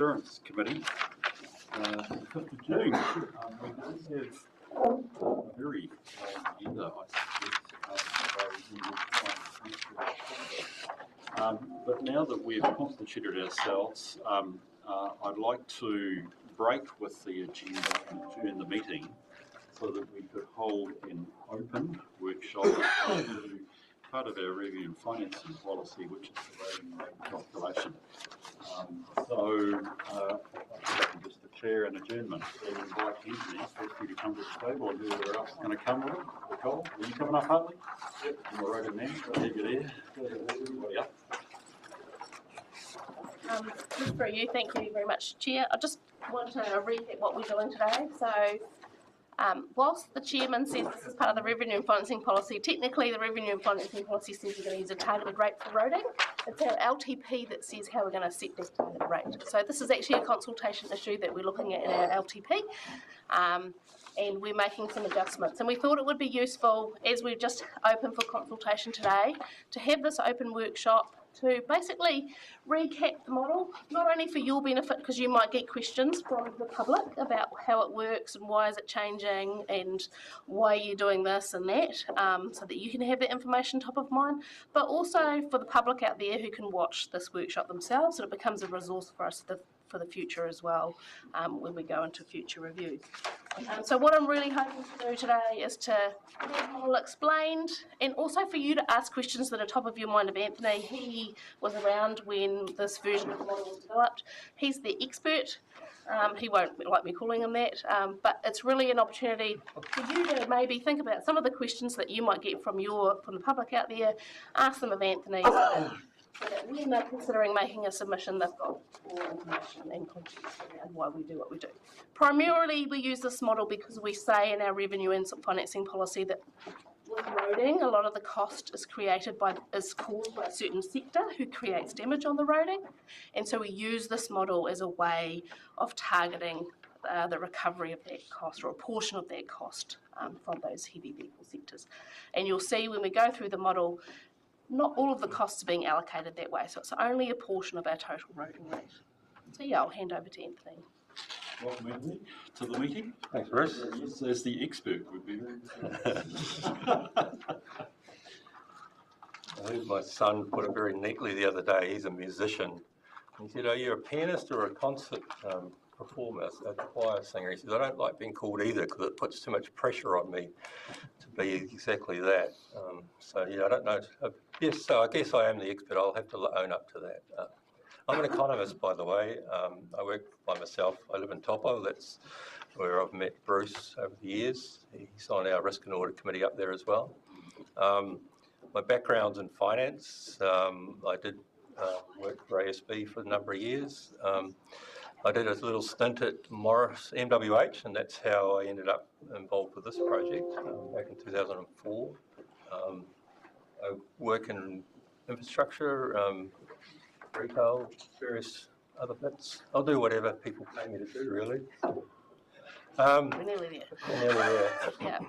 Insurance Committee. 5th of June, we did have a very agenda, but now that we've constituted ourselves, I'd like to break with the agenda and adjourn the meeting so that we could hold an open workshop to part of our revenue and financing policy, which is the rating rate calculation. Just declare an adjournment and invite Anthony to come to the table, and whoever else is going to come with it. Nicole, are you coming up, Hartley? Yep. I'm a road man. Yeah. Just for you, thank you very much, Chair. I just want to recap what we're doing today. So, whilst the Chairman says this is part of the revenue and financing policy, technically the revenue and financing policy says we're going to use a targeted rate for roading. It's our LTP that says how we're going to set this targeted rate. So this is actually a consultation issue that we're looking at in our LTP, and we're making some adjustments. And we thought it would be useful, as we've just opened for consultation today, to have this open workshop to basically recap the model, not only for your benefit, because you might get questions from the public about how it works and why is it changing and why you're doing this and that, so that you can have that information top of mind, but also for the public out there who can watch this workshop themselves, and it becomes a resource for us for the future as well, when we go into future reviews. So what I'm really hoping to do today is to have the model explained, and also for you to ask questions that are top of your mind of Anthony. He was around when this version of the model was developed. He's the expert. He won't like me calling him that, but it's really an opportunity for you to maybe think about some of the questions that you might get from the public out there. Ask them of Anthony, so that when they're considering making a submission, they've got more information and context around why we do what we do. Primarily, we use this model because we say in our revenue and financing policy that with roading, a lot of the cost is caused by a certain sector who creates damage on the roading, and so we use this model as a way of targeting the recovery of that cost, or a portion of that cost, from those heavy vehicle sectors. And you'll see when we go through the model, not all of the costs are being allocated that way, so it's only a portion of our total roading rate. So yeah, I'll hand over to Anthony. Welcome, Anthony, to the meeting. Thanks, Bruce. Yes, as the expert would be. I heard my son put it very neatly the other day. He's a musician. He said, "Are you a pianist or a concert performer, a choir singer?" He says, "I don't like being called either because it puts too much pressure on me to be exactly that." So yeah, I don't know. Yes, so I guess I am the expert. I'll have to own up to that. I'm an economist, by the way. I work by myself. I live in Topo. That's where I've met Bruce over the years. He's on our risk and audit committee up there as well. My background's in finance. I did work for ASB for a number of years. I did a little stint at Morris MWH, and that's how I ended up involved with this project back in 2004. I work in infrastructure, retail, various other bits. I'll do whatever people pay me to do, really. We're nearly there. Yeah.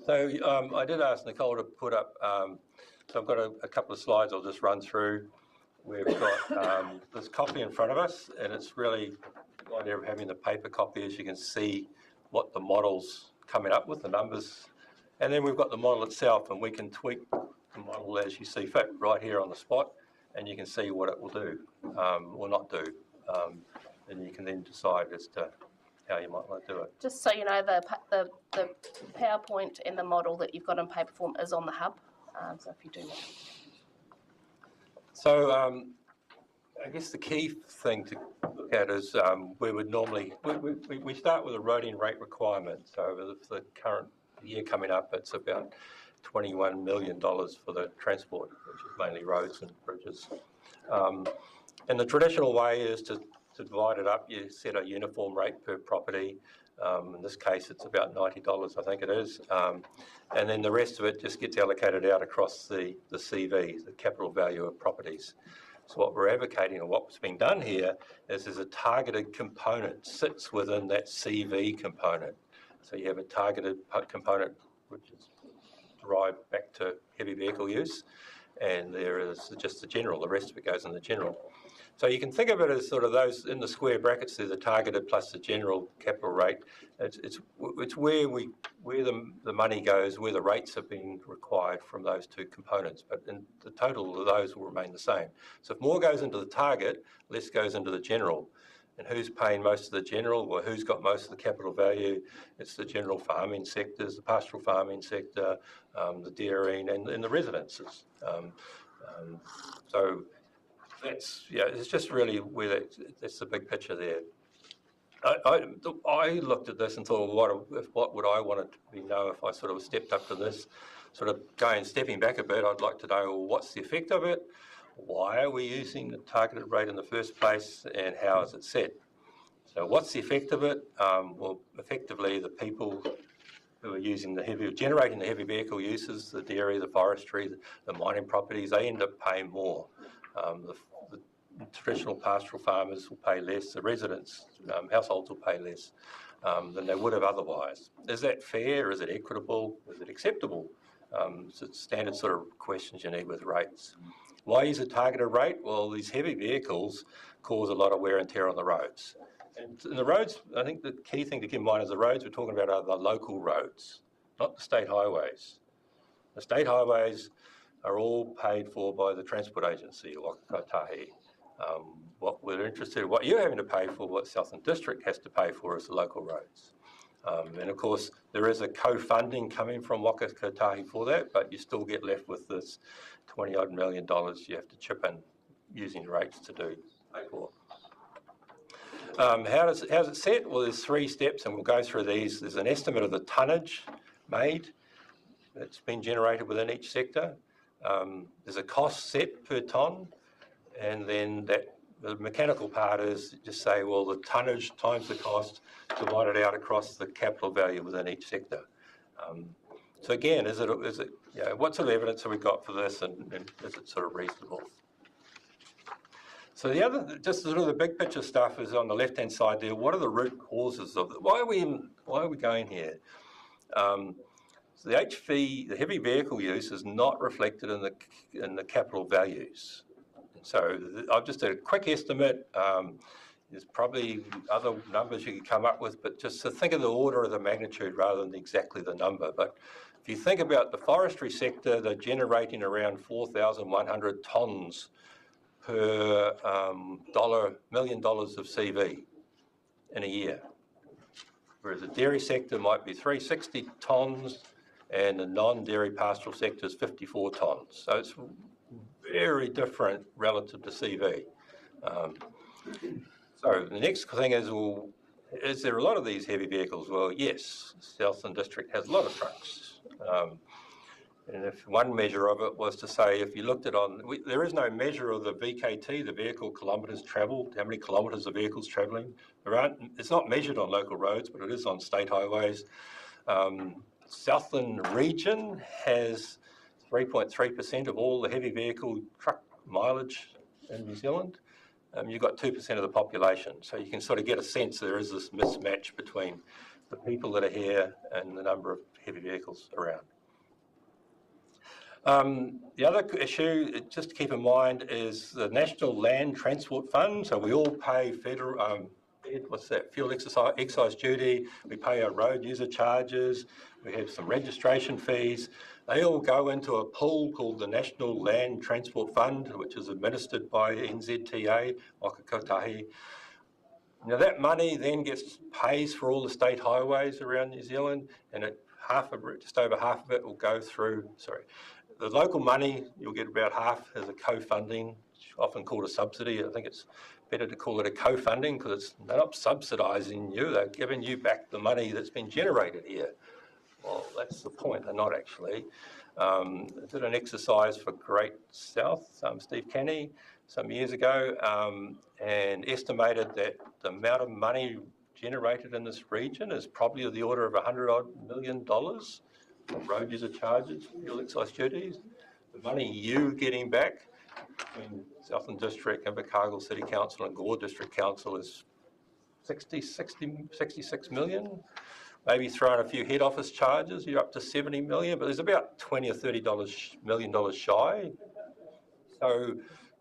So I did ask Nicole to put up, so I've got a couple of slides I'll just run through. We've got this copy in front of us, and it's really the idea of having the paper copy, as you can see what the model's coming up with, the numbers. And then we've got the model itself, and we can tweak the model as you see fit right here on the spot, and you can see what it will do or not do. And you can then decide as to how you might want to do it. Just so you know, the PowerPoint and the model that you've got in paper form is on the hub, so if you do that. So I guess the key thing to look at is we would normally, we start with a roading rate requirement. So for the current year coming up, it's about $21 million for the transport, which is mainly roads and bridges. And the traditional way is to divide it up. You set a uniform rate per property. In this case, it's about $90, I think it is. And then the rest of it just gets allocated out across the CV, the capital value of properties. So what we're advocating, and what's being done here, is there's a targeted component sits within that CV component. So you have a targeted component which is derived back to heavy vehicle use, and there is just the general. The rest of it goes in the general. So you can think of it as sort of those in the square brackets. There's the targeted plus the general capital rate. It's where the money goes, where the rates have been required from those two components. But in the total of those will remain the same. So if more goes into the target, less goes into the general. And who's paying most of the general? Well, who's got most of the capital value? It's the general farming sectors, the pastoral farming sector, the dairying, and the residences. So that's, it's just really where that's the big picture there. I looked at this and thought, what would I want to know if I sort of stepped up to this? Sort of stepping back a bit, I'd like to know, well, what's the effect of it? Why are we using the targeted rate in the first place, and how is it set? So what's the effect of it? Well, effectively, the people who are using generating the heavy vehicle uses, the dairy, the forestry, the mining properties, they end up paying more. The traditional pastoral farmers will pay less, the residents, households will pay less than they would have otherwise. Is that fair? Is it equitable? Is it acceptable? So it's standard sort of questions you need with rates. Why use a targeted rate? Well, these heavy vehicles cause a lot of wear and tear on the roads. And the roads, I think the key thing to keep in mind is the roads we're talking about are the local roads, not the state highways. The state highways are all paid for by the transport agency, Waka Kotahi. What you're having to pay for, what Southland District has to pay for, is the local roads. And of course, there is a co-funding coming from Waka Kotahi for that, but you still get left with this $20-odd million you have to chip in using rates to pay for. How's it set? Well, there's 3 steps, and we'll go through these. There's an estimate of the tonnage made that's been generated within each sector. There's a cost set per tonne, and then the mechanical part is just say, well, the tonnage times the cost divided out across the capital value within each sector. So again, what sort of evidence have we got for this, and is it sort of reasonable? So the other, just sort of the big picture stuff is on the left-hand side there. What are the root causes of it? Why are we going here? So the heavy vehicle use is not reflected in the capital values. So I've just did a quick estimate. There's probably other numbers you could come up with, but just to think of the order of the magnitude rather than exactly the number. But if you think about the forestry sector, they're generating around 4,100 tonnes per $1 million of CV in a year. Whereas the dairy sector might be 360 tonnes, and the non-dairy pastoral sector is 54 tonnes. So it's very different relative to CV. So the next thing is, well, is there a lot of these heavy vehicles? Well, yes, Southland District has a lot of trucks. And if one measure of it was to say, if you looked at there is no measure of the VKT, the vehicle kilometres travelled, how many kilometres the vehicle's travelling. It's not measured on local roads, but it is on state highways. Southland region has 3.3% of all the heavy vehicle truck mileage in New Zealand. You've got 2% of the population. So you can sort of get a sense there is this mismatch between the people that are here and the number of heavy vehicles around. The other issue, just to keep in mind, is the National Land Transport Fund. So we all pay federal, fuel excise duty, we pay our road user charges, we have some registration fees. They all go into a pool called the National Land Transport Fund, which is administered by NZTA, Waka Kotahi. Now that money then pays for all the state highways around New Zealand, and just over half of it will go through, the local money, you'll get about half as a co-funding, often called a subsidy. I think it's better to call it a co-funding because they're not subsidising you, they're giving you back the money that's been generated here. Well, that's the point, they're not actually. I did an exercise for Great South, Steve Kenny, some years ago, and estimated that the amount of money generated in this region is probably of the order of $100-odd million. Road user charges, fuel excise duties, the money you're getting back between Southland District, Invercargill City Council and Gore District Council is 66 million. Maybe throw in a few head office charges, you're up to 70 million, but there's about $20 or $30 million shy. So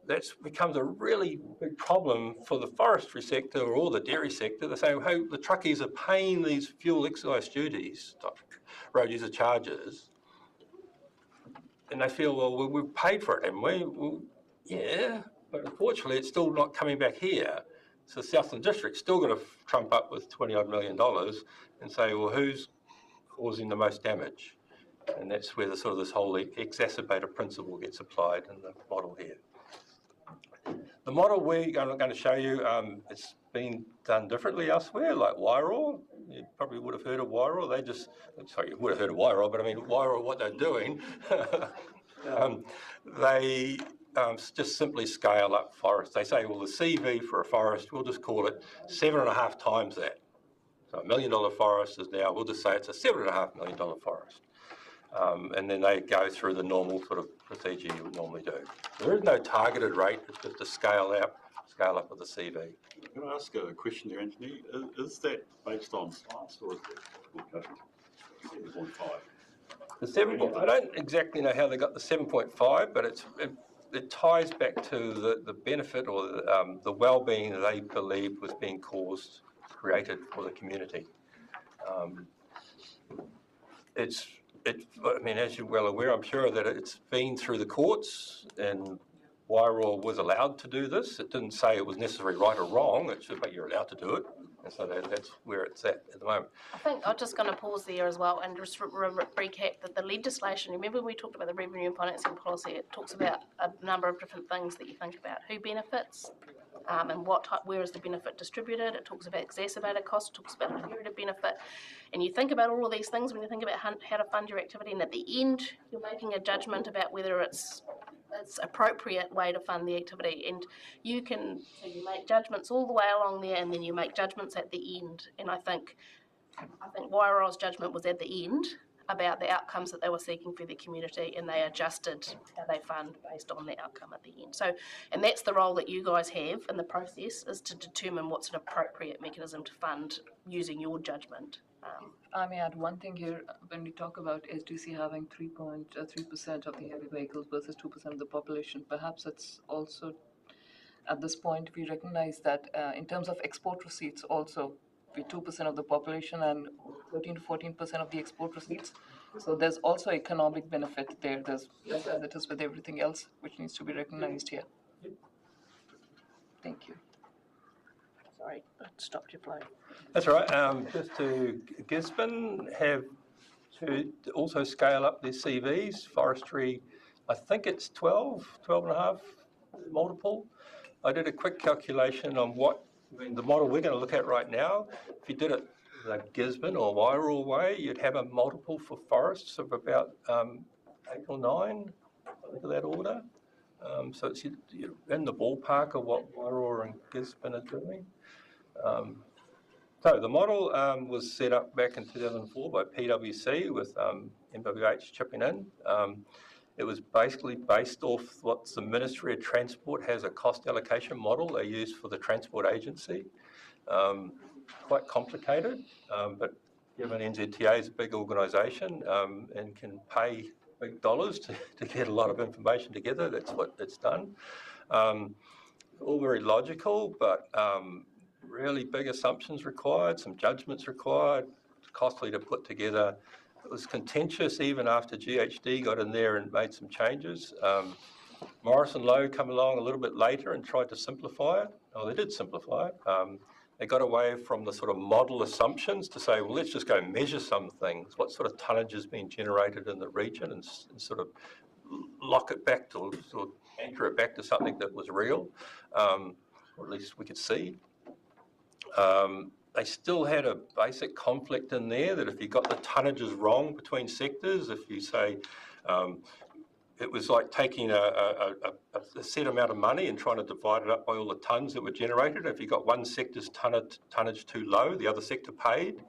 that becomes a really big problem for the forestry sector or the dairy sector. They're saying, hey, the truckies are paying these fuel excise duties, road user charges, and they feel, well, we've paid for it, haven't we? Well, yeah, but unfortunately it's still not coming back here. So Southland District's still got to trump up with $20 odd million and say, well, who's causing the most damage? And that's where the sort of this whole exacerbator principle gets applied in the model here. The model we're going to show you, it's been done differently elsewhere, like Wairoa. You probably would have heard of Wairoa. They just, sorry, you would have heard of Wairoa, but I mean, Wairoa, what they're doing, they just simply scale up forests. They say, well, the CV for a forest, we'll just call it 7.5 times that. So $1 million forest is now, we'll just say it's a $7.5 million forest. And then they go through the normal sort of procedure you would normally do. There is no targeted rate, it's just a scale up of the CV. Can I ask a question there, Anthony? Is that based on science or is that 7.5? The 7, I don't exactly know how they got the 7.5, but it ties back to the benefit or the well-being that they believed was being created for the community. I mean, as you're well aware, I'm sure that it's been through the courts and Wairoa was allowed to do this. It didn't say it was necessarily right or wrong, it should, but you're allowed to do it. And so that's where it's at the moment. I think I'm just going to pause there as well and just recap that the legislation, remember we talked about the revenue and financing policy, it talks about a number of different things that you think about. Who benefits and what type, where is the benefit distributed? It talks about exacerbated costs, it talks about inherited benefit. And you think about all of these things when you think about how to fund your activity, and at the end you're making a judgment about whether it's appropriate way to fund the activity, and you make judgments all the way along there, and then you make judgments at the end. And I think Wairoa's judgment was at the end about the outcomes that they were seeking for the community, and they adjusted how they fund based on the outcome at the end. So, and that's the role that you guys have in the process, is to determine what's an appropriate mechanism to fund using your judgment. I may add one thing here. When we talk about SDC having 3% of the heavy vehicles versus 2% of the population, perhaps it's also, at this point, we recognize that in terms of export receipts also, we're 2% of the population and 13 to 14% of the export receipts. So there's also economic benefit there. There's as it is with everything else, which needs to be recognized here. Thank you. Sorry, I stopped your flow. That's all right. Just to Gisborne have to also scale up their CVs. Forestry, I think it's 12 and a half multiple. I did a quick calculation on the model we're going to look at right now. If you did it the Gisborne or Wairoa way, you'd have a multiple for forests of about 8 or 9, of that order. So it's you're in the ballpark of what Wairoa and Gisborne are doing. So the model was set up back in 2004 by PwC with MWH chipping in. It was basically based off what the Ministry of Transport has a cost allocation model they use for the transport agency. Quite complicated, but given NZTA is a big organisation and can pay big dollars to get a lot of information together, that's what it's done. All very logical, but really big assumptions required, some judgments required, costly to put together. It was contentious even after GHD got in there and made some changes. Morris and Lowe come along a little bit later and tried to simplify it. Oh, they did simplify it. They got away from the sort of model assumptions to say, well, let's just go measure some things. What sort of tonnage has been generated in the region and sort of lock it back to, sort of anchor it back to something that was real, or at least we could see. They still had a basic conflict in there that if you got the tonnages wrong between sectors, if you say it was like taking a set amount of money and trying to divide it up by all the tonnes that were generated. If you got one sector's tonnage too low, the other sector paid.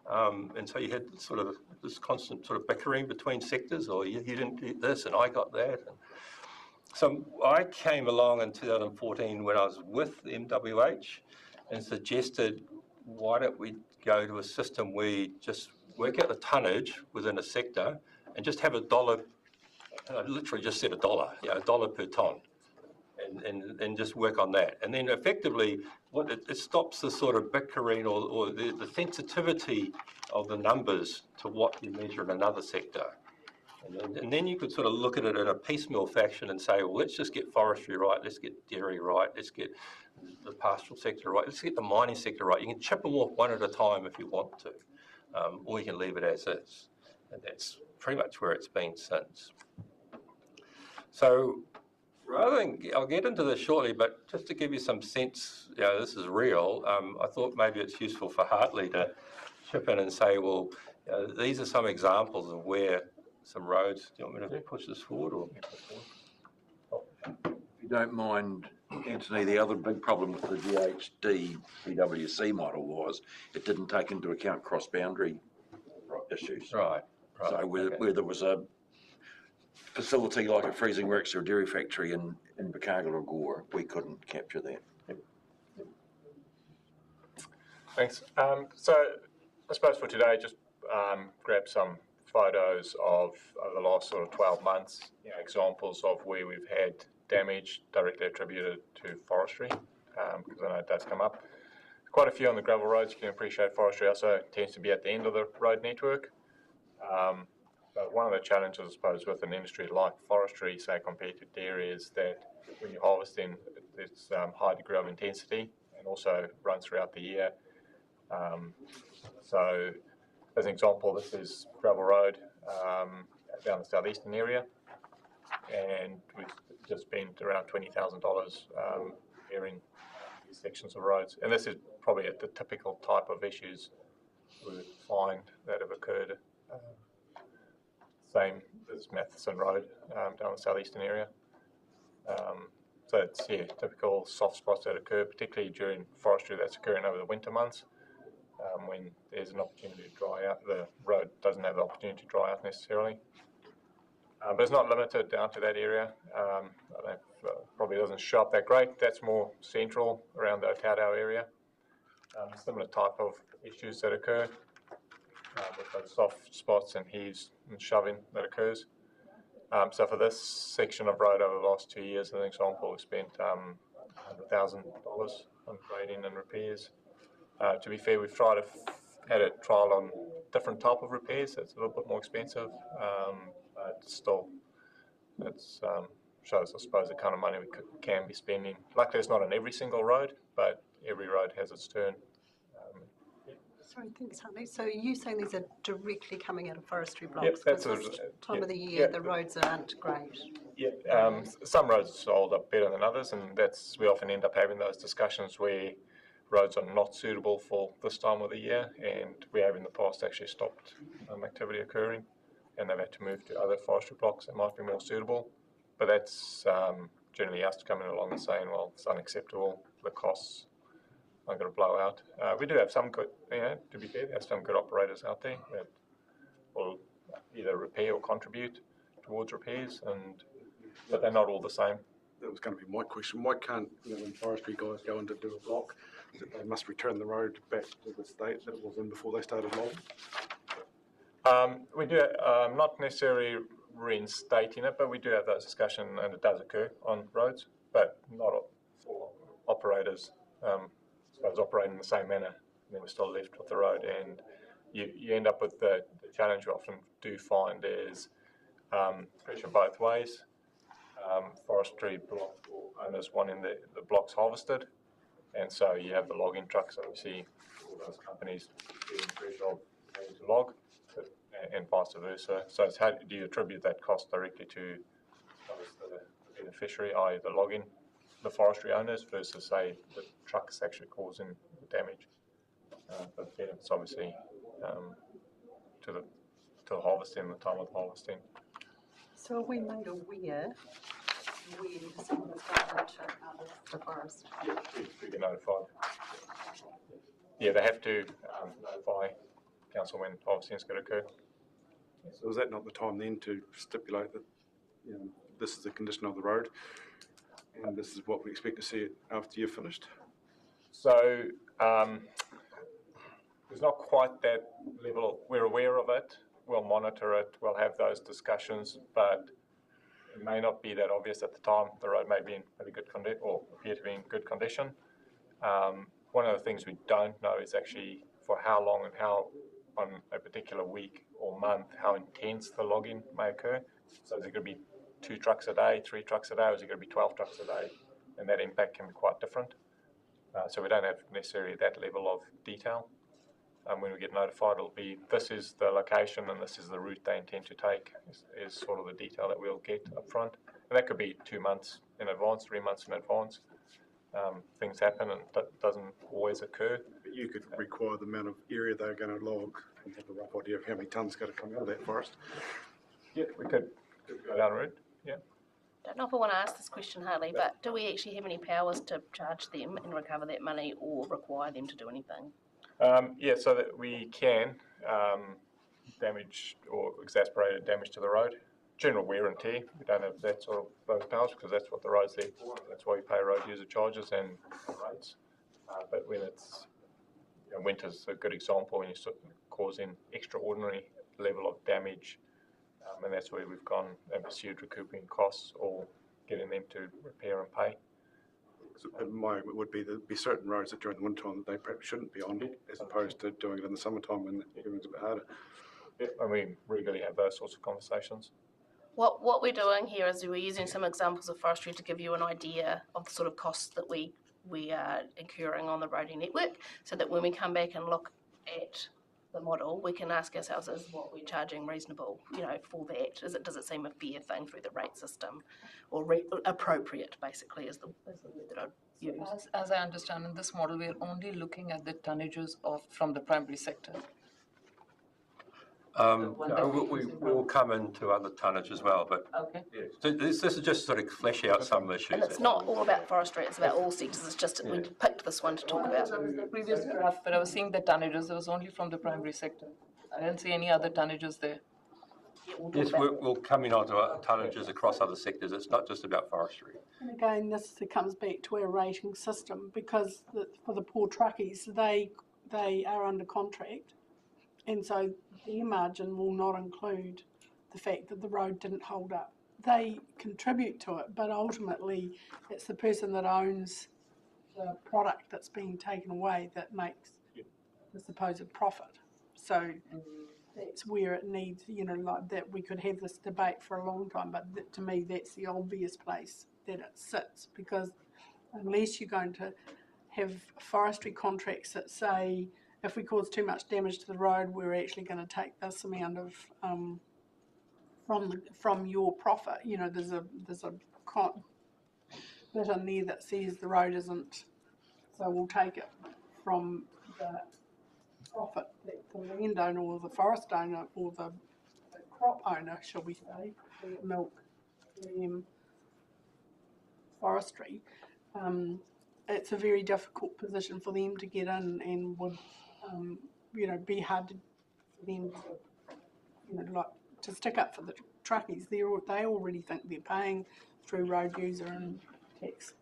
And so you had sort of this constant sort of bickering between sectors, or you didn't get this and I got that. And so I came along in 2014 when I was with MWH and suggested, why don't we go to a system where you just work out the tonnage within a sector and just have $1, I literally just said $1, $1 per tonne. and just work on that. And then effectively, what it stops the sort of bickering or the sensitivity of the numbers to what you measure in another sector. And then you could sort of look at it in a piecemeal fashion and say, well, let's just get forestry right, let's get dairy right, let's get the pastoral sector right, let's get the mining sector right. You can chip them off one at a time if you want to, or you can leave it as is. And that's pretty much where it's been since. So rather than, I'll get into this shortly, but just to give you some sense, this is real, I thought maybe it's useful for Hartley to chip in and say, well, these are some examples of where some roads, do you want me to push this forward or? If you don't mind, Anthony, the other big problem with the GHD PWC model was it didn't take into account cross-boundary issues. Right. So where there was a facility like a freezing works or a dairy factory in Invercargill or Gore, we couldn't capture that. Thanks. So I suppose for today, just grab some photos of the last sort of 12 months, examples of where we've had damage directly attributed to forestry, because I know it does come up. Quite a few on the gravel roads. You can appreciate forestry also tends to be at the end of the road network. But one of the challenges, I suppose, with an industry like forestry, say compared to dairy, is that when you harvest in, there's high degree of intensity and also runs throughout the year. So, as an example, this is gravel road down the southeastern area, and we've just spent around $20,000 repairing these sections of roads. And this is probably at the typical type of issues we would find that have occurred. Same as Matheson Road down the southeastern area. So it's typical soft spots that occur, particularly during forestry that's occurring over the winter months, when there's an opportunity to dry out. The road doesn't have the opportunity to dry out necessarily. But it's not limited down to that area. Probably doesn't show up that great. That's more central around the Otautau area. Similar type of issues that occur with those soft spots and heaves and shoving that occurs. So for this section of road over the last 2 years, as an example, we spent $100,000 on grading and repairs. To be fair, we've tried to had a trial on different type of repairs. That's a little bit more expensive, but still, it shows, I suppose, the kind of money we can be spending. Luckily, it's not on every single road, but every road has its turn. Sorry, thanks, Hartley. So are you saying these are directly coming out of forestry blocks? Yep, that's this time of the year, the roads aren't great. Yeah, some roads hold up better than others, and we often end up having those discussions where roads are not suitable for this time of the year, and we have in the past actually stopped activity occurring, and they've had to move to other forestry blocks that might be more suitable. But that's generally us coming along and saying, well, it's unacceptable, the costs are going to blow out. We do have some good, to be fair, there's some good operators out there that will either repair or contribute towards repairs, but they're not all the same. That was going to be my question. Why can't, when forestry guys go in to do a block, that they must return the road back to the state that it was in before they started logging? We do, not necessarily reinstating it, but we do have those discussions, and it does occur on roads, but not for operators. I suppose operating in the same manner, then we're still left with the road, and you end up with the challenge you often do find is pressure both ways. Forestry block owners wanting the blocks harvested, and so you have the logging trucks, obviously all those companies feeling pressure of having to log, and vice versa. So it's how do you attribute that cost directly to the beneficiary, i.e. the logging, the forestry owners, versus say the trucks actually causing the damage. But yeah, it's obviously to the harvesting, the time of harvesting. So are we made aware when someone's going out of the forest? Yeah, we get notified. Yeah, they have to notify council when harvesting is going to occur. So is that not the time then to stipulate that this is the condition of the road and this is what we expect to see it after you're finished? So there's not quite that level. We're aware of it. We'll monitor it. We'll have those discussions. But it may not be that obvious at the time. The road may be in pretty good condition or appear to be in good condition. One of the things we don't know is actually for how long and how on a particular week or month, how intense the logging may occur. So is it going to be 2 trucks a day, 3 trucks a day, or is it going to be 12 trucks a day? And that impact can be quite different. So we don't have necessarily that level of detail. When we get notified, it'll be this is the location and this is the route they intend to take is sort of the detail that we'll get up front. And that could be 2 months in advance, 3 months in advance. Things happen and that doesn't always occur. But you could require the amount of area they're going to log and have a rough idea of how many tonnes got to come out of that forest. Yeah, we could go down the route, yeah. Don't know if I want to ask this question, Harley, but do we actually have any powers to charge them and recover that money or require them to do anything? Yeah, so that we can damage or exacerbated damage to the road. General wear and tear, we don't have that sort of those powers because that's what the road's there for. That's why we pay road user charges and rates. But when it's, winter's a good example when you're causing extraordinary level of damage, and that's where we've gone and pursued recouping costs or getting them to repair and pay. So my argument would be there'd be certain roads that during the winter time that they perhaps shouldn't be on, as opposed to doing it in the summertime when everything's a bit harder. Yeah, and we regularly have those sorts of conversations. What we're doing here is we're using some examples of forestry to give you an idea of the sort of costs that we are incurring on the roading network, so that when we come back and look at the model, we can ask ourselves, is what we're charging reasonable, for that? Does it seem a fair thing through the rate system, or appropriate, basically, is the word that I'd use. As I understand, in this model, we're only looking at the tonnages from the primary sector. No, we will come into other tonnage as well, but Okay. so this is just sort of flesh out some issues. And it's not all about forestry, it's about all sectors. It's just we picked this one to talk about. That was the previous graph, but I was seeing the tonnages. It was only from the primary sector. I didn't see any other tonnages there. Yes, we'll come in onto tonnages across other sectors. It's not just about forestry. And again, this comes back to our rating system, because for the poor truckies, they are under contract, and so their margin will not include the fact that the road didn't hold up. They contribute to it, but ultimately it's the person that owns the product that's being taken away that makes the supposed profit. So that's where it needs, like that. We could have this debate for a long time, but to me that's the obvious place that it sits, because unless you're going to have forestry contracts that say, if we cause too much damage to the road, we're actually going to take this amount of from your profit. There's a bit in there that says the road isn't, so we'll take it from the profit that the landowner or the forest owner or the crop owner, shall we say, milk, forestry. It's a very difficult position for them to get in, and would be hard for them to stick up for the truckies. They already think they're paying through road user and tax.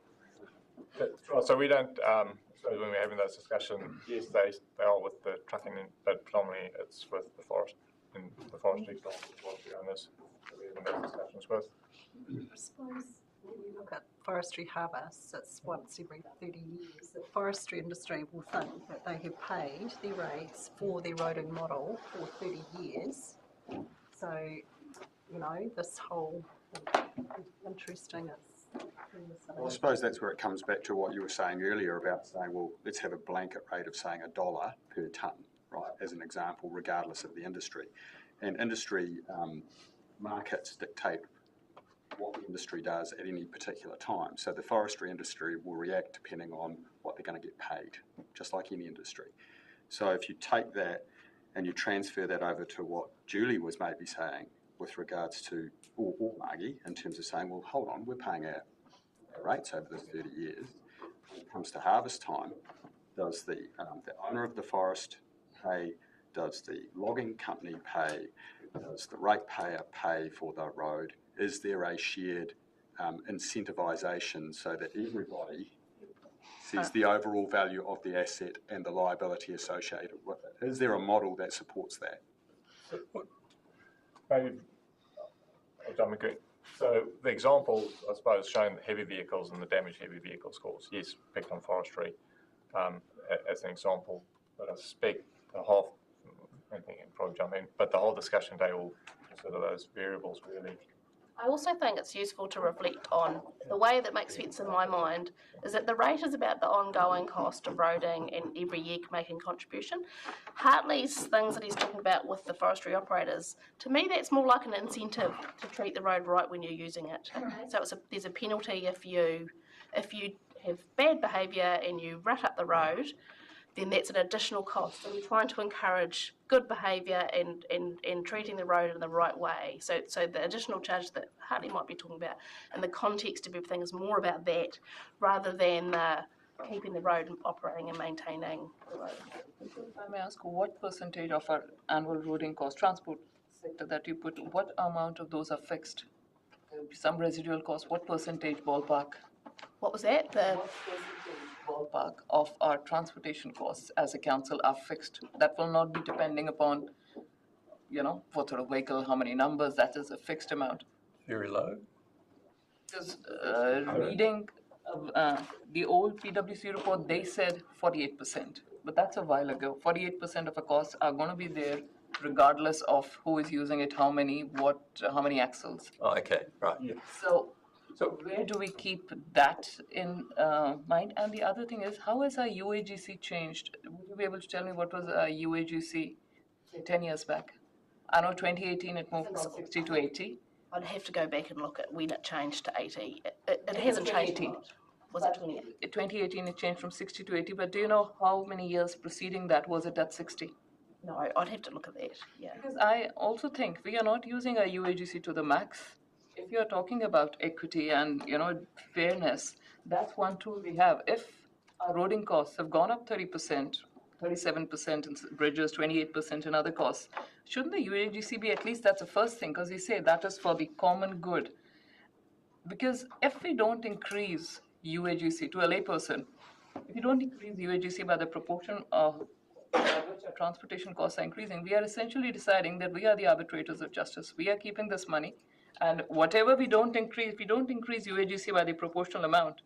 So we don't, so when we're having those discussions, yes, they are with the trucking, but predominantly it's with the forest and the forestry owners that we're having those discussions with. I suppose when you look at forestry harvests, it's once every 30 years. The forestry industry will think that they have paid their rates for their roading model for 30 years. So, this whole interesting is. Well, I suppose that's where it comes back to what you were saying earlier about saying, well, let's have a blanket rate of saying $1 per tonne, right, as an example, regardless of the industry. And industry markets dictate what the industry does at any particular time. So the forestry industry will react depending on what they're going to get paid, just like any industry. So if you take that and you transfer that over to what Julie was maybe saying with regards to, or Margie, in terms of saying, well, hold on, we're paying our rates over the 30 years. When it comes to harvest time, does the owner of the forest pay? Does the logging company pay? Does the ratepayer pay for the road? Is there a shared incentivisation so that everybody sees the overall value of the asset and the liability associated with it? Is there a model that supports that? Maybe I'll jump in. So the example, I suppose, showing the heavy vehicles and the damaged heavy vehicle scores, yes, picked on forestry as an example, but I suspect the whole, I think you can probably jump in, but the whole discussion day will consider those variables really. I also think it's useful to reflect on the way that makes sense in my mind is that the rate is about the ongoing cost of roading and every year making contribution. Hartley's things that he's talking about with the forestry operators, to me that's more like an incentive to treat the road right when you're using it. So there's a penalty if you have bad behaviour and you rut up the road, then that's an additional cost. So we're trying to encourage good behaviour and treating the road in the right way. So the additional charge that Hartley might be talking about in the context of everything is more about that rather than keeping the road operating and maintaining the road. If I may ask, what percentage of our annual roading cost, transport sector that you put, what amount of those are fixed? There will be some residual cost, what percentage ballpark? What was that? Ballpark of our transportation costs as a council are fixed. That will not be depending upon, what sort of vehicle, how many numbers, that is a fixed amount. Very low. Because reading the old PwC report, they said 48%, but that's a while ago. 48% of the costs are going to be there regardless of who is using it, how many axles. Oh, okay, right. Yeah. So where do we keep that in mind? And the other thing is, how has our UAGC changed? Would you be able to tell me what was our UAGC 10 years back? I know 2018 it moved from 60 to 80. I'd have to go back and look at when it changed to 80. It hasn't changed a lot. Was it 2018? 2018 it changed from 60 to 80, but do you know how many years preceding that was it at 60? No, I'd have to look at that, yeah. Because I also think we are not using our UAGC to the max. If you're talking about equity and fairness, that's one tool we have. If our roading costs have gone up 30%, 37% in bridges, 28% in other costs, shouldn't the UAGC be at least that's the first thing? Because we say that is for the common good. Because if we don't increase UAGC to a layperson, if you don't increase UAGC by the proportion of which our transportation costs are increasing, we are essentially deciding that we are the arbitrators of justice. We are keeping this money. And whatever we don't increase, if we don't increase UAGC by the proportional amount,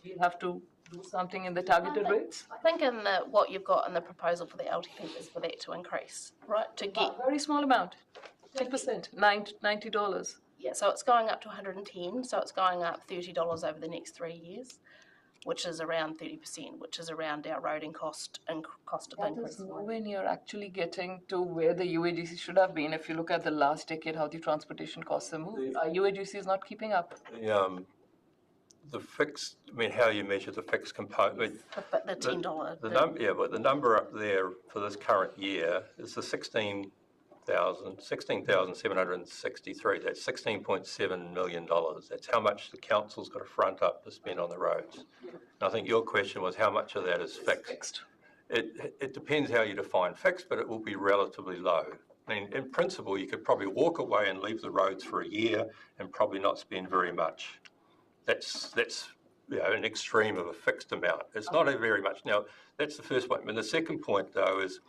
we'll have to do something in the targeted rates. I think in what you've got in the proposal for the LTP is for that to increase, right? To get A very small amount, 10%, $90. Yeah, so it's going up to 110, so it's going up $30 over the next 3 years, which is around 30%, which is around our roading cost and cost of That increase. is nowhere near actually getting to where the UAGC should have been. If you look at the last decade, how the transportation costs have moved, our UAGC is not keeping up. The fixed, how you measure the fixed component. The $10. But the number up there for this current year is the 16,763. That's $16.7 million. That's how much the council's got to front up to spend on the roads. And I think your question was how much of that is fixed. It depends how you define fixed, but it will be relatively low. In principle, you could probably walk away and leave the roads for a year and probably not spend very much. That's an extreme of a fixed amount. It's not very much. Now, that's the first point. And the second point, though, is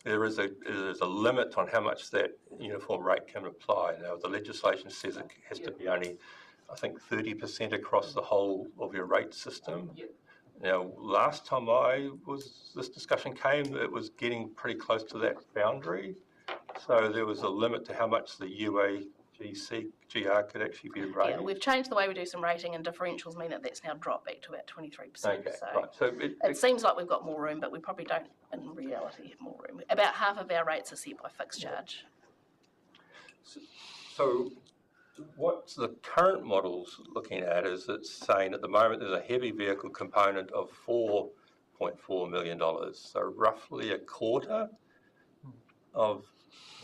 there is a limit on how much that uniform rate can apply. Now, the legislation says it has to be only, I think, 30% across the whole of your rate system. Now, last time this discussion came, it was getting pretty close to that boundary. So there was a limit to how much the GR could actually be rated. Yeah, we've changed the way we do some rating, and differentials mean that that's now dropped back to about 23%. Okay, so right. So it seems like we've got more room, but we probably don't in reality have more room. About half of our rates are set by fixed charge. So what the current model's looking at is it's saying at the moment there's a heavy vehicle component of $4.4 million. So roughly a quarter of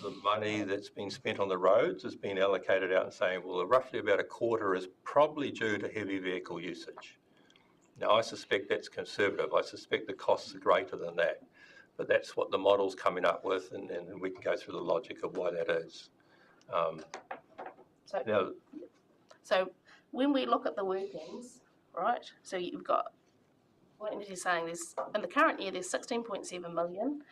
the money that's been spent on the roads has been allocated out and saying, well, roughly about a quarter is probably due to heavy vehicle usage. Now, I suspect that's conservative. I suspect the costs are greater than that. But that's what the model's coming up with, and we can go through the logic of why that is. So when we look at the workings, right, so you've got, what he's saying is, in the current year, there's 16.7 million.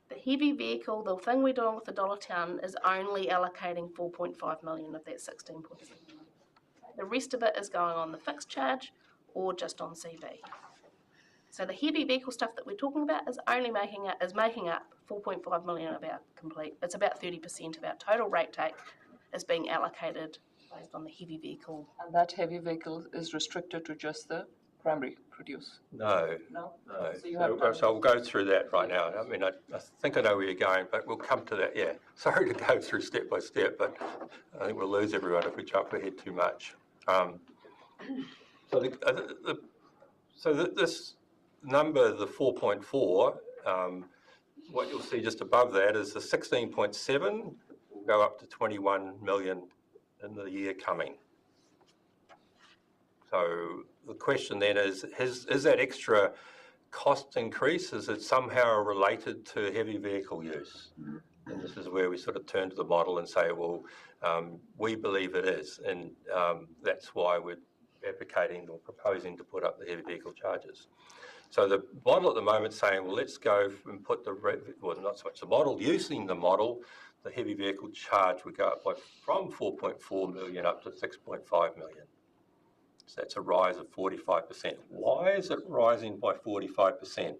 The heavy vehicle, the thing we're doing with the dollar town is only allocating 4.5 million of that 16.7 million. The rest of it is going on the fixed charge or just on CV. So the heavy vehicle stuff that we're talking about is only making up 4.5 million of our complete. It's about 30% of our total rate take is being allocated based on the heavy vehicle. And that heavy vehicle is restricted to just the primary produce? No. No? No. So you have So I'll go through that right now. I mean, I think I know where you're going, but we'll come to that, yeah. Sorry to go through step by step, but I think we'll lose everyone if we jump ahead too much. This number, the 4.4, what you'll see just above that is the 16.7 will go up to 21 million in the year coming. So the question then is that extra cost increase, is it somehow related to heavy vehicle use? And this is where we sort of turn to the model and say, well, we believe it is, and that's why we're advocating or proposing to put up the heavy vehicle charges. So the model at the moment is saying, well, let's go and put not so much the model, using the model, the heavy vehicle charge would go up from 4.4 million up to 6.5 million. So that's a rise of 45%. Why is it rising by 45%?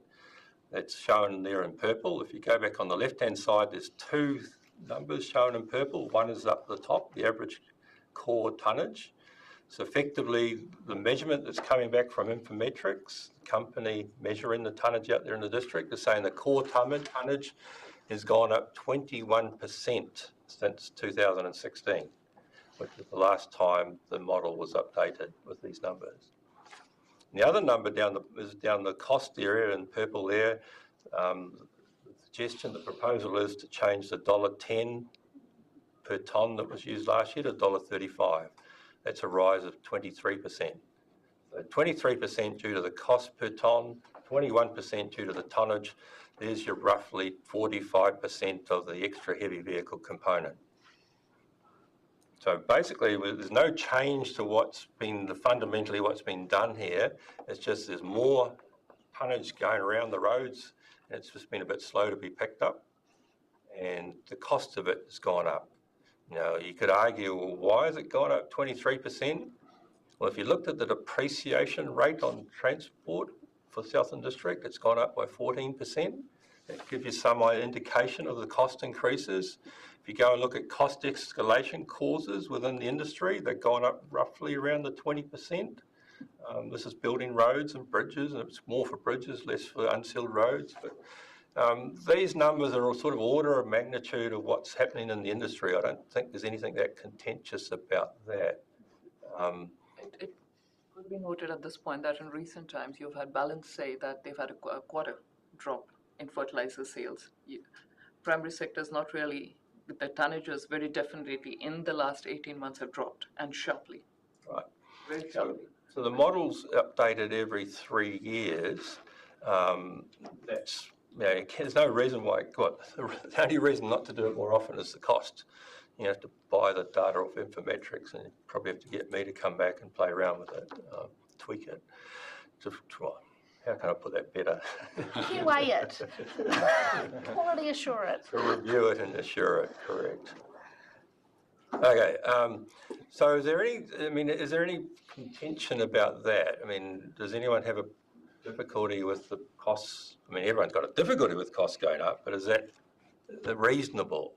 That's shown there in purple. If you go back on the left-hand side, there's two numbers shown in purple. One is up the top, the average core tonnage. So effectively, the measurement that's coming back from Infometrics, the company measuring the tonnage out there in the district, is saying the core tonnage has gone up 21% since 2016. Which is the last time the model was updated with these numbers. And the other number is down the cost area in purple there. The suggestion, the proposal is to change the $1.10 per tonne that was used last year to $1.35. That's a rise of 23%. So 23% due to the cost per tonne, 21% due to the tonnage. There's your roughly 45% of the extra heavy vehicle component. So basically, there's no change to fundamentally what's been done here. It's just there's more tonnage going around the roads, and it's just been a bit slow to be picked up, and the cost of it has gone up. You could argue, well, why has it gone up 23%? Well, if you looked at the depreciation rate on transport for Southland District, it's gone up by 14%. That gives you some indication of the cost increases. If you go and look at cost escalation causes within the industry, they've gone up roughly around the 20%. This is building roads and bridges, and it's more for bridges, less for unsealed roads. But these numbers are sort of order of magnitude of what's happening in the industry. I don't think there's anything that contentious about that. It could be noted at this point that in recent times you've had Balance say that they've had a quarter drop in fertilizer sales. Primary sector is not really, the tonnages very definitely in the last 18 months have dropped, and sharply. Right. Very sharply. So the model's updated every 3 years. There's no reason why, the only reason not to do it more often is the cost. You have to buy the data off Infometrics, and you probably have to get me to come back and play around with it, tweak it. How can I put that better? QA it. Quality assure it. To review it and assure it, correct. Okay, so is there any contention about that? I mean, does anyone have a difficulty with the costs? I mean, everyone's got a difficulty with costs going up, but is that reasonable?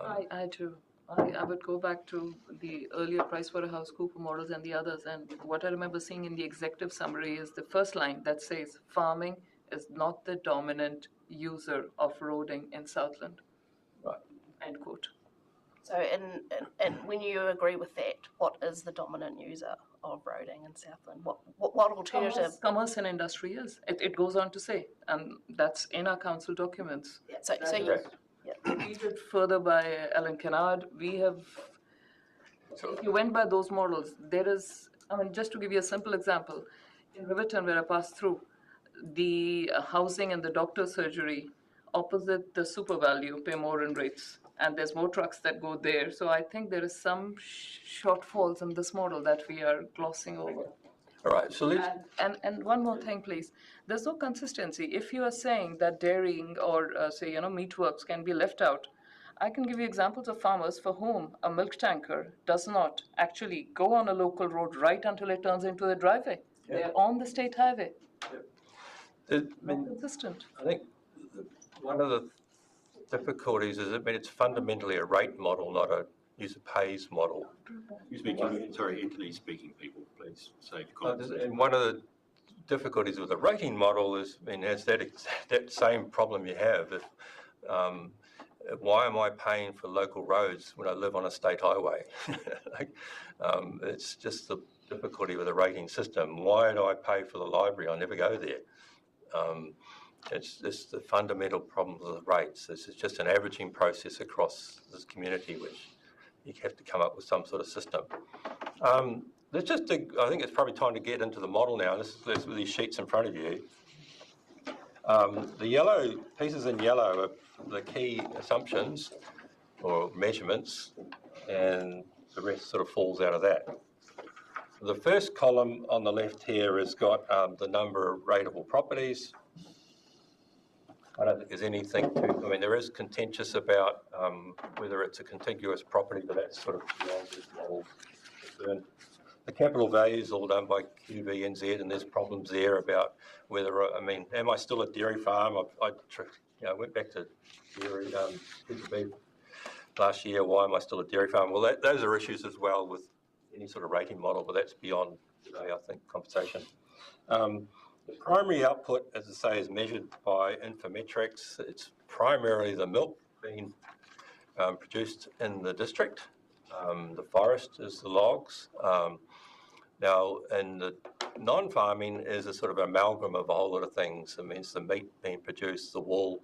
I do. I would go back to the earlier PricewaterhouseCoopers models and the others, and what I remember seeing in the executive summary is the first line that says farming is not the dominant user of roading in Southland. Right. End quote. So, and when you agree with that, what is the dominant user of roading in Southland? What alternative? Commerce and industry is. It goes on to say, and that's in our council documents. Yeah, so you. Repeated further by Alan Kennard, if you went by those models, there is, just to give you a simple example, in Riverton where I passed through, the housing and the doctor surgery opposite the super value pay more in rates, and there's more trucks that go there. So I think there is some shortfalls in this model that we are glossing over. All right, so let's... And one more thing, please. There's no consistency. If you are saying that dairying or, meat works can be left out, I can give you examples of farmers for whom a milk tanker does not actually go on a local road right until it turns into the driveway. Yeah. They're on the state highway. I Not mean, consistent. I think one of the difficulties is, it's fundamentally a rate model, not a user pays model. Excuse me, sorry, Anthony speaking, people, please save your comments. And one of the difficulties with the rating model is, has that same problem you have. If, why am I paying for local roads when I live on a state highway? It's just the difficulty with the rating system. Why do I pay for the library? I never go there. It's the fundamental problem with the rates. This is just an averaging process across this community, which you have to come up with some sort of system. I think it's probably time to get into the model now. This is with these sheets in front of you. The yellow pieces in yellow are the key assumptions or measurements, and the rest sort of falls out of that. The first column on the left here has got the number of rateable properties. I don't think there's anything I mean, there is contentious about whether it's a contiguous property, but that's sort of beyond this model concern. The capital value is all done by QVNZ, and there's problems there about whether, am I still a dairy farm? I went back to dairy beef last year. Why am I still a dairy farm? Well, those are issues as well with any sort of rating model, but that's beyond today, I think, conversation. The primary output, as I say, is measured by Infometrics. It's primarily the milk being produced in the district. The forest is the logs. Now, in the non-farming is a sort of amalgam of a whole lot of things. It means the meat being produced, the wool.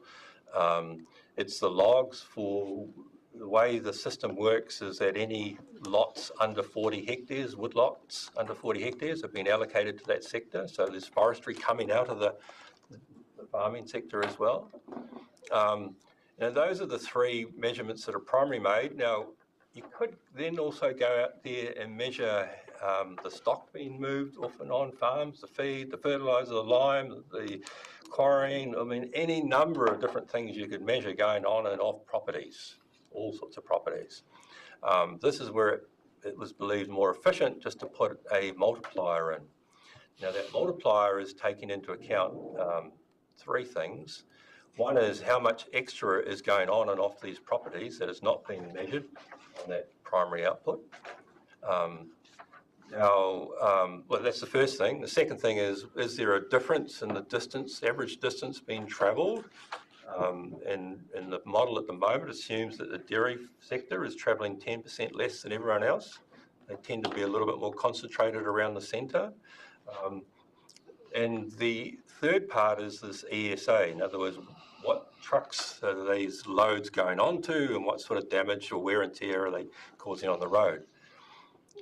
It's the logs. For the way the system works is that any lots under 40 hectares, wood lots under 40 hectares, have been allocated to that sector. So there's forestry coming out of the farming sector as well. Now, those are the three measurements that are primarily made. Now, you could then also go out there and measure the stock being moved off and on farms, the feed, the fertiliser, the lime, the quarrying. I mean, any number of different things you could measure going on and off properties, all sorts of properties. This is where it was believed more efficient just to put a multiplier in. Now, that multiplier is taking into account three things. One is how much extra is going on and off these properties that has not been measured on that primary output. Well, that's the first thing. The second thing is there a difference in the distance, average distance being travelled? And the model at the moment assumes that the dairy sector is travelling 10% less than everyone else. They tend to be a little bit more concentrated around the centre. And the third part is this ESA. In other words, what trucks are these loads going onto and what sort of damage or wear and tear are they causing on the road?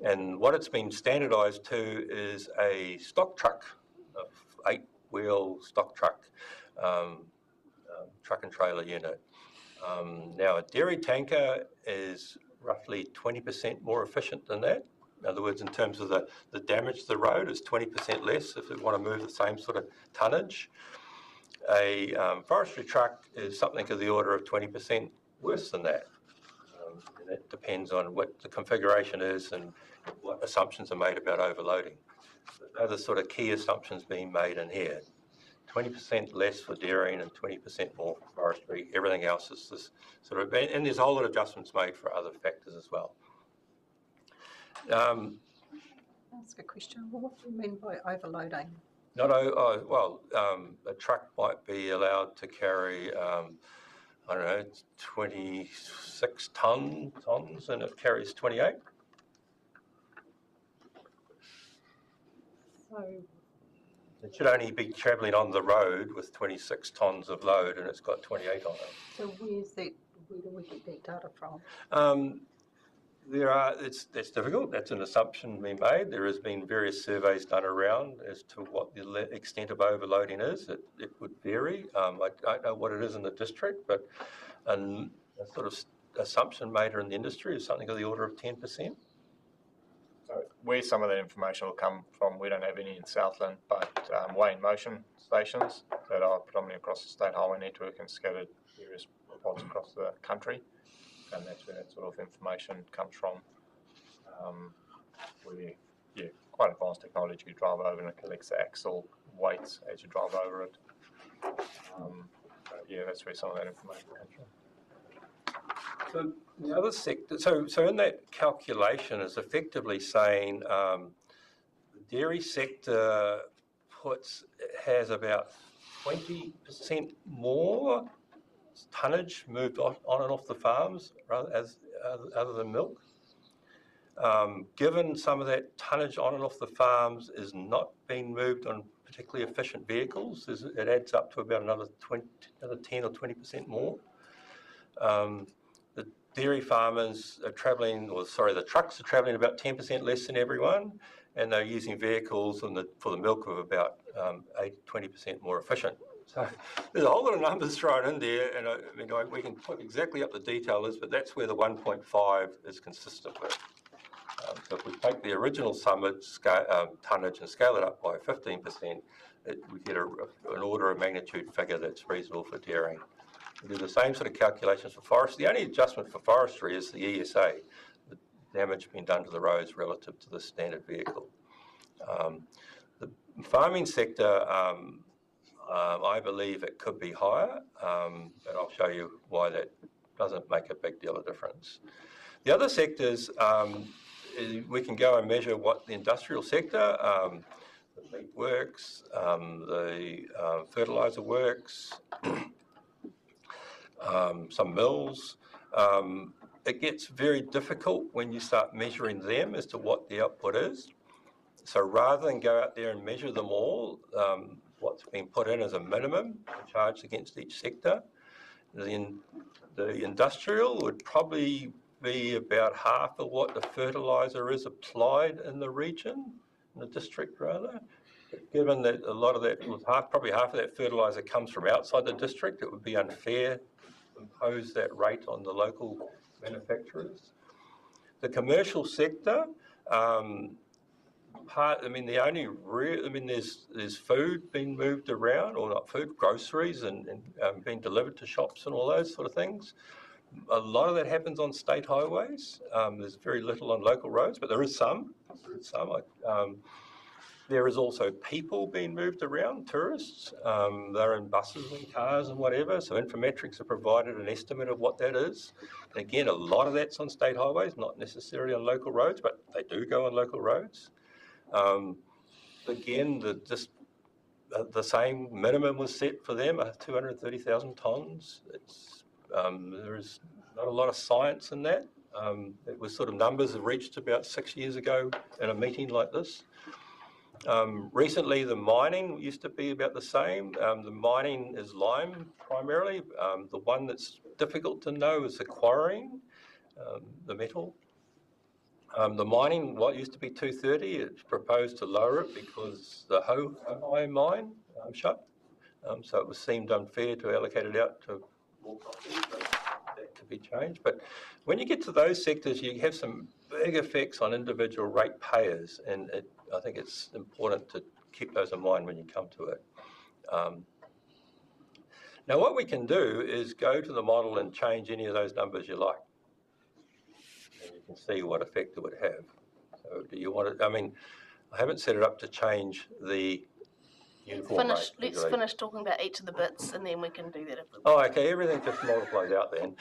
And what it's been standardised to is a stock truck, a 8-wheel stock truck, truck and trailer unit. Now, a dairy tanker is roughly 20% more efficient than that. In other words, in terms of the damage to the road is 20% less if they want to move the same sort of tonnage. A forestry truck is something of the order of 20% worse than that. And it depends on what the configuration is and what assumptions are made about overloading. Those are the sort of key assumptions being made in here. 20% less for dairying and 20% more for forestry. Everything else is this sort of, and there's a whole lot of adjustments made for other factors as well. That's a good question. What do you mean by overloading? A truck might be allowed to carry, 26 tons, and it carries 28. So, It should only be travelling on the road with 26 tonnes of load, and it's got 28 on it. so where do we get that data from? That's difficult. That's an assumption being made. There has been various surveys done around as to what the extent of overloading is. It would vary. I don't know what it is in the district, but a sort of assumption made in the industry is something of the order of 10%. So where some of that information will come from, we don't have any in Southland, but weigh in motion stations that are predominantly across the state highway network and scattered various pods across the country, and that's where that sort of information comes from. Where, yeah, quite advanced technology. You drive over and it collects the axle weights as you drive over it. Yeah, that's where some of that information comes from. So the other sector, so in that calculation is effectively saying the dairy sector has about 20% more tonnage moved on and off the farms other than milk. Given some of that tonnage on and off the farms is not being moved on particularly efficient vehicles, it adds up to about another 10 or 20% more. The dairy farmers are the trucks are travelling about 10% less than everyone, and they're using vehicles for the milk of about 20% more efficient. So there's a whole lot of numbers thrown in there, and we can put exactly up the detail is, but that's where the 1.5 is consistent with. So if we take the original tonnage and scale it up by 15%, we get an order of magnitude figure that's reasonable for dairying. We do the same sort of calculations for forestry. The only adjustment for forestry is the ESA, the damage being done to the roads relative to the standard vehicle. The farming sector, I believe it could be higher, and I'll show you why that doesn't make a big deal of difference. The other sectors, we can go and measure what the industrial sector, the meat works, the fertiliser works, some mills. It gets very difficult when you start measuring them as to what the output is. So rather than go out there and measure them all, what's been put in as a minimum charged against each sector. The industrial would probably be about half of what the fertiliser is applied in the region, in the district rather. But given that a lot of that, probably half of that fertiliser comes from outside the district, it would be unfair to impose that rate on the local manufacturers. The commercial sector, there's food being moved around, or not food, groceries and being delivered to shops and all those sort of things. A lot of that happens on state highways. There's very little on local roads, but there is some. There is also people being moved around, tourists. They're in buses and cars and whatever, so Infometrics have provided an estimate of what that is. And again, a lot of that's on state highways, not necessarily on local roads, but they do go on local roads. Again, the same minimum was set for them, 230,000 tonnes. There is not a lot of science in that. It was sort of numbers that reached about 6 years ago in a meeting like this. Recently, the mining used to be about the same. The mining is lime primarily. The one that's difficult to know is the quarrying, the metal. The mining, what used to be 230, it's proposed to lower it because the Hohai mine shut. So it was seemed unfair to allocate it out to more property, but that could be changed. But when you get to those sectors, you have some big effects on individual rate payers, and I think it's important to keep those in mind when you come to it. Now, what we can do is go to the model and change any of those numbers you like. And you can see what effect it would have. So do you want to, I haven't set it up to change the uniform rate. Let's finish talking about each of the bits, and then we can do that. Okay, everything just multiplies out then.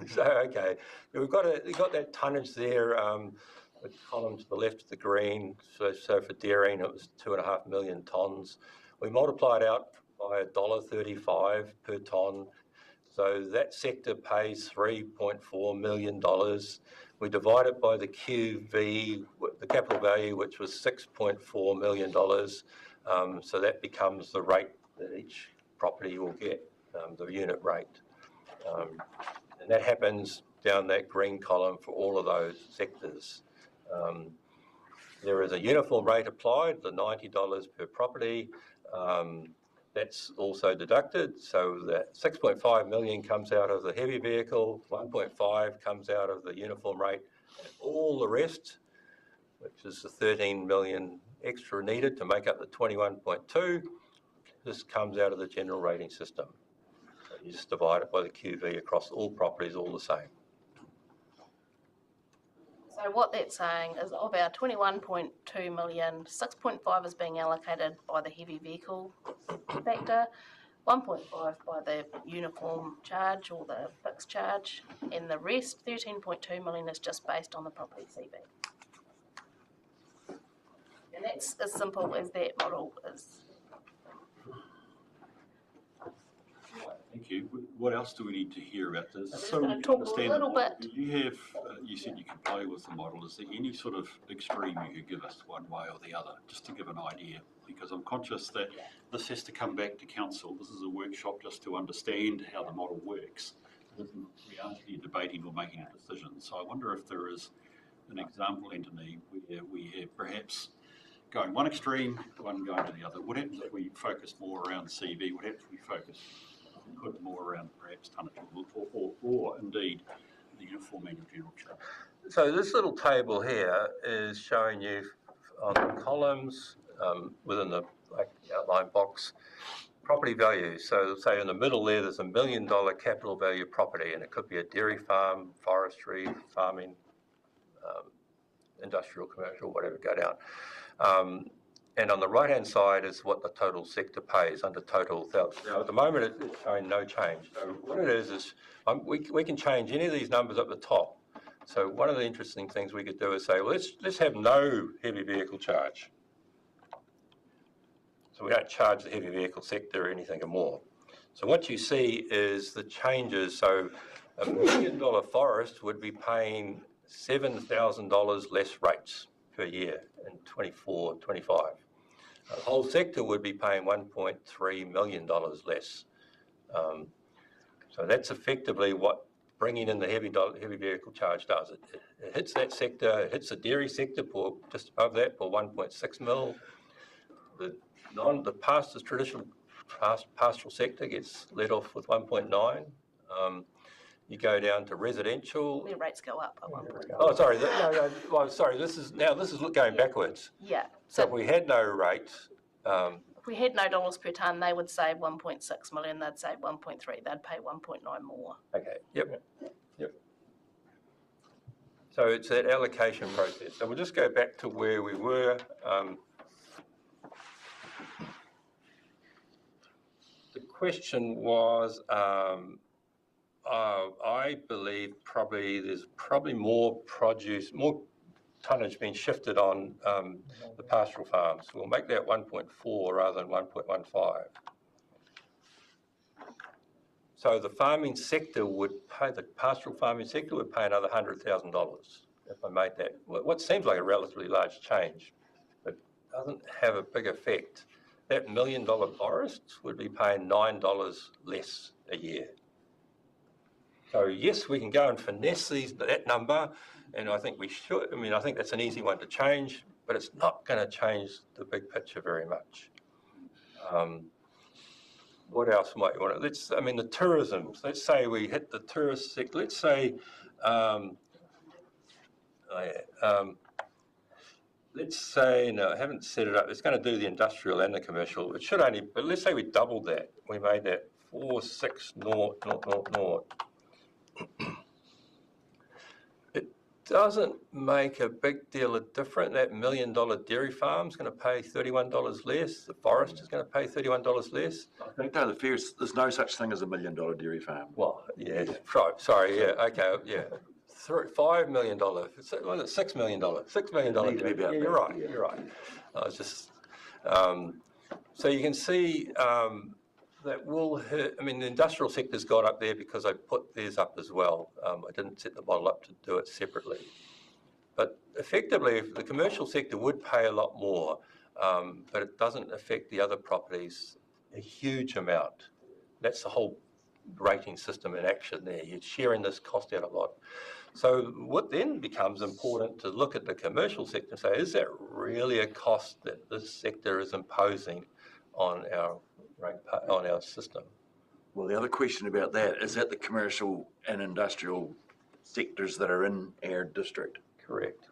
So, okay, we've got that tonnage there, the column to the left of the green. So for dairying, it was 2.5 million tonnes. We multiply it out by $1.35 per tonne. So that sector pays $3.4 million. We divide it by the QV, the capital value, which was $6.4 million. So that becomes the rate that each property will get, the unit rate. And that happens down that green column for all of those sectors. There is a uniform rate applied, the $90 per property. That's also deducted, so that 6.5 million comes out of the heavy vehicle, 1.5 comes out of the uniform rate, and all the rest, which is the 13 million extra needed to make up the 21.2. This comes out of the general rating system. So you just divide it by the QV across all properties, all the same. So what that's saying is of our 21.2 million, 6.5 is being allocated by the heavy vehicle factor, 1.5 by the uniform charge or the fixed charge, and the rest, 13.2 million, is just based on the property CV. And that's as simple as that model is. Thank you. What else do we need to hear about this? I'm just going to talk a little bit. Do you have, you said you can play with the model. Is there any sort of extreme you could give us one way or the other, just to give an idea? Because I'm conscious that this has to come back to council. This is a workshop just to understand how the model works. We aren't here debating or making a decision. So I wonder if there is an example, Anthony, where we have perhaps going one extreme, one going to the other. What happens if we focus more around CV? What happens if we focus more around perhaps tonnage or indeed the uniform annual general charge? So this little table here is showing you on the columns within the outline box property value. So say in the middle there's $1 million capital value property, and it could be a dairy farm, forestry, farming, industrial, commercial, whatever, go down. And on the right-hand side is what the total sector pays under total. Now, at the moment, it's showing no change. So what it is we can change any of these numbers up the top. So one of the interesting things we could do is say, well, let's have no heavy vehicle charge. So we don't charge the heavy vehicle sector anything more. So what you see is the changes. So a $1 million forest would be paying $7,000 less rates per year in 24, 25. The whole sector would be paying $1.3 million less. So that's effectively what bringing in the heavy vehicle charge does. It hits that sector, it hits the dairy sector for just above that for 1.6 mil. The traditional pastoral sector gets let off with 1.9. You go down to residential. The rates go up at 1.9. Oh, sorry. Sorry. This is going backwards. Yeah. So if we had no rates, if we had no dollars per tonne, they would save 1.6 million. They'd save 1.3. They'd pay 1.9 more. Okay. Yep. So it's that allocation process. So we'll just go back to where we were. The question was, I believe there's more tonnage being shifted on the pastoral farms. We'll make that 1.4 rather than 1.15. So the farming sector the pastoral farming sector would pay another $100,000 if I made that. What seems like a relatively large change, but doesn't have a big effect. That $1 million forest would be paying $9 less a year. So yes, we can go and finesse that number, and I think we should. I mean, I think that's an easy one to change, but it's not going to change the big picture very much. What else might you want to? The tourism. Let's say we hit the tourist sector. Let's say, no, I haven't set it up. It's going to do the industrial and the commercial. It should only, but let's say we doubled that. We made that 4,600. It doesn't make a big deal of difference. That $1 million dairy farm is going to pay $31 less. The forest is going to pay $31 less. I think, though, there's no such thing as $1 million dairy farm. Well, yeah, sorry, yeah, okay, yeah. $5 million, $6 million. $6 million. Yeah, you're right. I was just, so you can see that will hurt. I mean, the industrial sector's got up there because I put theirs up as well. I didn't set the model up to do it separately. But effectively, the commercial sector would pay a lot more, but it doesn't affect the other properties a huge amount. That's the whole rating system in action there. You're sharing this cost out a lot. So what then becomes important to look at the commercial sector and say, is that really a cost that this sector is imposing on our system? Well, the other question about that is that the commercial and industrial sectors that are in our district. Correct.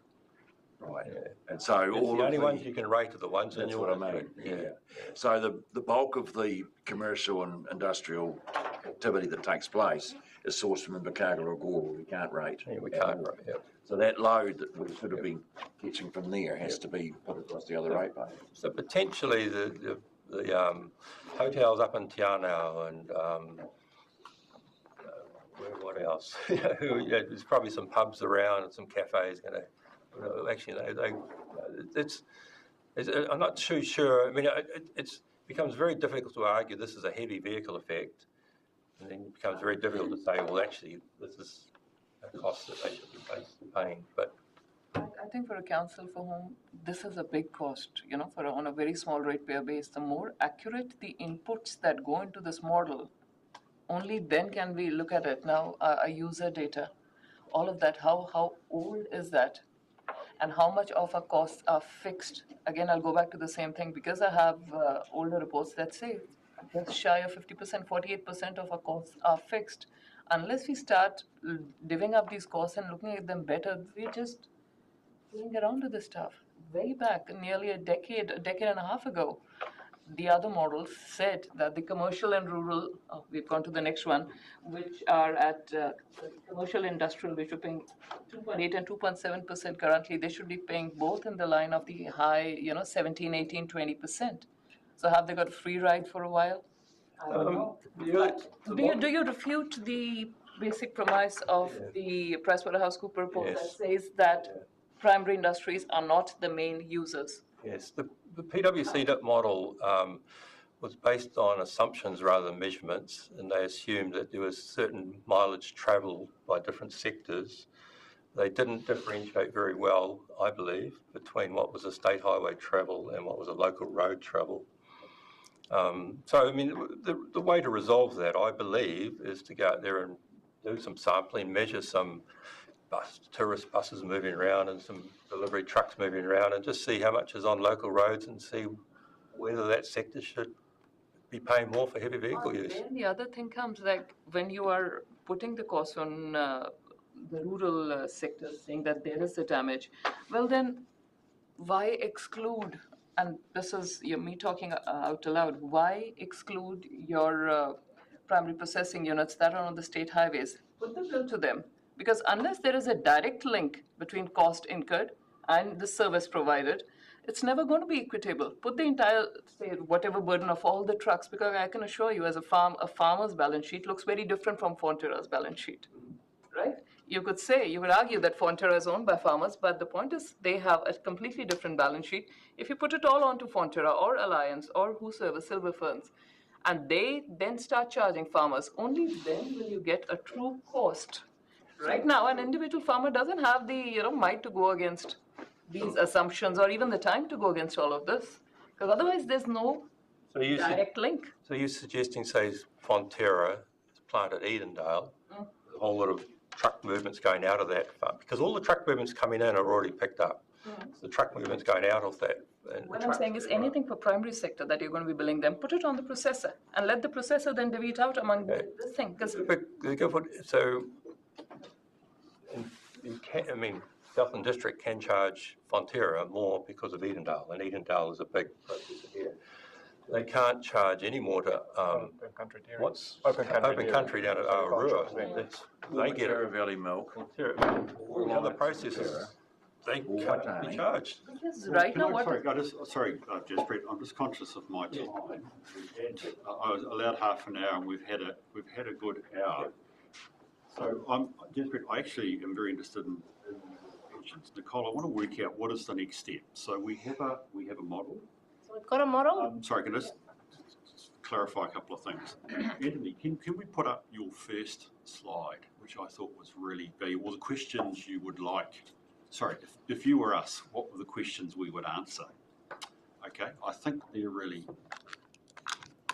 right? And so It's all the of only ones you can rate are the ones in That's your what I mean, district. yeah. So the bulk of the commercial and industrial activity that takes place is sourced from Invercargill or Gore, we can't rate. Yeah, we can't rate, yeah. So that load that we should have been catching from there has to be put across the other rate base. So potentially the hotels up in Te Anau and what else? There's probably some pubs around and some cafes going to, actually, I'm not too sure. I mean, it becomes very difficult to argue this is a heavy vehicle effect, and then it becomes very difficult to say, well, actually, this is a cost that they should be paying. But I think for a council for whom this is a big cost, on a very small ratepayer base, the more accurate the inputs that go into this model, only then can we look at it. Now, our user data, all of that, how old is that? And how much of our costs are fixed? Again, I'll go back to the same thing, because I have older reports that say just shy of 50%, 48% of our costs are fixed. Unless we start divvying up these costs and looking at them better, we're just playing around with this stuff. Way back, nearly a decade and a half ago, the other models said that the commercial and rural, we've gone to the next one, which are at commercial industrial, which are paying 2.8 and 2.7% currently, they should be paying both in the line of the high, 17, 18, 20%. So have they got a free ride for a while? Do you refute the basic premise of the PricewaterhouseCoopers report that says that primary industries are not the main users? Yes, the PwC model was based on assumptions rather than measurements, and they assumed that there was certain mileage travelled by different sectors. They didn't differentiate very well, I believe, between what was a state highway travel and what was a local road travel. So, I mean, the way to resolve that, I believe, is to go out there and do some sampling, measure some tourist buses moving around and some delivery trucks moving around, and just see how much is on local roads and see whether that sector should be paying more for heavy vehicle use. Then the other thing comes, like when you are putting the cost on the rural sector, saying that there is the damage, well then why exclude, and this is me talking out aloud, why exclude your primary processing units that are on the state highways? Put the bill to them. Because unless there is a direct link between cost incurred and the service provided, it's never going to be equitable. Put the entire, say, whatever burden of all the trucks, because I can assure you, as a farmer's balance sheet looks very different from Fonterra's balance sheet, right? You could argue that Fonterra is owned by farmers, but the point is they have a completely different balance sheet. If you put it all onto Fonterra or Alliance or whosoever, Silver Ferns, and they then start charging farmers, only then will you get a true cost. Right now, an individual farmer doesn't have the might to go against these assumptions or even the time to go against all of this, because otherwise there's no direct link. So you're suggesting, say, Fonterra is planted at Edendale, a whole lot of truck movements going out of that farm, because all the truck movements coming in are already picked up. So the truck movements going out of that. What I'm saying is anything for primary sector that you're going to be billing them, put it on the processor and let the processor then divvy it out among this thing. So you can, I mean, Southland District can charge Fonterra more because of Edendale, and Edendale is a big processor here. They can't charge any more to Open country dairy. what's Open country down at Aorua. They get Fonterra it. Valley Milk. All the other processors, they can't be charged. Because right now, Jaspreet, I'm just conscious of my time. I was allowed half an hour, and we've had a good hour. So Jaspreet, I actually am very interested in questions. Nicole, I want to work out what is the next step. So we have a model. So we've got a model. Sorry, can I just clarify a couple of things? Anthony, can we put up your first slide, which I thought was really valuable, the questions you would like. Sorry, if you were us, what were the questions we would answer? Okay, I think they're really,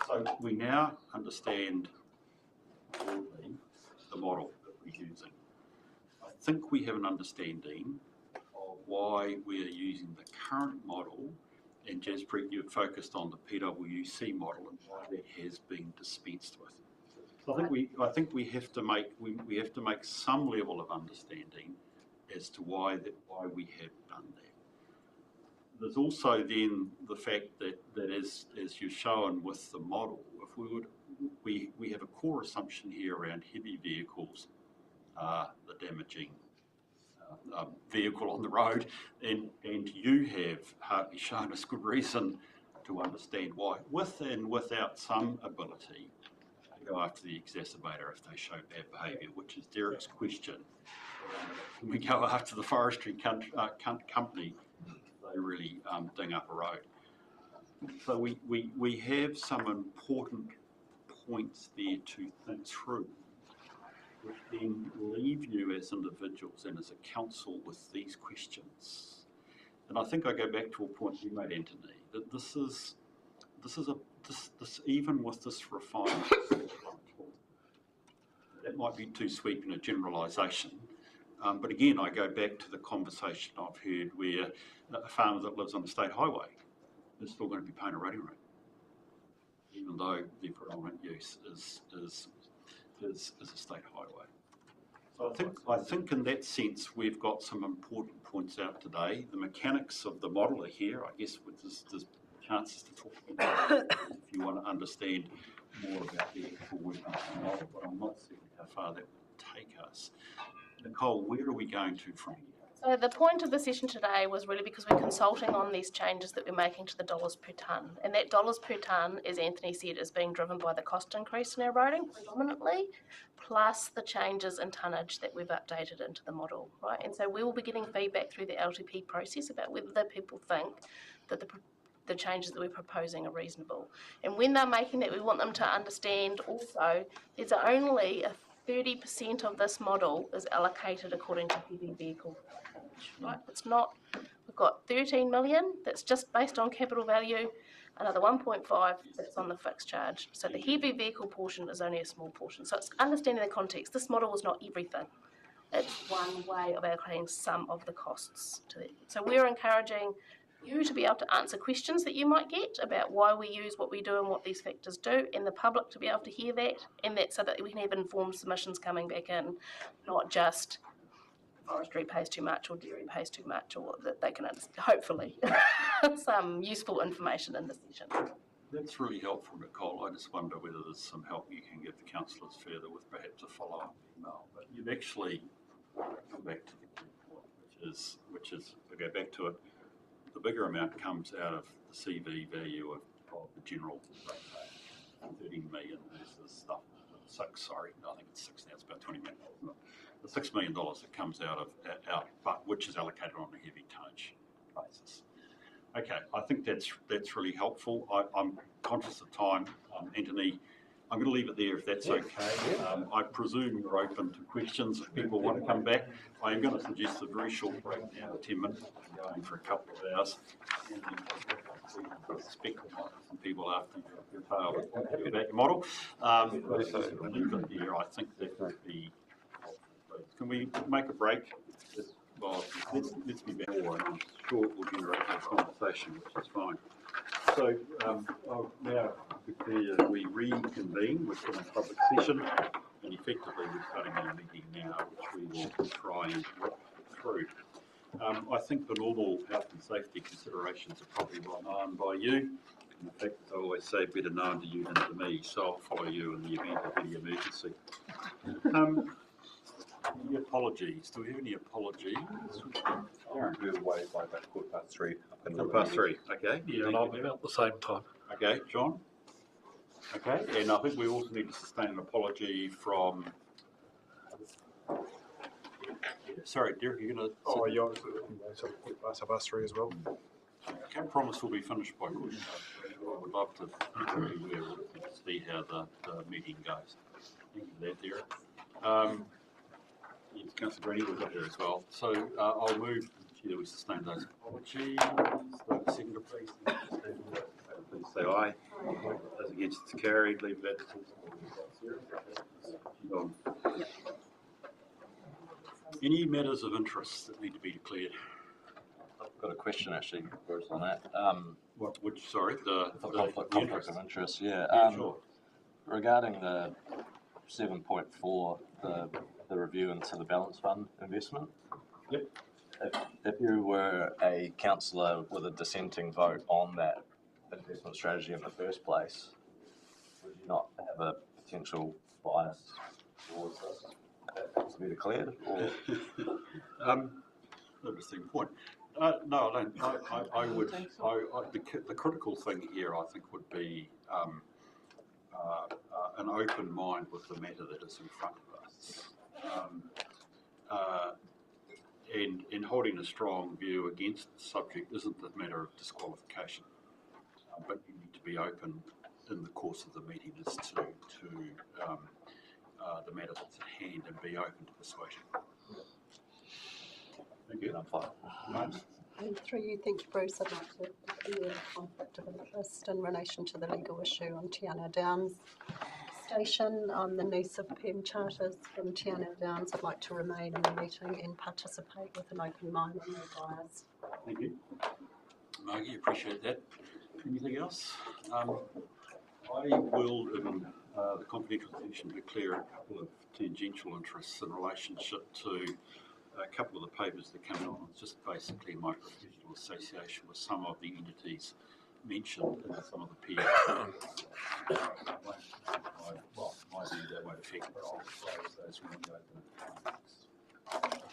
so we now understand broadly the model that we're using. I think we have an understanding of why we are using the current model, and Jaspreet, you've focused on the PwC model and why that has been dispensed with. So I think we have to make some level of understanding as to why we have done that. there's also then the fact that as you've shown with the model, if we have a core assumption here around heavy vehicles, the damaging vehicle on the road, and you have hardly shown us good reason to understand why, with and without some ability to go after the exacerbator if they show bad behaviour, which is Derek's question. Can we go after the forestry company if they really ding up a road? So we have some important points there to think through, which then leave you as individuals and as a council with these questions. And I think I go back to a point you made, Anthony, that this even with this refinement, that might be too sweeping a generalisation. But again, I go back to the conversation I've heard where a farmer that lives on the state highway is still going to be paying a roading rate, even though the predominant use is a state highway. So I think in that sense we've got some important points out today. The mechanics of the model are here. I guess there's chances to talk about it if you want to understand more about the actual working of the model, but I'm not certain how far that would take us. Nicole, where are we going to from here? So the point of the session today was really because we're consulting on these changes that we're making to the dollars per tonne. And that dollars per tonne, as Anthony said, is being driven by the cost increase in our roading predominantly, plus the changes in tonnage that we've updated into the model, right? And so we will be getting feedback through the LTP process about whether people think that the changes that we're proposing are reasonable. And when they're making that, we want them to understand also there's only a 30% of this model is allocated according to heavy vehicle coverage, right? It's not, we've got 13 million that's just based on capital value, another 1.5 that's on the fixed charge. So the heavy vehicle portion is only a small portion. So it's understanding the context. This model is not everything. It's one way of allocating some of the costs to it. So we're encouraging you to be able to answer questions that you might get about why we use what we do and what these factors do, and the public to be able to hear that, and that so that we can have informed submissions coming back in, not just forestry pays too much or dairy pays too much, or that they can understand, hopefully, some useful information in this session. That's really helpful, Nicole. I just wonder whether there's some help you can give the councillors further with perhaps a follow-up email. But you've actually come back to the key point, which is, I go back to it, the bigger amount comes out of the CV value of the general rate pay, 13 million versus the I think it's 6 now, it's about 20 million. The $6 million that comes out, but which is allocated on a heavy tonnage basis. Okay, I think that's really helpful. I'm conscious of time, Anthony. I'm going to leave it there if that's okay. I presume you're open to questions if people want to come back. I am going to suggest a very short break now, 10 minutes, going for a couple of hours. And then expect some people after your tale about your model. Leave it there. I think that would be helpful. Can we make a break? Well, let's be back more, and I'm sure it will generate a conversation, which is fine. So I'll now declare that we reconvene. We're still in public session, and effectively we're starting our meeting now, which we will try and work through. I think the normal health and safety considerations are probably well known by you. In fact, I always say better known to you than to me, so I'll follow you in the event of any emergency. Any apologies? Do we have any apologies? We're away by about 3:15. Okay. Yeah, and I'll be about the same time. Okay, John? Okay, and I think we also need to sustain an apology from... Sorry, Derek, you're going to... Oh, yeah, so us three as well. I can't promise we'll be finished by Good. I would love to see how the meeting goes. Thank you for that, Derek. Yes, Councillor Greeny was up there as well. So I'll move to we sustain those apologies. Seconder, please. Please say aye. Those against, it's carried. Leave that. Any matters of interest that need to be declared? I've got a question actually, Bruce, on that. The conflict of interest, yeah. Sure. Regarding the 7.4, the review into the balance fund investment. Yep. If you were a councillor with a dissenting vote on that investment strategy in the first place, would you not have a potential bias towards this? That to be declared, or Interesting point. No, I don't. I would. The critical thing here, I think, would be an open mind with the matter that is in front of us, and holding a strong view against the subject isn't the matter of disqualification, but you need to be open in the course of the meeting as to the matter that's at hand and be open to persuasion. Thank you. I'm fine. And through you, thank you, Bruce. I'd like to declare a conflict of interest in relation to the legal issue on Te Anau Downs Station. I'm the niece of Pem Charters from Te Anau Downs. I'd like to remain in the meeting and participate with an open mind and no bias. Thank you. Margie, appreciate that. Anything else? I will, in the confidential session, declare a couple of tangential interests in relationship to a couple of the papers that come on. It's just basically my professional association with some of the entities mentioned in some of the peers. My view that won't affect, but I'll close those when we open it.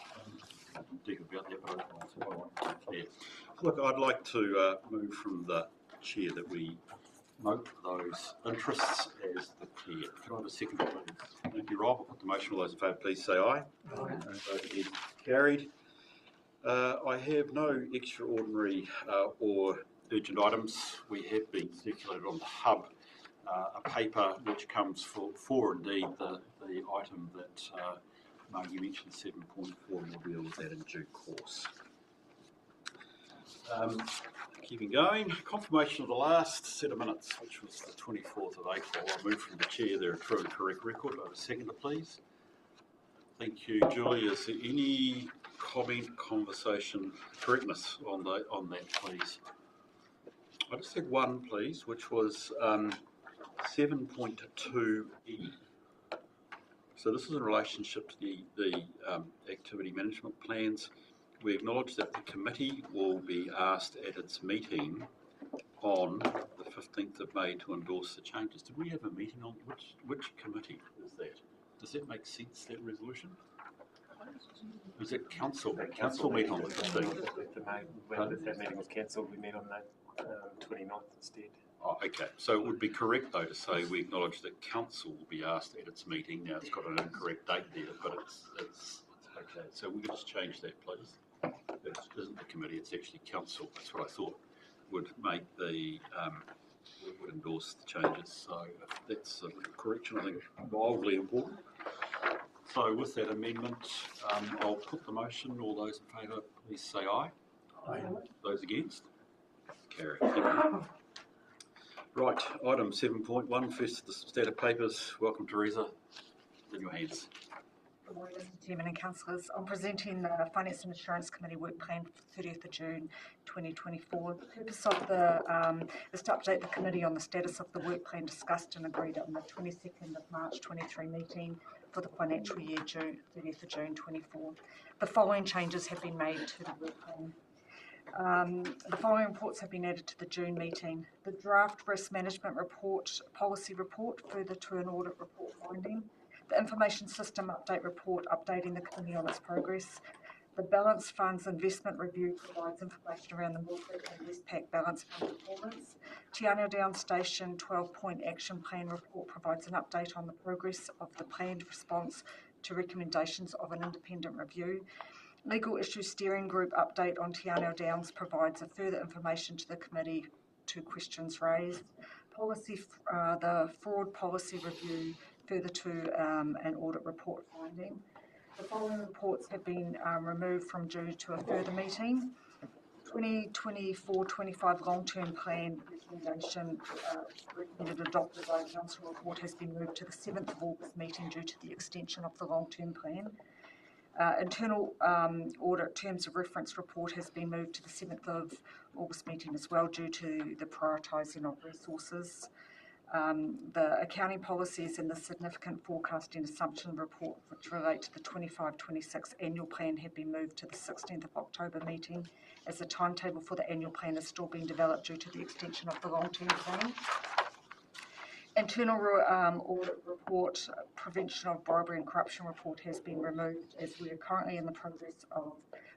Dig about that, but I want to be clear. Look, I'd like to move from the chair that we note those interests as declared. Can I have a second, please? Thank you, Rob. I'll put the motion. All those in favour, please say aye. Aye. Those against, carried. I have no extraordinary or urgent items. We have been circulated on the hub a paper which comes for indeed the item that Margie mentioned, 7.4, and we'll deal with that in due course. Keeping going, confirmation of the last set of minutes, which was the 24th of April. I'll move from the chair there, a true and correct record. I'll have a seconder, please. Thank you, Julie. Is there any comment, conversation, correctness on that, please? I just had one, please, which was 7.2E. So this is in relationship to the activity management plans. We acknowledge that the committee will be asked at its meeting on the 15th of May to endorse the changes. Did we have a meeting on which committee is that? Does that make sense, that resolution? Is it council? Council meet on the 15th. When that meeting was cancelled, we meet on the 29th instead. Oh, okay. So it would be correct, though, to say we acknowledge that council will be asked at its meeting. Now, it's got an incorrect date there, but it's okay. So we could just change that, please. It isn't the committee, it's actually council. That's what I thought would make the, would endorse the changes. So if that's a correction, I think wildly important. So with that amendment, I'll put the motion. All those in favour, please say aye. Aye. Those against? Carry. Thank you. Right, item 7.1, first of the static papers. Welcome, Teresa. In your hands. Good morning, Mr. Chairman and Councillors. I'm presenting the Finance and Insurance Committee work plan for 30th of June 2024. The purpose of is to update the committee on the status of the work plan discussed and agreed on the 22nd of March 23 meeting for the financial year 30th of June 24. The following changes have been made to the work plan. The following reports have been added to the June meeting. The draft risk management report, policy report, further to an audit report finding. The information system update report, updating the committee on its progress. The balance funds investment review provides information around the Milford and Westpac balance fund performance. Te Anau Downs Station 12-point action plan report provides an update on the progress of the planned response to recommendations of an independent review. Legal Issues Steering Group update on Te Anau Downs provides a further information to the committee to questions raised. The fraud policy review, further to an audit report finding. The following reports have been removed from due to a further meeting. 2024-25 long-term plan recommendation recommended adopted by the council report has been moved to the 7th of August meeting due to the extension of the long-term plan. Internal audit terms of reference report has been moved to the 7th of August meeting as well due to the prioritising of resources. The accounting policies and the significant forecasting assumption report which relate to the 25-26 annual plan have been moved to the 16th of October meeting, as the timetable for the annual plan is still being developed due to the extension of the long-term plan. Internal audit report, prevention of bribery and corruption report has been removed, as we are currently in the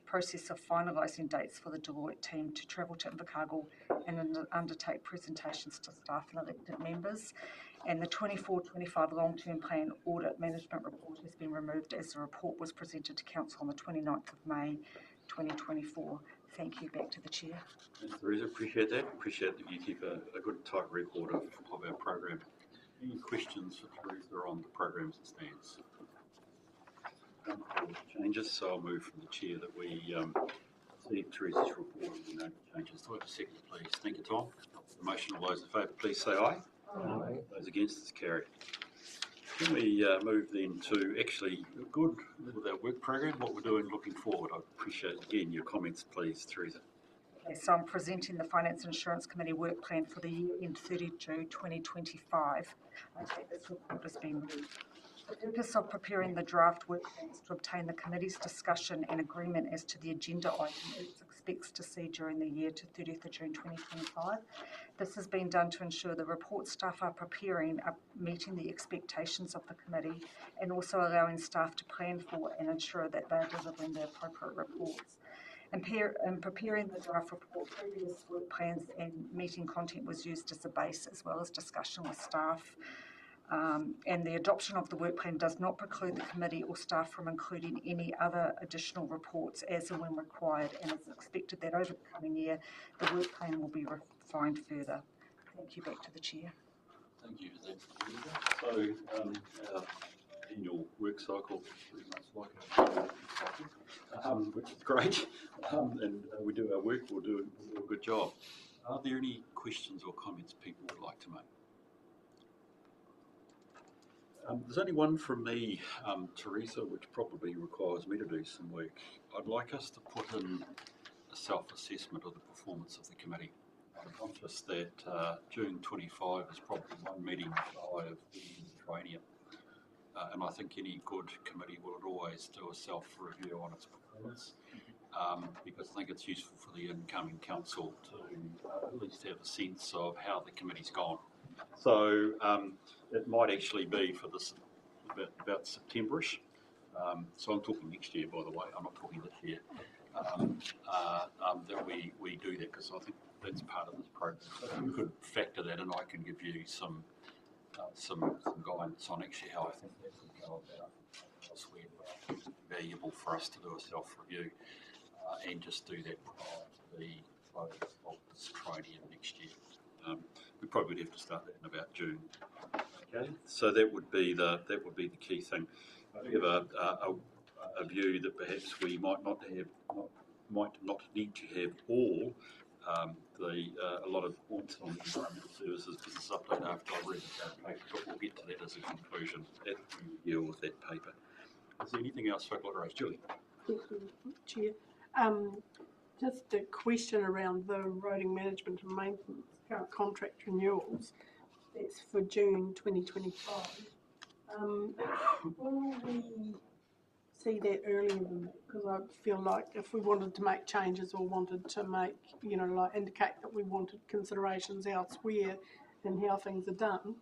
process of finalising dates for the Deloitte team to travel to Invercargill and undertake presentations to staff and elected members. And the 24-25 long-term plan audit management report has been removed, as the report was presented to Council on the 29th of May 2024. Thank you. Back to the Chair. Thanks, Teresa. Appreciate that. Appreciate that you keep a good tight record of our program. Any questions for Teresa on the program as it stands? Changes, so I'll move from the chair that we see Teresa's report and no changes. Do I have a second, please? Thank you, Tom. The motion, all those in favour, please say aye. Aye. Those against, it's carried. Can we move then to actually good with our work program, what we're doing looking forward? I appreciate, again, your comments, please, Teresa. Okay, so I'm presenting the Finance and Insurance Committee work plan for the year end 30 June 2025. I take this report as being read. The purpose of preparing the draft work plan is to obtain the committee's discussion and agreement as to the agenda item it expects to see during the year to 30th of June 2025. This has been done to ensure the report staff are preparing are meeting the expectations of the committee, and also allowing staff to plan for and ensure that they are delivering the appropriate reports. In preparing the draft report, previous work plans and meeting content was used as a base, as well as discussion with staff. And the adoption of the work plan does not preclude the committee or staff from including any other additional reports as and when required, and it's expected that over the coming year the work plan will be refined further. Thank you. Back to the Chair. Thank you for that. So our annual work cycle is pretty much like which is great, and we do our work, we'll do a good job. Are there any questions or comments people would like to make? There's only one from me, Teresa, which probably requires me to do some work. I'd like us to put in a self-assessment of the performance of the committee. I'm conscious that June 25 is probably one meeting shy of the Mediterranean, and I think any good committee will always do a self-review on its performance, because I think it's useful for the incoming council to at least have a sense of how the committee's gone. So it might actually be for this about September-ish. So I'm talking next year, by the way. I'm not talking this year. That we do that, because I think that's part of this program. So if you could factor that in, I can give you some guidance on actually how I think that would go about elsewhere. It's valuable for us to do a self-review and just do that prior to the close of this training next year. We probably would have to start that in about June. Okay, so that would be the key thing. We have a view that perhaps we might not need to have all a lot of points on the environmental services business update after I've read the paper, but we'll get to that as a conclusion as we deal with that paper. Is there anything else folks like to raise? Julie? Thank you, Chair. Just a question around the roading management and maintenance current contract renewals. That's for June 2025. Will we see that earlier than that? Because I feel like if we wanted to make changes or wanted to make, like indicate that we wanted considerations elsewhere in how things are done,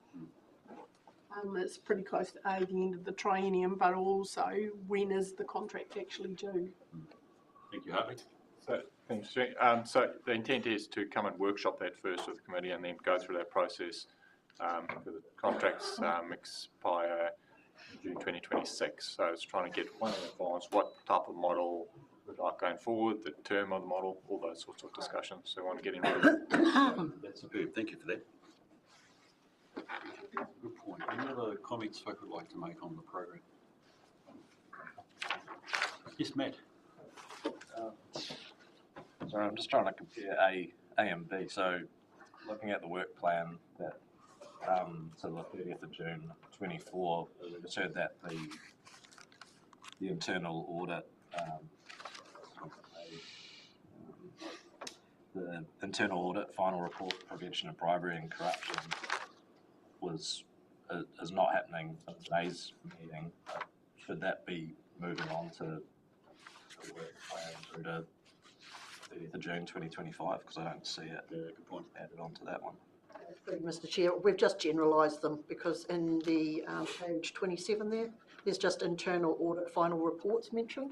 it's pretty close to the end of the triennium, but also when is the contract actually due? Thank you, Hartley. So, thanks, Chair. So the intent is to come and workshop that first with the committee and then go through that process. The contracts expire in June 2026. So it's trying to get one in advance what type of model we'd like going forward, the term of the model, all those sorts of discussions. So we want to get into That's superb. Thank you for that. Good point. Any other comments folk would like to make on the program? Yes, Matt. Sorry, I'm just trying to compare A and B. So looking at the work plan that to the 30th of June 24, we just heard that the internal audit the internal audit final report prevention of bribery and corruption is not happening in today's meeting. Should that be moving on to the work plan through to 30th of June 2025? Because I don't see it good point added onto that one. Mr Chair, we've just generalised them because in the page 27 there's just internal audit final reports mentioned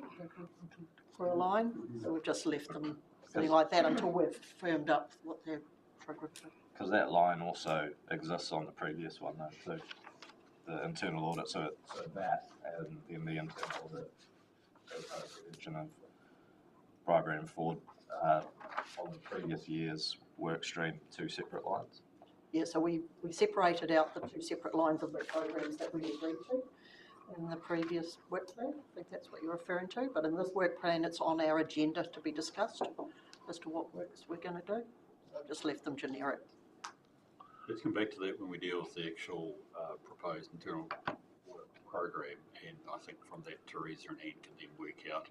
for a line. So we've just left them sitting like that until we've firmed up what their program is. Because that line also exists on the previous one though too, the internal audit. So that and then the internal audit prevention of bribery and fraud on the previous year's work stream, 2 separate lines. Yeah, so we separated out the 2 separate lines of the programs that we agreed to in the previous work plan. I think that's what you're referring to. But in this work plan, it's on our agenda to be discussed as to what works we're going to do. So I've just left them generic. Let's come back to that when we deal with the actual proposed internal audit program, and I think from that Teresa and Anne can then work out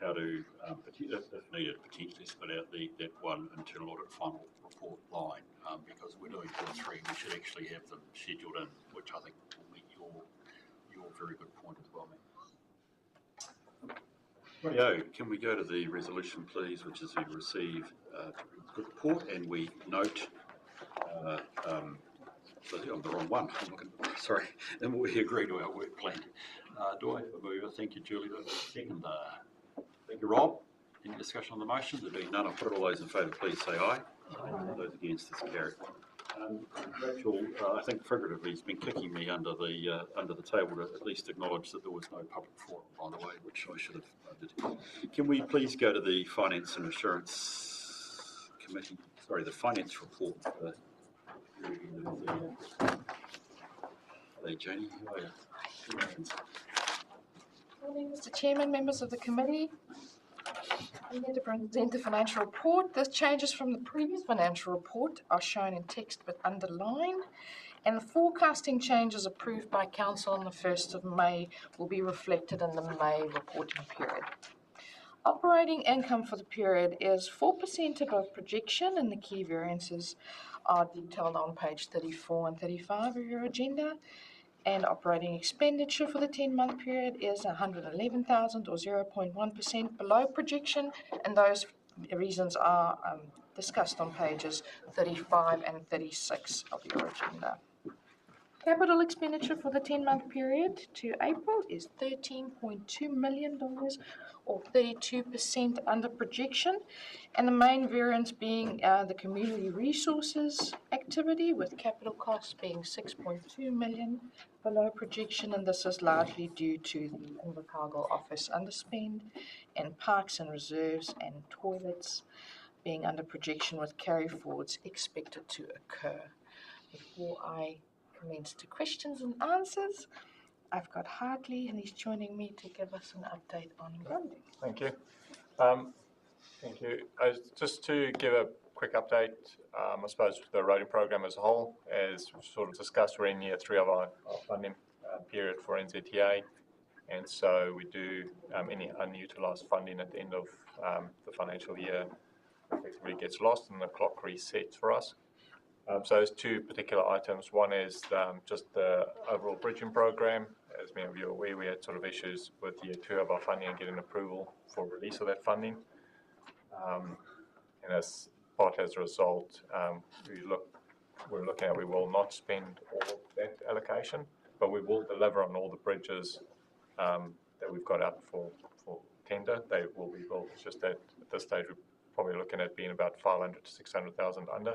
how to, if needed, potentially split out that one internal audit final report line, because we're doing 2 and 3, we should actually have them scheduled in, which I think will meet your very good point as well, mate. Rightio, can we go to the resolution, please, which is we receive the report and we note. I'm the wrong one. Sorry. And we agree to our work plan. Do I have a mover? Thank you, Julie. Do I have a seconder? Thank you, Rob. Any discussion on the motion? There being none, I'll put it. All those in favour, please say aye. Those against, is carried. Rachel, I think figuratively, has been kicking me under the table to at least acknowledge that there was no public forum, by the way, which I should have did. Can we please go to the Finance and Assurance Committee? Sorry, the Finance Report. Hey, Janie, how are you? Morning, Mr. Chairman, members of the committee. I'm here to present the financial report. The changes from the previous financial report are shown in text but underlined, and the forecasting changes approved by Council on the 1st of May will be reflected in the May reporting period. Operating income for the period is 4% above projection, and the key variances are detailed on page 34 and 35 of your agenda. And operating expenditure for the 10-month period is 111,000 or 0.1% below projection, and those reasons are discussed on pages 35 and 36 of your agenda. Capital expenditure for the 10-month period to April is $13.2 million or 32% under projection, and the main variance being the community resources activity, with capital costs being $6.2 million below projection, and this is largely due to the Invercargill office underspend, and parks and reserves and toilets being under projection, with carry forwards expected to occur. Before I commence to questions and answers, I've got Hartley, and he's joining me to give us an update on Grundy. Thank you. Thank you. Just to give a quick update, I suppose the roading program as a whole, as we've sort of discussed, we're in year 3 of our funding period for NZTA, and so we do any unutilised funding at the end of the financial year effectively gets lost and the clock resets for us. So there's 2 particular items. One is just the overall bridging program. As many of you are aware, we had sort of issues with year 2 of our funding and getting approval for release of that funding. And as a result, we will not spend all of that allocation, but we will deliver on all the bridges that we've got up for tender. They will be built. It's just that at this stage we're probably looking at being about 500 to 600,000 under,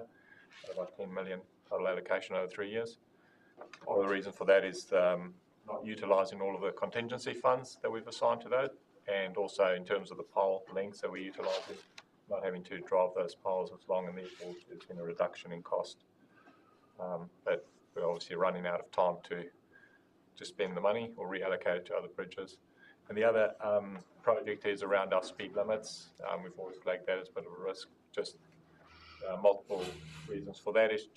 about 10 million total allocation over 3 years. One of the reasons for that is not utilising all of the contingency funds that we've assigned to that, and also in terms of the pole lengths that we're utilising, not having to drive those poles as long, and therefore there's been a reduction in cost. But we're obviously running out of time to spend the money or reallocate it to other bridges. And the other project is around our speed limits. We've always flagged that as a bit of a risk. Just multiple reasons for that is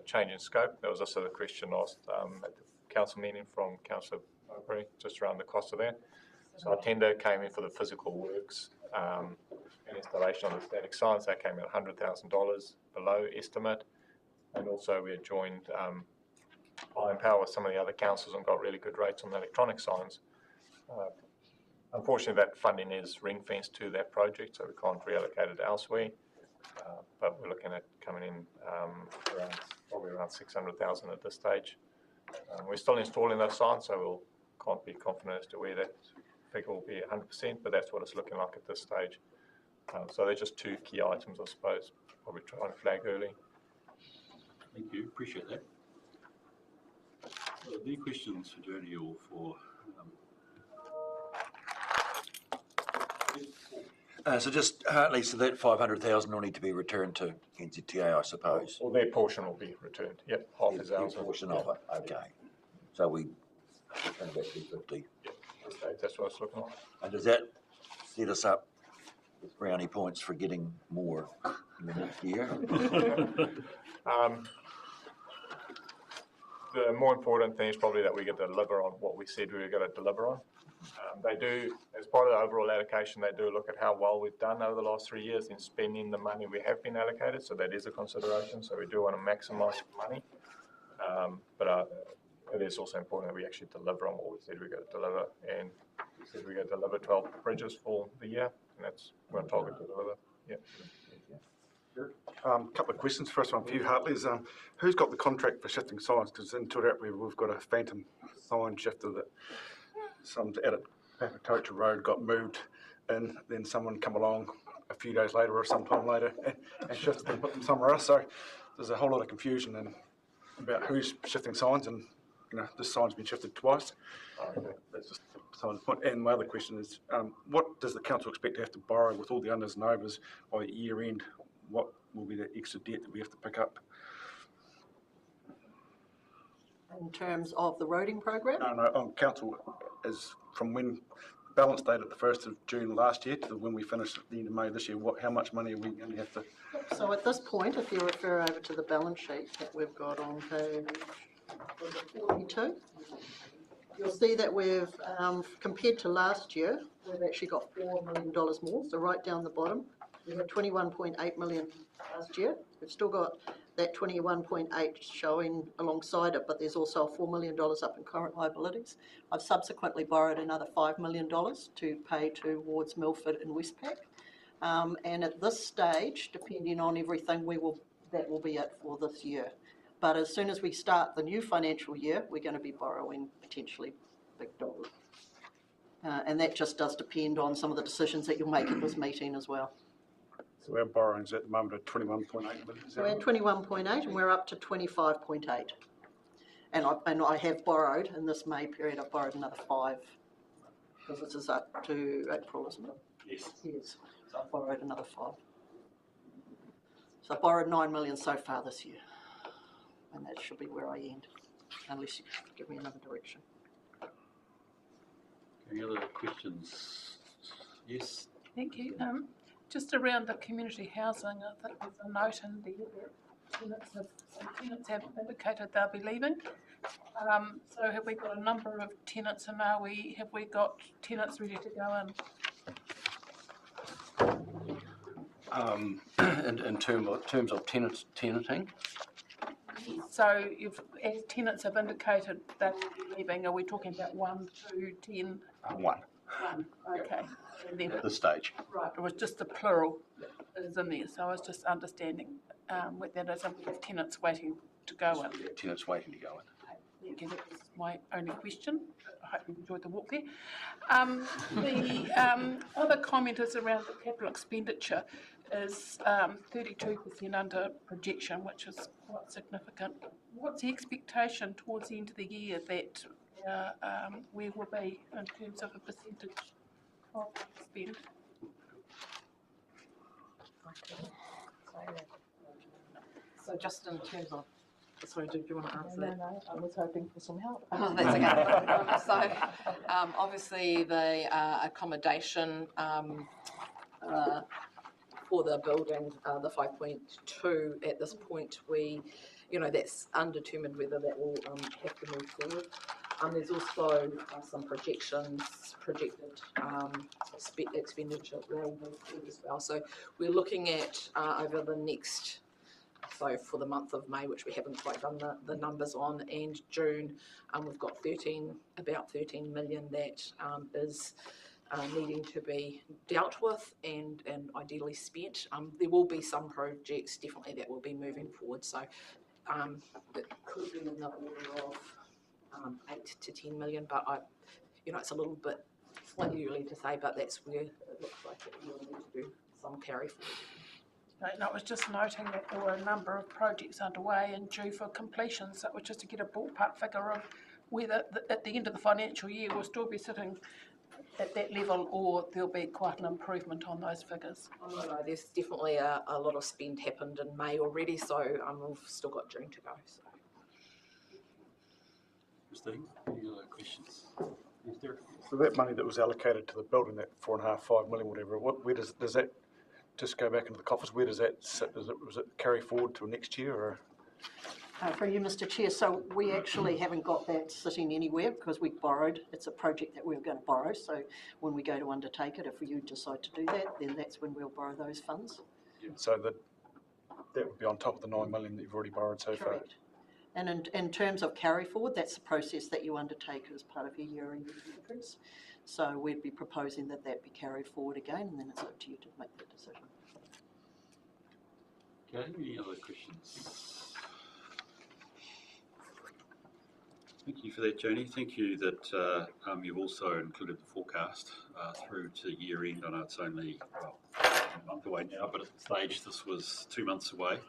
change in scope. There was also the question asked at the council meeting from Councillor Mowbray, just around the cost of that. So our tender came in for the physical works and installation of the static signs. That came in $100,000 below estimate. And also we had joined buying power with some of the other councils and got really good rates on the electronic signs. Unfortunately, that funding is ring-fenced to that project, so we can't reallocate it elsewhere. But we're looking at coming in probably around 600,000 at this stage. We're still installing those signs, so we can't be confident as to where that figure will be 100%, but that's what it's looking like at this stage. So they're just two key items, I suppose, probably try and flag early. Thank you, appreciate that. Are there questions for Jody or for? So just Hartley, so that 500,000 will need to be returned to NZTA, I suppose. Or their portion will be returned. Yep, half is ours. Their portion of it, okay. So we return back to 50. Yep, that's what it's looking like. And does that set us up with brownie points for getting more in the next year? The more important thing is probably that we get to deliver on what we said we were going to deliver on. They do, as part of the overall allocation, they do look at how well we've done over the last 3 years in spending the money we have been allocated, so that is a consideration. So we do want to maximise money, but it is also important that we actually deliver on what we said we're going to deliver, and we said we're going to deliver 12 bridges for the year, and that's we're on target to deliver. Yeah. Couple of questions. First one for you, Hartley, is who's got the contract for shifting signs? Because in Tūrapuri we've got a phantom sign shifter that some's out at Papatocha Road got moved, and then someone come along a few days later or sometime later and shifted them, put them somewhere else. So there's a whole lot of confusion about who's shifting signs, and this sign's been shifted twice. That's just some of the point. And my other question is, what does the council expect to have to borrow with all the unders and overs by year end? What will be the extra debt that we have to pick up? In terms of the roading program? No, on council, is from when balance date at the 1st of June last year to when we finished at the end of May this year, how much money are we going to have to? So at this point, if you refer over to the balance sheet that we've got on page 42, you'll see that we've, compared to last year, we've actually got $4 million more. So right down the bottom, we had 21.8 million last year. We've still got that 21.8 showing alongside it, but there's also $4 million up in current liabilities. I've subsequently borrowed another $5 million to pay towards Milford and Westpac. And at this stage, depending on everything, that will be it for this year. But as soon as we start the new financial year, we're going to be borrowing potentially big dollars. And that just does depend on some of the decisions that you'll make at this meeting as well. So our borrowings at the moment are 21.8 million. So we're at 21.8 and we're up to 25.8. And I have borrowed, in this May period, I've borrowed another 5, because this is up to April, isn't it? Yes. Yes. So I've borrowed another 5. So I've borrowed 9 million so far this year. And that should be where I end, unless you give me another direction. Any other questions? Yes. Thank you. Just around the community housing, I think there's a note in there that tenants have indicated they'll be leaving. So have we got a number of tenants, and have we got tenants ready to go in? In terms of tenanting? So as tenants have indicated they'll be leaving, are we talking about 1, 2, 10? 1. Okay. And then, at this stage. Right, it was just the plural that is in there, so I was just understanding what that is, and we have tenants waiting to go in. Tenants waiting to go in. Okay, that was my only question. I hope you enjoyed the walk there. The other comment is around the capital expenditure is 32% under projection, which is quite significant. What's the expectation towards the end of the year that where will be in terms of a percentage of spend? So just in terms of, sorry, do you want to answer that? No, I was hoping for some help. Oh, that's okay. So obviously the accommodation for the building, the 5.2 at this point, that's undetermined whether that will have to move forward. There's also some projected expenditure as well. So we're looking at over the next So for the month of May, which we haven't quite done the numbers on, and June, we've got about 13 million that is needing to be dealt with and ideally spent. There will be some projects definitely that will be moving forward, so it could be in the order of 8 to 10 million, but it's a little bit slightly early to say, but that's where it looks like it will need to do some carry forward. No, I was just noting that there were a number of projects underway and due for completion, so it was just to get a ballpark figure of whether at the end of the financial year we'll still be sitting at that level or there'll be quite an improvement on those figures. Oh, no, there's definitely a lot of spend happened in May already, so we've still got June to go. So. Christine, any other questions? Yes, Derek? So that money that was allocated to the building, that 4.5, 5 million, whatever, where does that just go back into the coffers? Where does that sit? Was it carry forward till next year, or? For you, Mr. Chair, so we actually haven't got that sitting anywhere because we borrowed. It's a project that we were going to borrow, so when we go to undertake it, if you decide to do that, then that's when we'll borrow those funds. Yeah, so that would be on top of the 9 million that you've already borrowed so far. Correct. And in terms of carry forward, that's the process that you undertake as part of your year-end conference. So we'd be proposing that be carried forward again, and then it's up to you to make that decision. Okay, any other questions? Thank you for that, Janie. Thank you that you've also included the forecast through to year end. I know it's only a month away now, but at the stage this was 2 months away.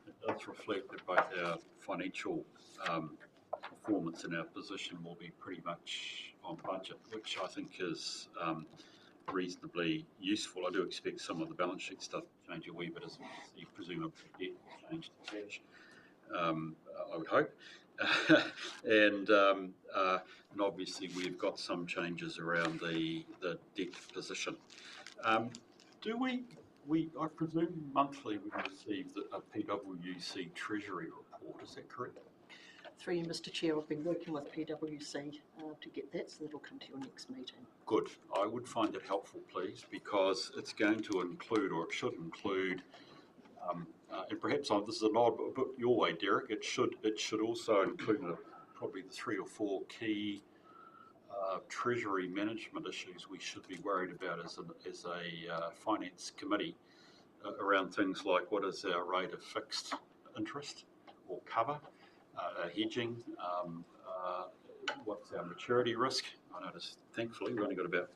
It does reflect that both our financial performance and our position will be pretty much on budget, which I think is reasonably useful. I do expect some of the balance sheet stuff to change a wee bit, as you presumably debt will change to cash, I would hope. And obviously we've got some changes around the debt position. Do we I presume monthly we receive a PwC Treasury report, is that correct? Through you, Mr. Chair, I've been working with PwC to get that, so that'll come to your next meeting. Good. I would find it helpful, please, because it's going to include, or it should include, and perhaps this is a nod but your way, Derek. It should also include probably the 3 or 4 key treasury management issues we should be worried about as a finance committee around things like what is our rate of fixed interest or cover, hedging, what's our maturity risk. I noticed, thankfully, we've only got about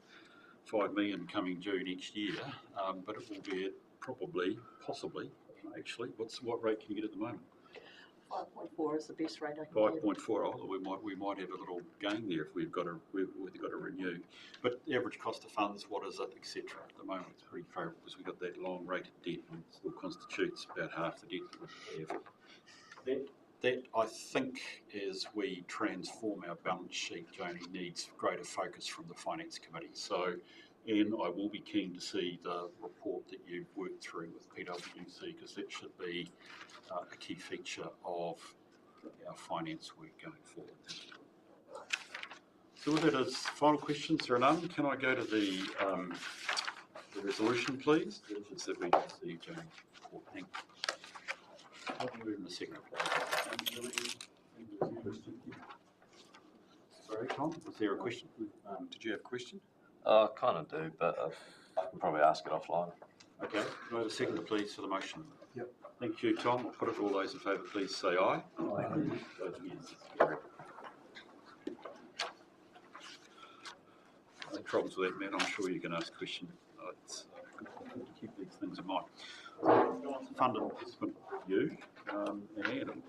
5 million coming due next year, but it will be at possibly, actually, what rate can you get at the moment? 5.4 is the best rate I can get. 5.4. Oh, we might have a little gain there if we've got to renew. But the average cost of funds, what is it, etc. At the moment, it's pretty favourable because we've got that long rated debt, and it still constitutes about half the debt that we have. That I think, as we transform our balance sheet, Janie, needs greater focus from the Finance Committee. So, and I will be keen to see the report that you've worked through with PwC, because that should be a key feature of our finance work going forward. So with that, as final questions, there are none. Can I go to the resolution, please? Which is that we receive Jane's report. Thank you. I'll move in a second. Sorry, Tom, was there a question? Did you have a question? I kind of do, but I can probably ask it offline. Okay, can I have a second, please, for the motion? Yep. Thank you, Tom. I'll put it. All those in favour, please say aye. Aye. Those against, carried. No problems with that, Matt. I'm sure you can ask a question. It's good to keep these things in mind. Fund and investment review, and Adam.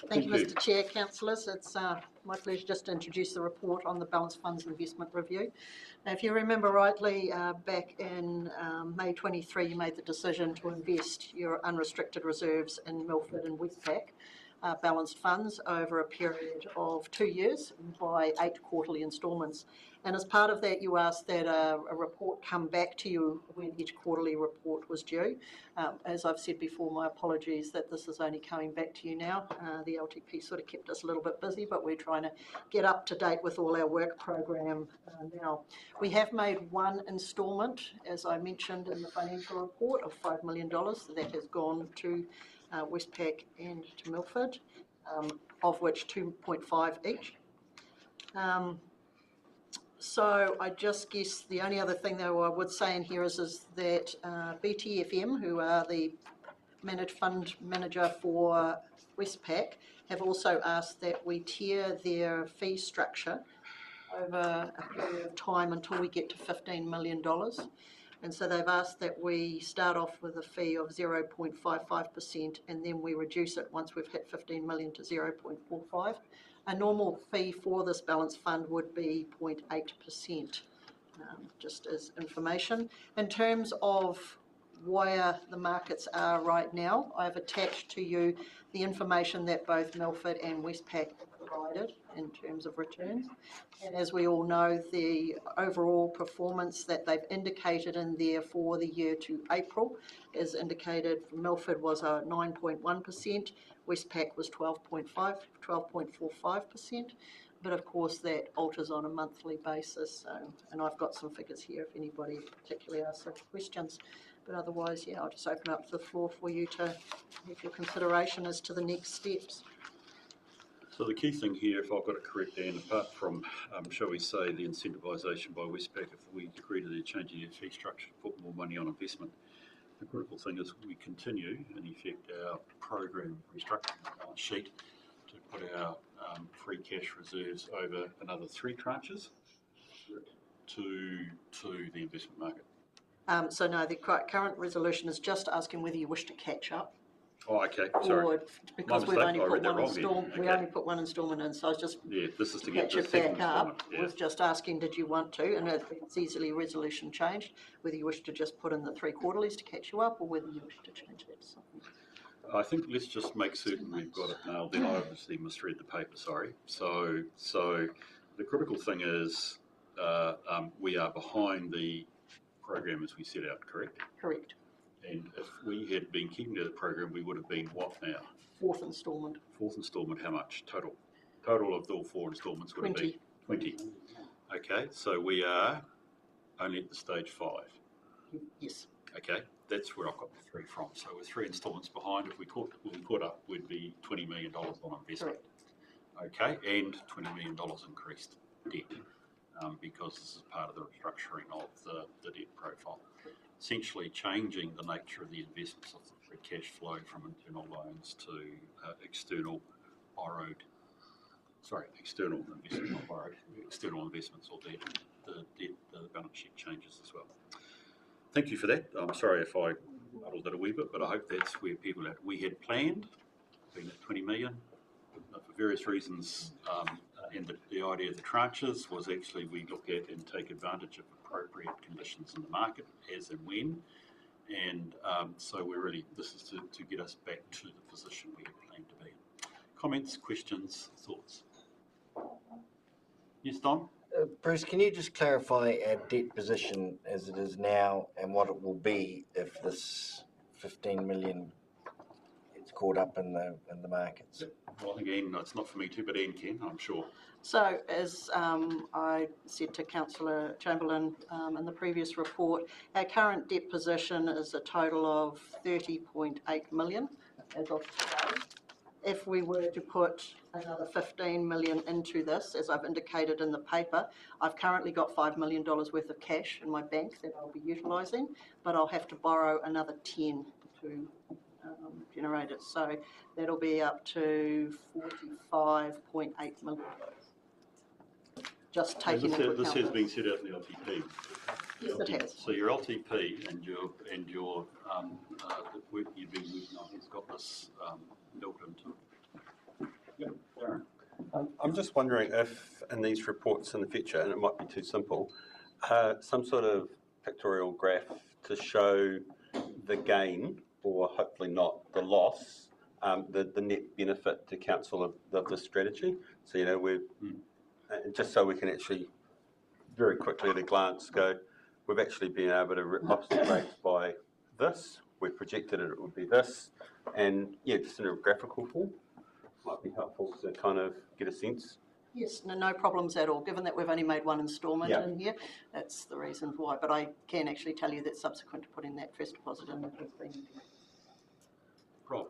Thank you, Mr. Chair, councillors. It's my pleasure just to introduce the report on the Balanced Funds Investment Review. Now, if you remember rightly, back in May 23, you made the decision to invest your unrestricted reserves in Milford and Westpac balanced funds over a period of 2 years by 8 quarterly instalments. And as part of that, you asked that a report come back to you when each quarterly report was due. As I've said before, my apologies that this is only coming back to you now. The LTP sort of kept us a little bit busy, but we're trying to get up to date with all our work program now. We have made one instalment, as I mentioned in the financial report, of $5 million. That has gone to Westpac and to Milford, of which 2.5 each. So I just guess the only other thing though I would say in here is that BTFM, who are the managed fund manager for Westpac, have also asked that we tier their fee structure over a period of time until we get to $15 million. And so they've asked that we start off with a fee of 0.55% and then we reduce it once we've hit 15 million to 0.45. A normal fee for this balance fund would be 0.8%, just as information. In terms of where the markets are right now, I've attached to you the information that both Milford and Westpac provided in terms of returns. And as we all know, the overall performance that they've indicated in there for the year to April, as indicated for Milford, was a 9.1%, Westpac was 12.45%, but of course that alters on a monthly basis. So, and I've got some figures here if anybody particularly asks such questions. But otherwise, yeah, I'll just open up the floor for you to have your consideration as to the next steps. So the key thing here, if I've got it correct, Dan, apart from, shall we say, the incentivisation by Westpac, if we agree to their changing their fee structure to put more money on investment, the critical thing is we continue, in effect, our program restructuring balance sheet to put our free cash reserves over another 3 tranches to the investment market. So no, the current resolution is just asking whether you wish to catch up. Oh, okay, sorry. Or, because we've only put one instalment, okay. we only put one instalment in, so I was just this is to get catch the it back up. Yeah. Was just asking, did you want to, and it's easily resolution changed, whether you wish to just put in the 3 quarterlies to catch you up, or whether you wish to change that to something. I think let's just make certain we've got it nailed. Then I obviously misread the paper. Sorry. So the critical thing is we are behind the program as we set out. Correct. Correct. And if we had been keeping to the program, we would have been what now? 4th instalment. 4th instalment. How much total? Total of the 4 instalments would 20. have been 20. Okay, so we are only at the stage 5. Yes. Okay, that's where I've got the 3 from. So we're 3 instalments behind. If we caught up, we'd be $20 million on investment. Correct. Okay, and $20 million increased debt because this is part of the restructuring of the debt profile. Essentially changing the nature of the investments of the free cash flow from internal loans to external investment, not borrowed, external investments or debt. The balance sheet changes as well. Thank you for that. I'm sorry if I muddled it a wee bit, but I hope that's where people are at. We had planned being at 20 million for various reasons, and the idea of the tranches was actually we look at and take advantage of appropriate conditions in the market as and when, and so we're really, this is to get us back to the position we had planned to be in. Comments, questions, thoughts? Yes, Don? Bruce, can you just clarify our debt position as it is now and what it will be if this 15 million gets caught up in the markets? Well, again, it's not for me to, but Ian can, I'm sure. So as I said to Councillor Chamberlain in the previous report, our current debt position is a total of 30.8 million as of today. If we were to put another 15 million into this, as I've indicated in the paper, I've currently got $5 million worth of cash in my bank that I'll be utilising, but I'll have to borrow another 10 to generate it. So that'll be up to 45.8 million. Just taking into account. This has been set out in the LTP. Yes, it has. So your LTP and your the work you've been working on has got this built into it. Yeah, Darren. I'm just wondering if in these reports in the future, and it might be too simple, some sort of pictorial graph to show the gain, or hopefully not the loss, the net benefit to council of this strategy. So, you know, just so we can actually very quickly at a glance go, we've actually been able to offset rates by this. We've projected it would be this. And yeah, just in a graphical form might be helpful to kind of get a sense. Yes, no problems at all. Given that we've only made one instalment in here, that's the reason why. But I can actually tell you that subsequent to putting that first deposit in, it has been. Rob?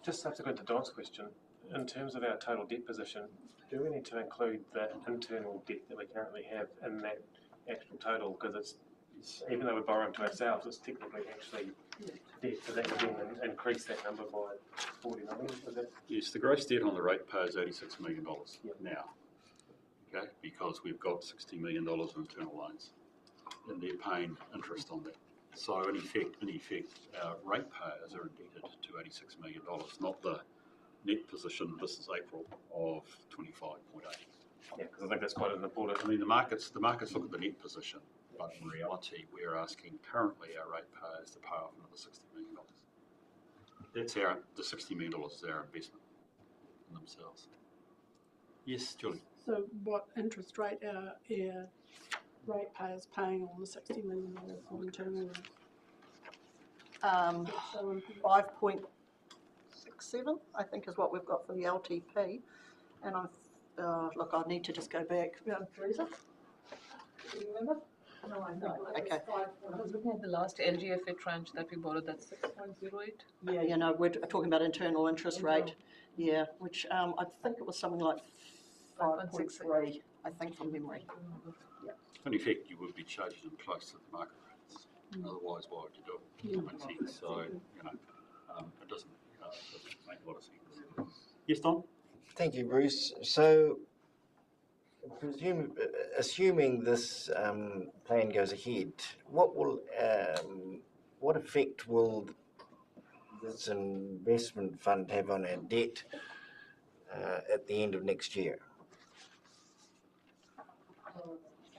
Just subsequent to Don's question, in terms of our total debt position, do we need to include the internal debt that we currently have in that actual total? Because it's even though we're borrowing to ourselves, it's technically actually debt, so that would then increase that number by 40 million. Is that? Yes, the gross debt on the ratepayer is $86 million now. Okay, because we've got $60 million of internal loans, and they're paying interest on that. So in effect, our ratepayers are indebted to $86 million, not the net position. This is April of 25.8. Yeah, because I think that's quite an important. I mean, the markets look at the net position, but in reality, we're asking currently our ratepayers to pay off another $60 million. That's the $60 million is our investment in themselves. Yes, Julie. So what interest rate are ratepayers paying on the $60 million of internal loans? 5.67, I think, is what we've got for the LTP. And look, I need to just go back. Teresa? Do you remember? No, I No, okay. I was looking at the last LGFA tranche that we borrowed, that's 6.08. Yeah, you know, we're talking about internal interest rate. Yeah, which I think it was something like 5.3, I think, from memory. Yeah. In effect, you would be charging them close to the market rates. Otherwise, why would you do it? It makes sense. So, you know, it doesn't make a lot of sense. Yes, Tom? Thank you, Bruce. So, assuming this plan goes ahead, what effect will this investment fund have on our debt at the end of next year?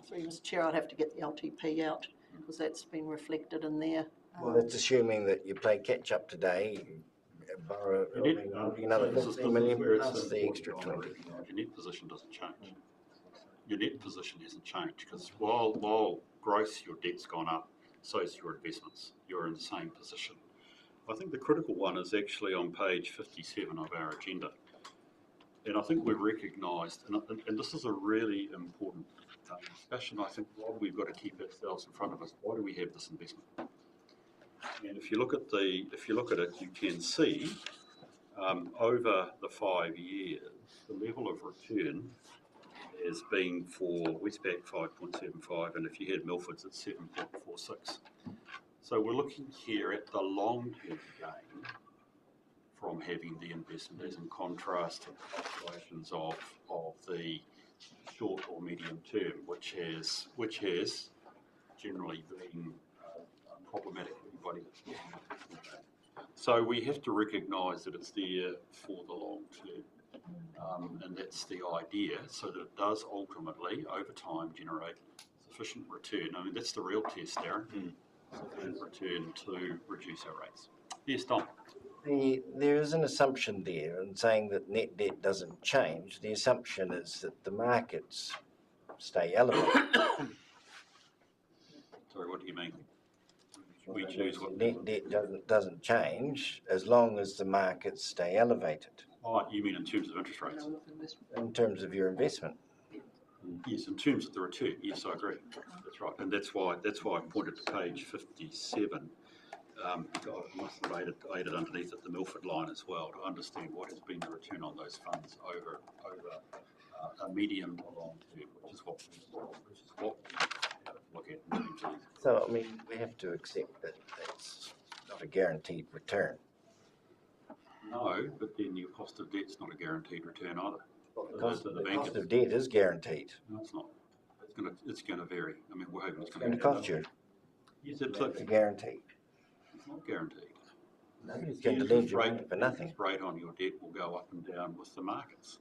Sorry, Mr. Chair, I'd have to get the LTP out because that's been reflected in there. Well, that's assuming that you play catch up today, borrow another 15 million plus the extra 20. Your net position doesn't change. Your net position hasn't changed because while gross your debt's gone up, so is your investments. You're in the same position. I think the critical one is actually on page 57 of our agenda. And I think we've recognised, and this is a really important discussion, I think, Rob, we've got to keep ourselves in front of us. Why do we have this investment? And if you look at it, you can see over the 5 years, the level of return has been for Westpac 5.75, and if you had Milford's, it's 7.46. So we're looking here at the long-term gain from having the investment, as in contrast to the calculations of the short or medium term, which has generally been problematic for anybody that's looking at it. So we have to recognise that it's there for the long term, and that's the idea, so that it does ultimately, over time, generate sufficient return. I mean, that's the real test, Darren. Sufficient return to reduce our rates. Yes, Tom. There is an assumption there in saying that net debt doesn't change. The assumption is that the markets stay elevated. Sorry, what do you mean? We choose what net debt doesn't change as long as the markets stay elevated. Oh, you mean in terms of interest rates? In terms of your investment. Yes, in terms of the return. Yes, I agree. That's right, and that's why I pointed to page 57. I must have added underneath it the Milford line as well to understand what has been the return on those funds over a medium to long term, which is what we look at in terms of. So, I mean, we have to accept that that's not a guaranteed return. No, but then your cost of debt's not a guaranteed return either. Well, the cost of debt is guaranteed. No, it's not. It's going to vary. I mean, we're hoping it's going to cost you. Yes, absolutely. It's a guarantee. It's not guaranteed. Nobody's going to lend you money for nothing. The rate on your debt will go up and down with the markets.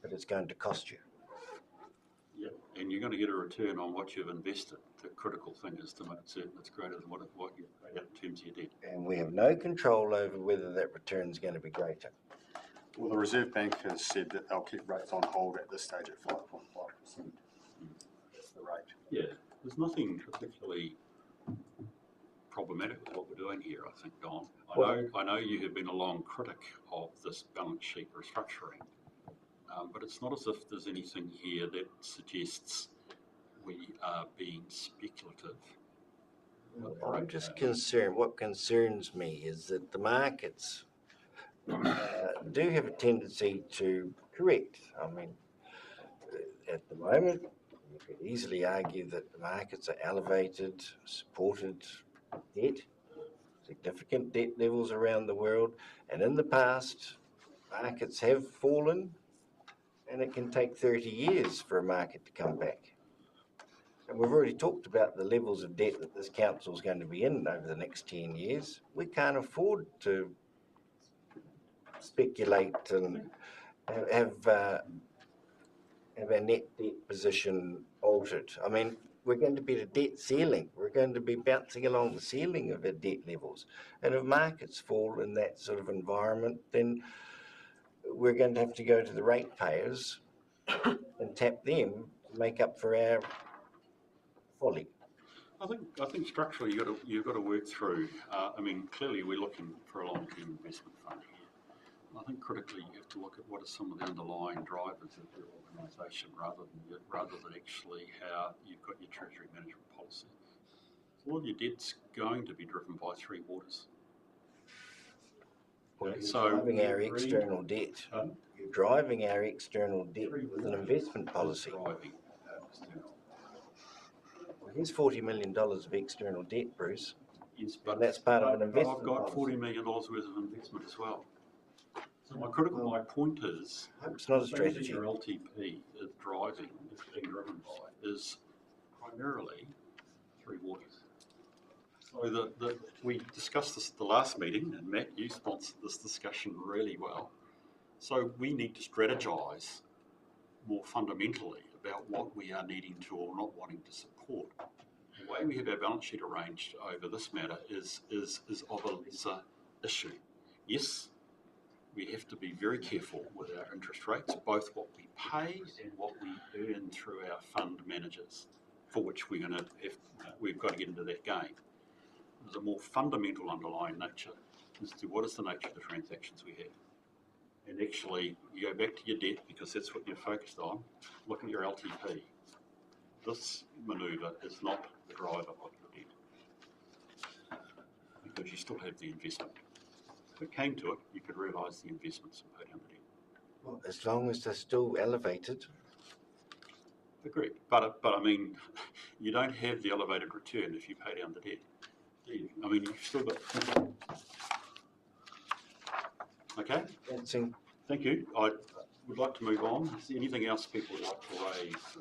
But it's going to cost you. Yep, and you're going to get a return on what you've invested. The critical thing is to make certain it's greater than what you paid out in terms of your debt. And we have no control over whether that return is going to be greater. Well, the Reserve Bank has said that they'll keep rates on hold at this stage at 5.5%. That's the rate. Yeah, there's nothing particularly problematic with what we're doing here, I think, Don. I know you have been a long critic of this balance sheet restructuring, but it's not as if there's anything here that suggests we are being speculative. I'm just concerned, what concerns me is that the markets do have a tendency to correct. I mean, at the moment, you could easily argue that the markets are elevated, supported debt, significant debt levels around the world, and in the past, markets have fallen, and it can take 30 years for a market to come back. And we've already talked about the levels of debt that this council is going to be in over the next 10 years. We can't afford to speculate and have our net debt position altered. I mean, we're going to be at a debt ceiling. We're going to be bouncing along the ceiling of our debt levels. And if markets fall in that sort of environment, then we're going to have to go to the ratepayers and tap them to make up for our folly. I think structurally you've got to work through. I mean, clearly we're looking for a long-term investment fund here. I think critically you have to look at what are some of the underlying drivers of your organisation rather than actually how you've got your treasury management policy. So all of your debt's going to be driven by three waters. Well, you're driving our external debt. You're driving our external debt with an investment policy. Well, here's $40 million of external debt, Bruce. Yes, but that's part of an investment I've got policy. $40 million worth of investment as well. So my point is, it's not a strategy. Your LTP is being driven by, is primarily three waters. So we discussed this at the last meeting, and Matt, you sponsored this discussion really well. So we need to strategise more fundamentally about what we are needing to or not wanting to support. The way we have our balance sheet arranged over this matter is of a lesser issue. Yes, we have to be very careful with our interest rates, both what we pay and what we earn through our fund managers, for which we've got to get into that game. There's a more fundamental underlying nature as to what is the nature of the transactions we have. And actually, you go back to your debt because that's what you're focused on. Look at your LTP. This manoeuvre is not the driver of your debt because you still have the investment. If it came to it, you could realise the investments and pay down the debt. Well, as long as they're still elevated. Agreed. But I mean, you don't have the elevated return if you pay down the debt. I mean, you've still got... Okay? Thank you. I would like to move on. Is there anything else people would like to raise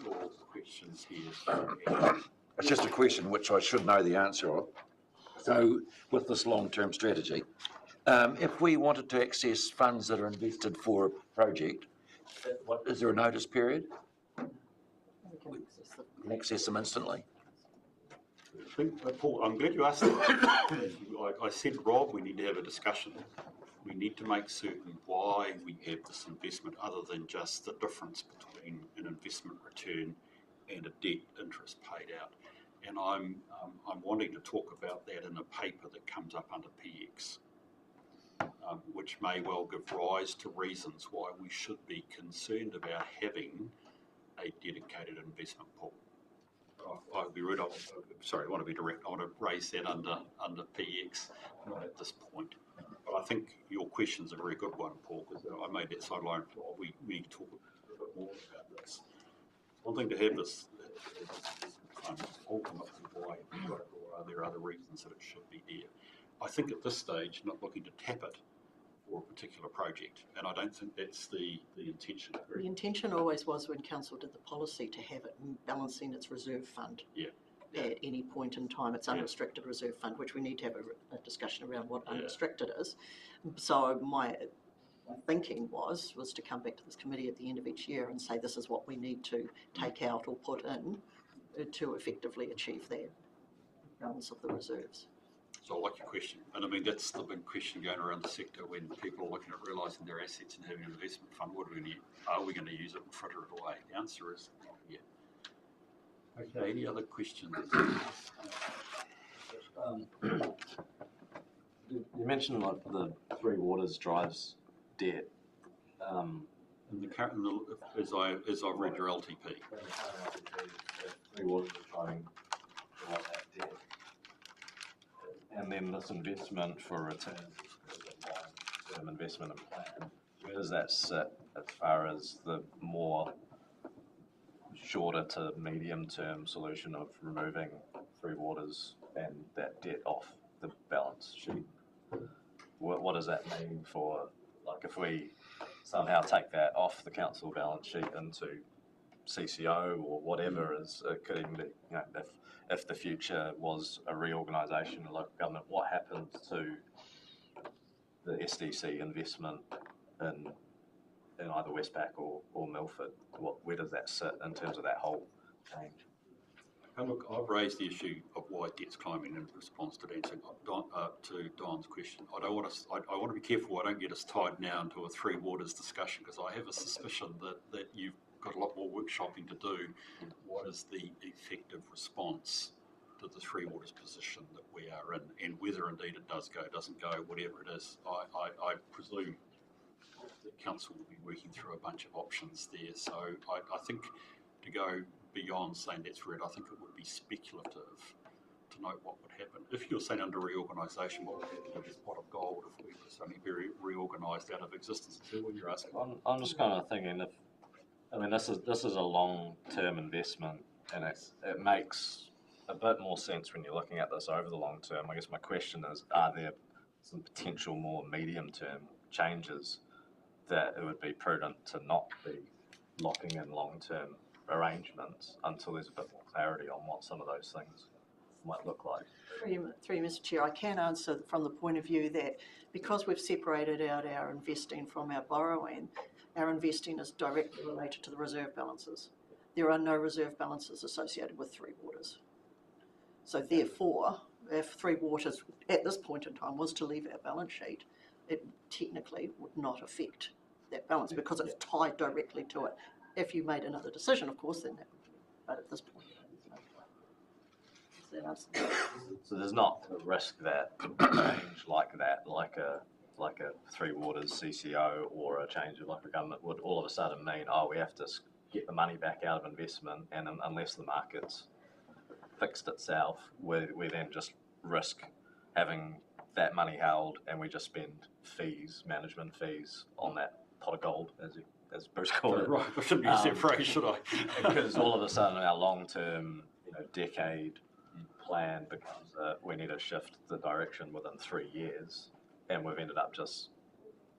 or questions here? It's just a question which I should know the answer of. So, with this long-term strategy, if we wanted to access funds that are invested for a project, is there a notice period? We can access them instantly. Paul, I'm glad you asked that. I said, Rob, we need to have a discussion. We need to make certain why we have this investment other than just the difference between an investment return and a debt interest paid out. And I'm wanting to talk about that in a paper that comes up under PX, which may well give rise to reasons why we should be concerned about having a dedicated investment pool. I'll be rude. I want to be direct. I want to raise that under PX, not at this point. But I think your question's a very good one, Paul, because I made that sideline. We need to talk a bit more about this. One thing to have this ultimately why we've got it, or are there other reasons that it should be there? I think at this stage, not looking to tap it for a particular project, and I don't think that's the intention. The intention always was when council did the policy to have it balancing its reserve fund. Yeah. At any point in time, it's unrestricted reserve fund, which we need to have a discussion around what unrestricted is. So my thinking was to come back to this committee at the end of each year and say this is what we need to take out or put in to effectively achieve that balance of the reserves. So I like your question, and I mean that's the big question going around the sector when people are looking at realising their assets and having an investment fund. Are we going to use it and fritter it away? The answer is yeah. Okay. Any other questions? You mentioned like the Three Waters drives debt. In the current, as I've read your LTP. Three Waters is driving drive that debt. And then this investment for return, long-term investment and plan, where does that sit as far as the more shorter to medium-term solution of removing Three Waters and that debt off the balance sheet? What does that mean for, like, if we somehow take that off the council balance sheet into CCO or whatever, is it could even be, you know, if the future was a reorganisation of local government, what happens to the SDC investment in either Westpac or Milford? Where does that sit in terms of that whole change? And look, I've raised the issue of why debt's climbing in response to answering to Don's question. I want to be careful I don't get us tied now into a Three Waters discussion, because I have a suspicion that you've got a lot more workshopping to do. What is the effective response to the Three Waters position that we are in, and whether indeed it does go, doesn't go, whatever it is. I presume the council will be working through a bunch of options there. So I think to go beyond saying that's red, I think it would be speculative to know what would happen. If you're saying under reorganisation, what would happen to this pot of gold if we were suddenly very reorganised out of existence? Is that what you're asking? I'm just kind of thinking, this is a long-term investment, and it makes a bit more sense when you're looking at this over the long term. I guess my question is, are there some potential more medium-term changes that it would be prudent to not be locking in long-term arrangements until there's a bit more clarity on what some of those things might look like? Through you, Mr. Chair, I can answer from the point of view that because we've separated out our investing from our borrowing, our investing is directly related to the reserve balances. There are no reserve balances associated with Three Waters. So therefore, if Three Waters at this point in time was to leave our balance sheet, it technically would not affect that balance because it's tied directly to it. If you made another decision, of course, then that would be, but at this point, so there's not a risk that a change like that, like a Three Waters CCO or a change of local government would all of a sudden mean, we have to get the money back out of investment, and unless the market's fixed itself, we then just risk having that money held, and we just spend management fees on that pot of gold, as Bruce called it. Right, I shouldn't use that phrase, should I? Because all of a sudden our long-term, decade plan becomes we need to shift the direction within 3 years, and we've ended up just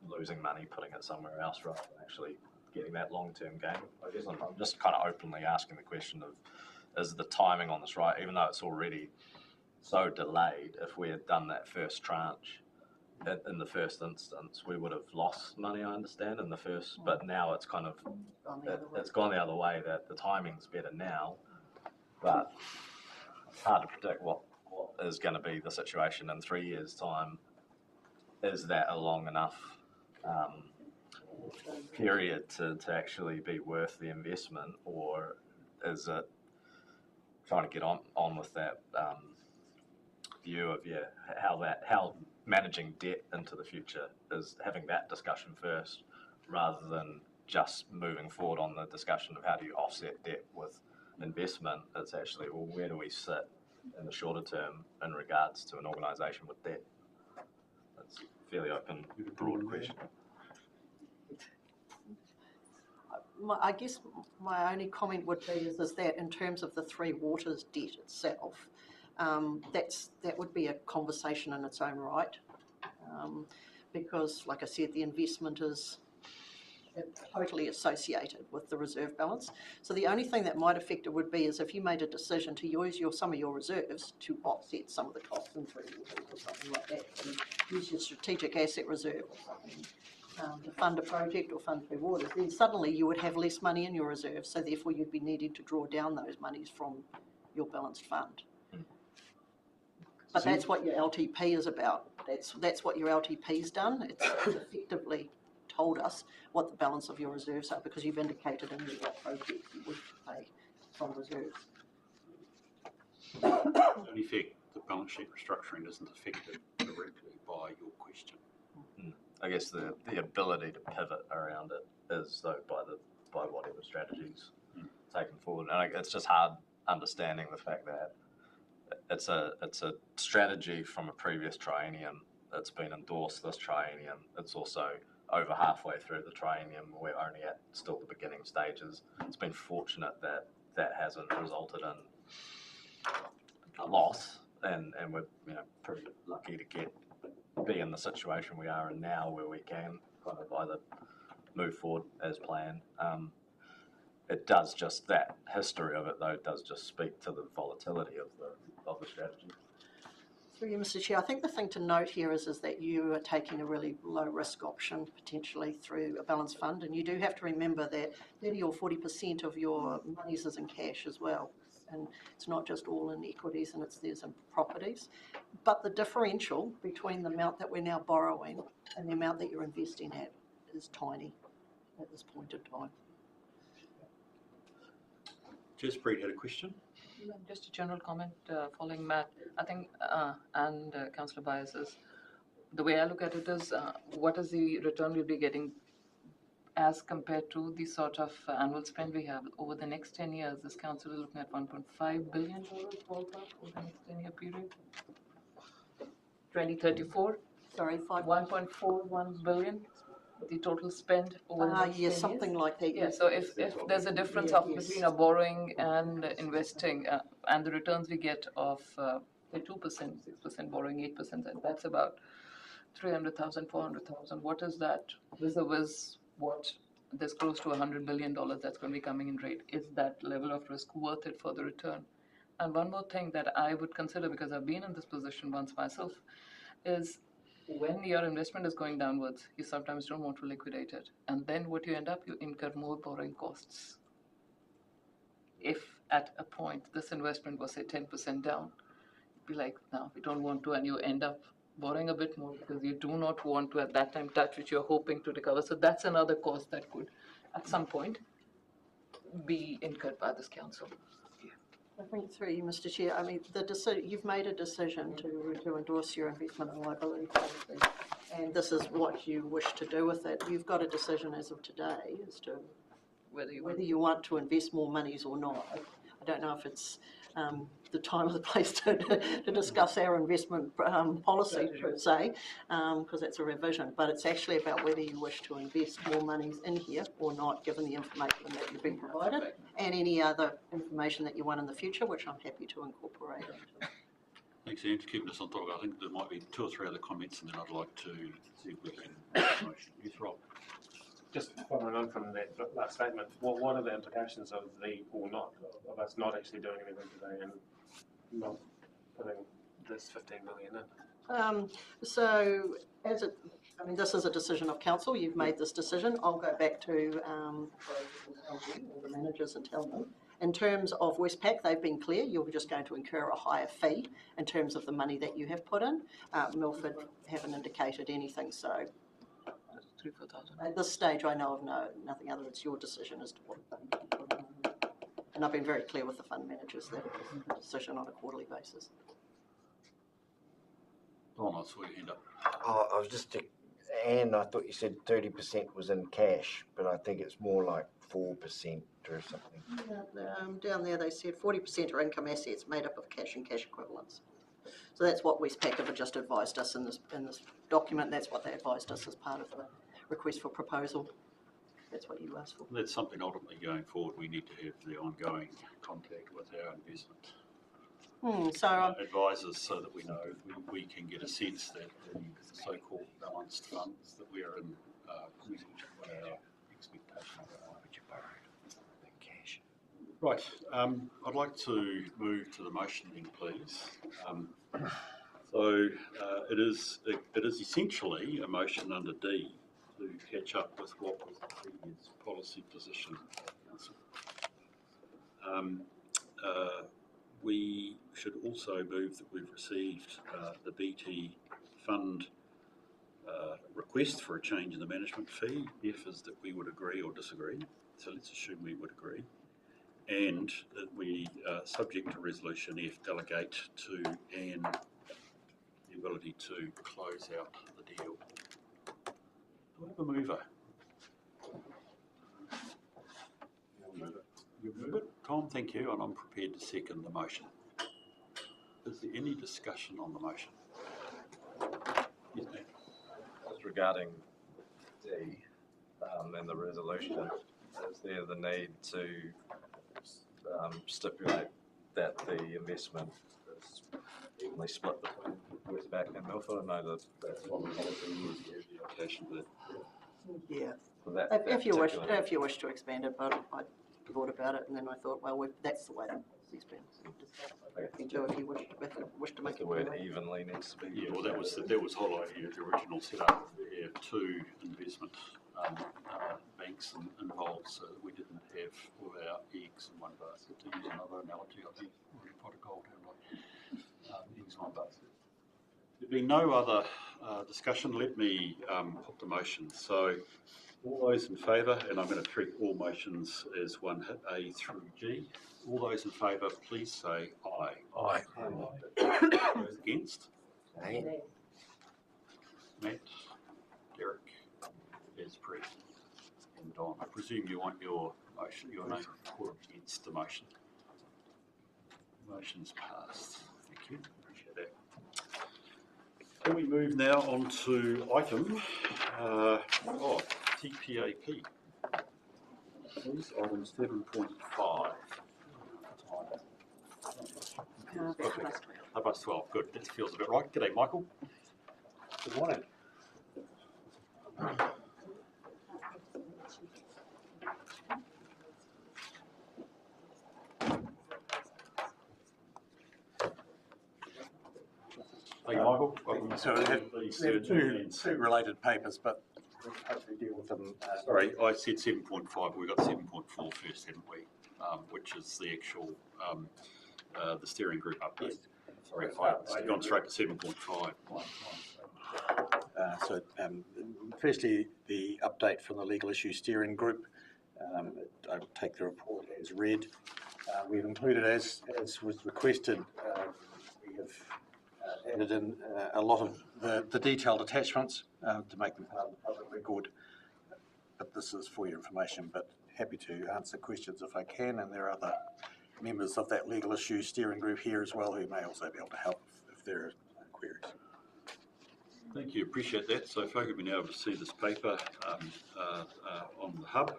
losing money, putting it somewhere else rather than actually getting that long-term gain. I guess I'm just kind of openly asking the question of, is the timing on this right? Even though it's already so delayed, if we had done that first tranche in the first instance, we would have lost money, I understand, in the first, but now it's kind of, it's gone the other way, that the timing's better now, but it's hard to predict what is going to be the situation in 3 years' time. Is that a long enough period to actually be worth the investment, or is it trying to get on with that view of how managing debt into the future is having that discussion first, rather than just moving forward on the discussion of how do you offset debt with investment. It's actually, well, where do we sit in the shorter term in regards to an organisation with debt? That's a fairly open, broad question. I guess my only comment would be is that in terms of the Three Waters debt itself, that would be a conversation in its own right, because, like I said, the investment is totally associated with the reserve balance. So the only thing that might affect it would be is if you made a decision to use some of your reserves to offset some of the costs in Three Waters or something like that, and use your strategic asset reserve or something. to fund a project or fund Blue Waters, then suddenly you would have less money in your reserve, so therefore you'd be needing to draw down those monies from your balanced fund. But that's what your LTP is about. That's what your LTP's done. It's effectively told us what the balance of your reserves are, because you've indicated in what project you wish to pay from reserves. In effect, the balance sheet restructuring isn't affected directly by your question. I guess the ability to pivot around it is though by whatever strategies taken forward, and it's just hard understanding the fact that it's a strategy from a previous triennium that's been endorsed this triennium. It's also over halfway through the triennium. We're only at still the beginning stages. It's been fortunate that hasn't resulted in a loss, and we're pretty lucky to be in the situation we are in now, where we can kind of either move forward as planned. It does just, that history of it though does just speak to the volatility of the strategy. Through you, Mr. Chair, I think the thing to note here is that you are taking a really low risk option potentially through a balanced fund, and you do have to remember that 30 or 40% of your monies is in cash as well. And it's not just all in equities, and there's in properties. But the differential between the amount that we're now borrowing and the amount that you're investing at is tiny at this point in time. Jaspreet had a question. Just a general comment following Matt. I think, and Councillor Byers, the way I look at it is, what is the return we'll be getting as compared to the sort of annual spend we have over the next 10 years? This council is looking at $1.5 billion ballpark over the next 10-year period. 2034. Sorry, 1.41 billion. The total spend over the next 10 years. Something like that. Yeah, so if there's a difference between a borrowing and investing, and the returns we get of 2%, 6% borrowing, 8%, that's about 300,000, 400,000. What is that vis-a-vis what there's close to $100 billion that's going to be coming in rate? Is that level of risk worth it for the return? And one more thing that I would consider, because I've been in this position once myself, is when your investment is going downwards, you sometimes don't want to liquidate it. And then what you end up, you incur more borrowing costs. If at a point this investment was, say, 10% down, you'd be like, no, we don't want to, and you end up borrowing a bit more because you do not want to at that time touch which you're hoping to recover. So that's another cost that could, at some point, be incurred by this council. I think through you, Mr. Chair, I mean, you've made a decision to endorse your investment and liability policy, and this is what you wish to do with it. You've got a decision as of today as to whether you want to invest more monies or not. I don't know if it's the time or the place to discuss our investment policy per se, because that's a revision, but it's actually about whether you wish to invest more monies in here or not, given the information that you've been provided and any other information that you want in the future, which I'm happy to incorporate into. Thanks, Ian, for keeping us on topic. I think there might be 2 or 3 other comments, and then I'd like to see if we can motion. Yes, Rob. Just following on from that last statement, what are the implications of of us not actually doing anything today and not putting this 15 million in? So, this is a decision of council. You've made this decision. I'll go back to the managers and tell them. In terms of Westpac, they've been clear. You're just going to incur a higher fee in terms of the money that you have put in. Milford haven't indicated anything, so. At this stage, I know of nothing other. It's your decision as to what. And I've been very clear with the fund managers that it's a decision on a quarterly basis. Don, I saw your hand up. Oh, I was just, Anne, I thought you said 30% was in cash, but I think it's more like 4% or something. Yeah, down there they said 40% are income assets made up of cash and cash equivalents. So that's what Westpac have just advised us in this document. That's what they advised us as part of the request for proposal. That's what you asked for. That's something ultimately going forward we need to have the ongoing contact with our investment advisors, so that we know we can get a sense that the so-called balanced funds that we are in meeting what our expectations are. Right, I'd like to move to the motion then, please. So it is essentially a motion under D, to catch up with what was the previous policy position. We should also move that we've received the BT fund request for a change in the management fee. F is that we would agree or disagree, so let's assume we would agree. And that we, subject to resolution F, delegate to Anne the ability to close out the deal. Do I have a mover? You move it, Tom, thank you, and I'm prepared to second the motion. Is there any discussion on the motion? Yes, ma'am. Just regarding D and the resolution, is there the need to stipulate that the investment is evenly split between Westpac and Milford? I know that that's what the policy is, the allocation of Yeah. that If you wish to expand it, but I thought about it and then I thought, well, that's the way the policy's been. So if you wish to make the it word clear. evenly needs to be. Yeah, well, that was highlighted the original setup. We have two investment banks involved, so that we didn't have all our eggs in one basket. To use another analogy, I've used a pot of gold, haven't I? Eggs in one basket. There being no other discussion, let me put the motion. So, all those in favour, and I'm going to treat all motions as one hit, A through G. All those in favour, please say aye. Aye. Those against? Aye. Matt, Derek, as present, and Don. I presume you want your motion, your name recorded against the motion. Motion's passed. Thank you. Appreciate that. Can we move now on to item TPAP? Please, item 7.5. 12. Good. That feels a bit right. G'day, Michael. Good morning. Thank you, Michael. Welcome. So we have two related papers, but we'll hopefully deal with them. Sorry, I said 7.5. We got 7.4 first, haven't we? Which is the actual the steering group update. Sorry, I've gone straight to 7.5. Firstly, the update from the Legal Issue Steering Group. I will take the report as read. We've included, as was requested, we have added in a lot of the detailed attachments to make them part of the public record. But this is for your information, but happy to answer questions if I can, and there are other members of that Legal Issue Steering Group here as well who may also be able to help if there are queries. Thank you, appreciate that. So folk have been able to see this paper on the hub,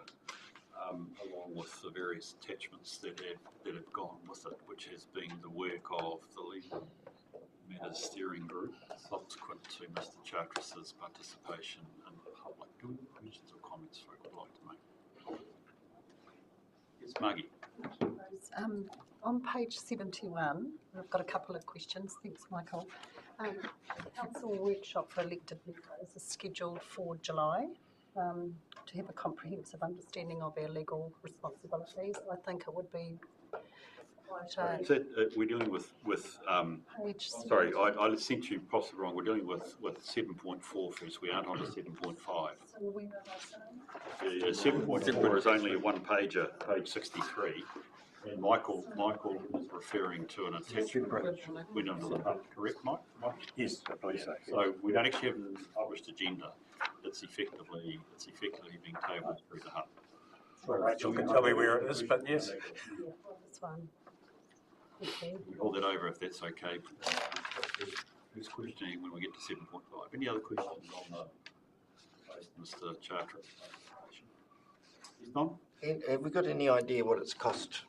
along with the various attachments that have gone with it, which has been the work of the Legal Matters Steering Group, subsequent to Mr. Charteris's participation in the public. Do we have questions or comments folk would like to make? Yes, Margie. On page 71, I've got a couple of questions. Thanks, Michael. Council workshop for elected members is scheduled for July to have a comprehensive understanding of our legal responsibilities. I think it would be quite Is that, we're dealing with page sorry, I sent you possibly wrong. We're dealing with 7.4 first. We aren't on to 7.5. So where am I saying? Yeah, 7.4 is only a one-pager, page 63. And Michael is referring to an attachment. We don't know the hub, correct, Mike? Yes, I believe so. So we don't actually have a published agenda. It's effectively being tabled through the hub. Well, Rachel can tell me where it is, but yes. Yeah, this one. Okay. We hold that over if that's okay. Who's questioning when we get to 7.5? Any other questions on the Mr. Charteris? Yes, Don? Have we got any idea what it's cost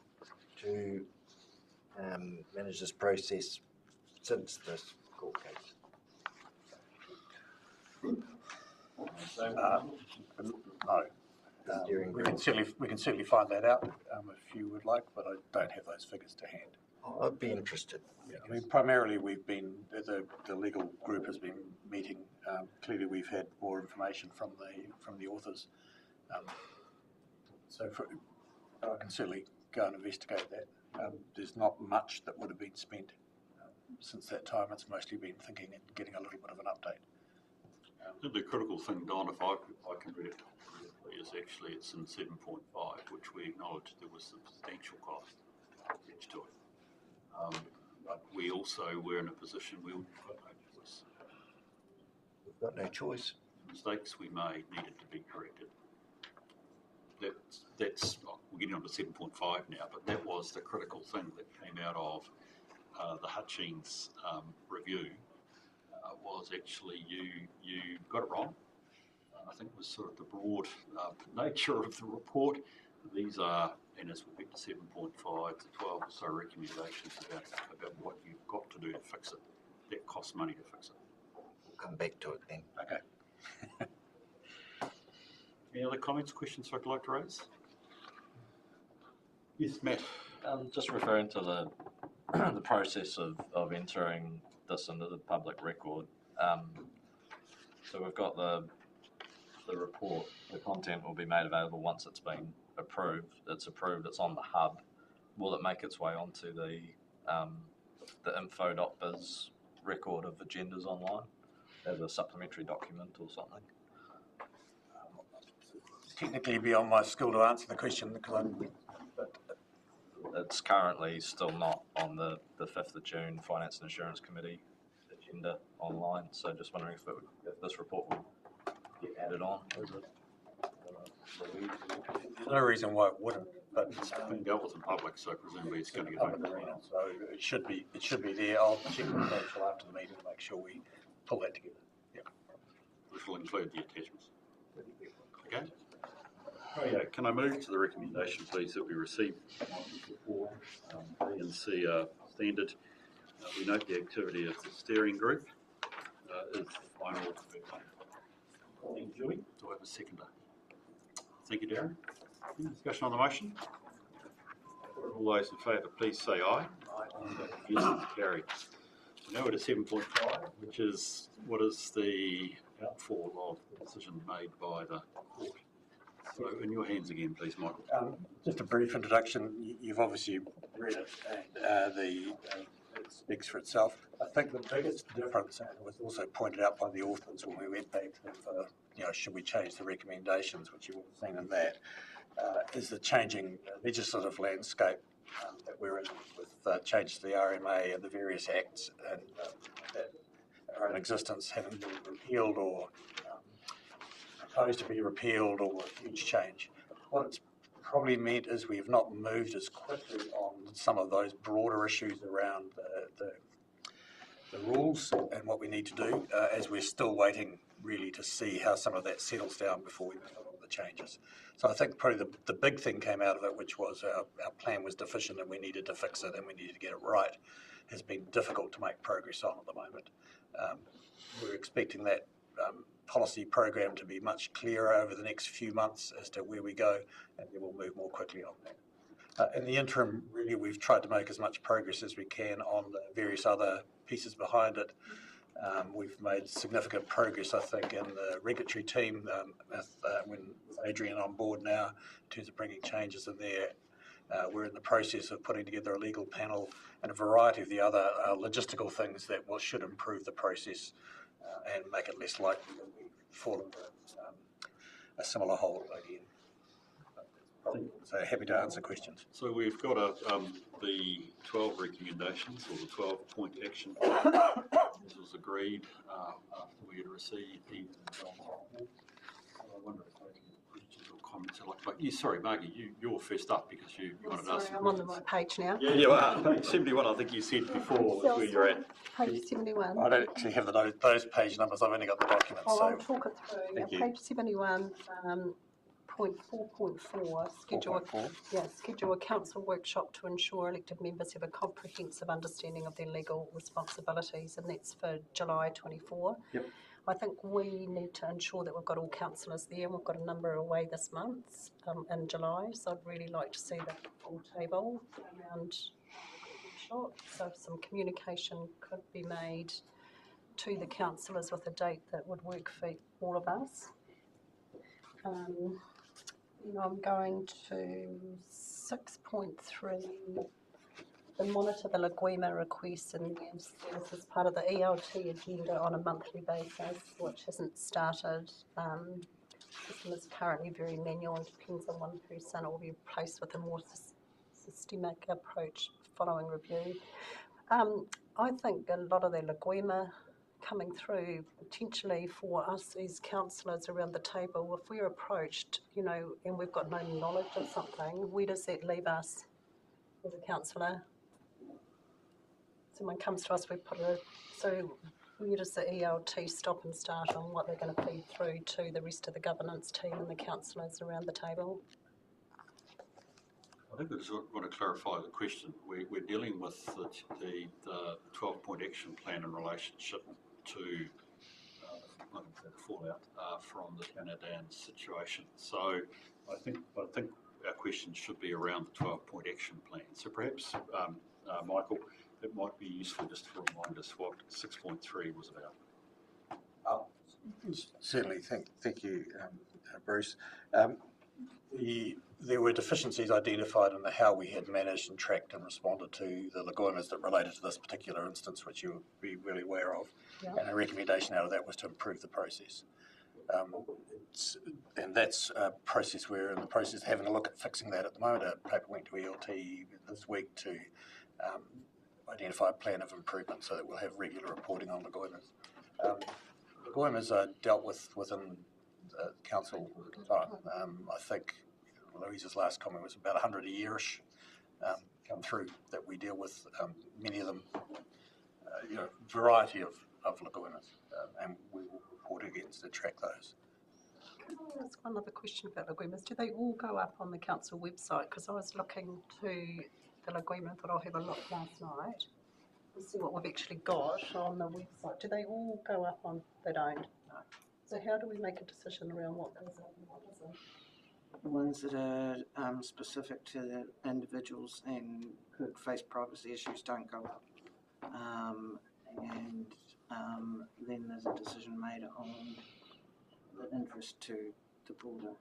to manage this process since this court case? No. We can certainly find that out if you would like, but I don't have those figures to hand. I'd be interested. Yeah, I mean, primarily we've been, the legal group has been meeting. Clearly we've had more information from the authors. I can certainly go and investigate that. There's not much that would have been spent since that time. It's mostly been thinking and getting a little bit of an update. The critical thing, Don, if I can read it correctly, is actually it's in 7.5, which we acknowledged there was substantial cost attached to it. But we also were in a position where we've got no choice. We've got no choice. The mistakes we made needed to be corrected. We're getting on to 7.5 now, but that was the critical thing that came out of the Hutchings review. Was actually you got it wrong. I think was sort of the broad nature of the report. These are, and as we get to 7.5 to 12 or so recommendations about what you've got to do to fix it. That costs money to fix it. We'll come back to it then. Okay. Any other comments, questions I'd like to raise? Yes, Matt. Just referring to the process of entering this into the public record. So we've got the report. The content will be made available once it's been approved. It's approved. It's on the hub. Will it make its way onto the info.biz record of agendas online as a supplementary document or something? Technically beyond my skill to answer the question because it's currently still not on the 5th of June Finance and Insurance Committee agenda online. So just wondering if this report will get added on. Is it? There's no reason why it wouldn't, but it's been dealt with in public, so presumably it's going to get open. So it should be there. I'll check with Rachel after the meeting to make sure we pull that together. Yeah. Which will include the attachments. Okay. Oh, yeah. Can I move to the recommendation, please, that we receive before B and C are standard. We note the activity of the steering group is final. Thank you, Julie. Do I have a seconder? Thank you, Darren. Any discussion on the motion? All those in favour, please say aye. Aye. Yes, it's carried. Now we're to 7.5, which is what is the outfall of the decision made by the court. So in your hands again, please, Michael. Just a brief introduction. You've obviously read it, and it speaks for itself. I think the biggest difference, and it was also pointed out by the authors when we went back to them for, should we change the recommendations, which you would have seen in that, is the changing legislative landscape that we're in with changes to the RMA and the various acts and that are in existence having been repealed or proposed to be repealed or a huge change. What it's probably meant is we have not moved as quickly on some of those broader issues around the rules and what we need to do, as we're still waiting really to see how some of that settles down before we make all the changes. So I think probably the big thing came out of it, which was our plan was deficient and we needed to fix it and we needed to get it right, has been difficult to make progress on at the moment. We're expecting that policy program to be much clearer over the next few months as to where we go, and then we'll move more quickly on that. In the interim, really, we've tried to make as much progress as we can on the various other pieces behind it. We've made significant progress, I think, in the regulatory team with Adrian on board now in terms of bringing changes in there. We're in the process of putting together a legal panel and a variety of the other logistical things that should improve the process and make it less likely that we fall into a similar hole again. So happy to answer questions. So we've got the 12 recommendations or the 12-point action. This was agreed after we had received the I wonder if I can questions or comments. Sorry, Margie, you're first up because you wanted to ask. I'm on the right page now. Yeah, you are. Page 71, I think you said before, was where you're at. Page 71. I don't actually have those page numbers. I've only got the documents. Well, so I'll talk it through. Thank you. Page 71, point 4.4, schedule a council workshop to ensure elected members have a comprehensive understanding of their legal responsibilities, and that's for July 24. Yep. I think we need to ensure that we've got all councillors there, and we've got a number away this month in July, so I'd really like to see the full table around short, so if some communication could be made to the councillors with a date that would work for all of us. I'm going to 6.3, the monitor the Laguima requests and use this as part of the ELT agenda on a monthly basis, which hasn't started. System is currently very manual and depends on one person. It will be replaced with a more systemic approach following review. I think a lot of the Laguima coming through potentially for us as councillors around the table, if we're approached, and we've got no knowledge of something, where does that leave us as a councillor? Someone comes to us, so where does the ELT stop and start on what they're going to feed through to the rest of the governance team and the councillors around the table? I think I just want to clarify the question. We're dealing with the 12-point action plan in relationship to the fallout from the Canadian situation. So I think our question should be around the 12-point action plan. So perhaps, Michael, it might be useful just to remind us what 6.3 was about. Certainly, thank you, Bruce. There were deficiencies identified in how we had managed and tracked and responded to the Laguimas that related to this particular instance, which you would be really aware of. Yeah. And a recommendation out of that was to improve the process. And that's a process we're in the process of having a look at fixing that at the moment. A paper went to ELT this week to identify a plan of improvement so that we'll have regular reporting on Laguimas. Laguimas are dealt with within the council all the time. I think Louise's last comment was about 100 a year-ish come through that we deal with, many of them, variety of Laguimas, and we will report against and track those. Can I ask one other question about Laguimas? Do they all go up on the council website? Because I was looking to the Laguima and thought I'll have a look last night and see what we've actually got on the website. Do they all go up on? They don't. No. So how do we make a decision around what goes up and what doesn't? The ones that are specific to the individuals and could face privacy issues don't go up. And then there's a decision made on the interest to the broader.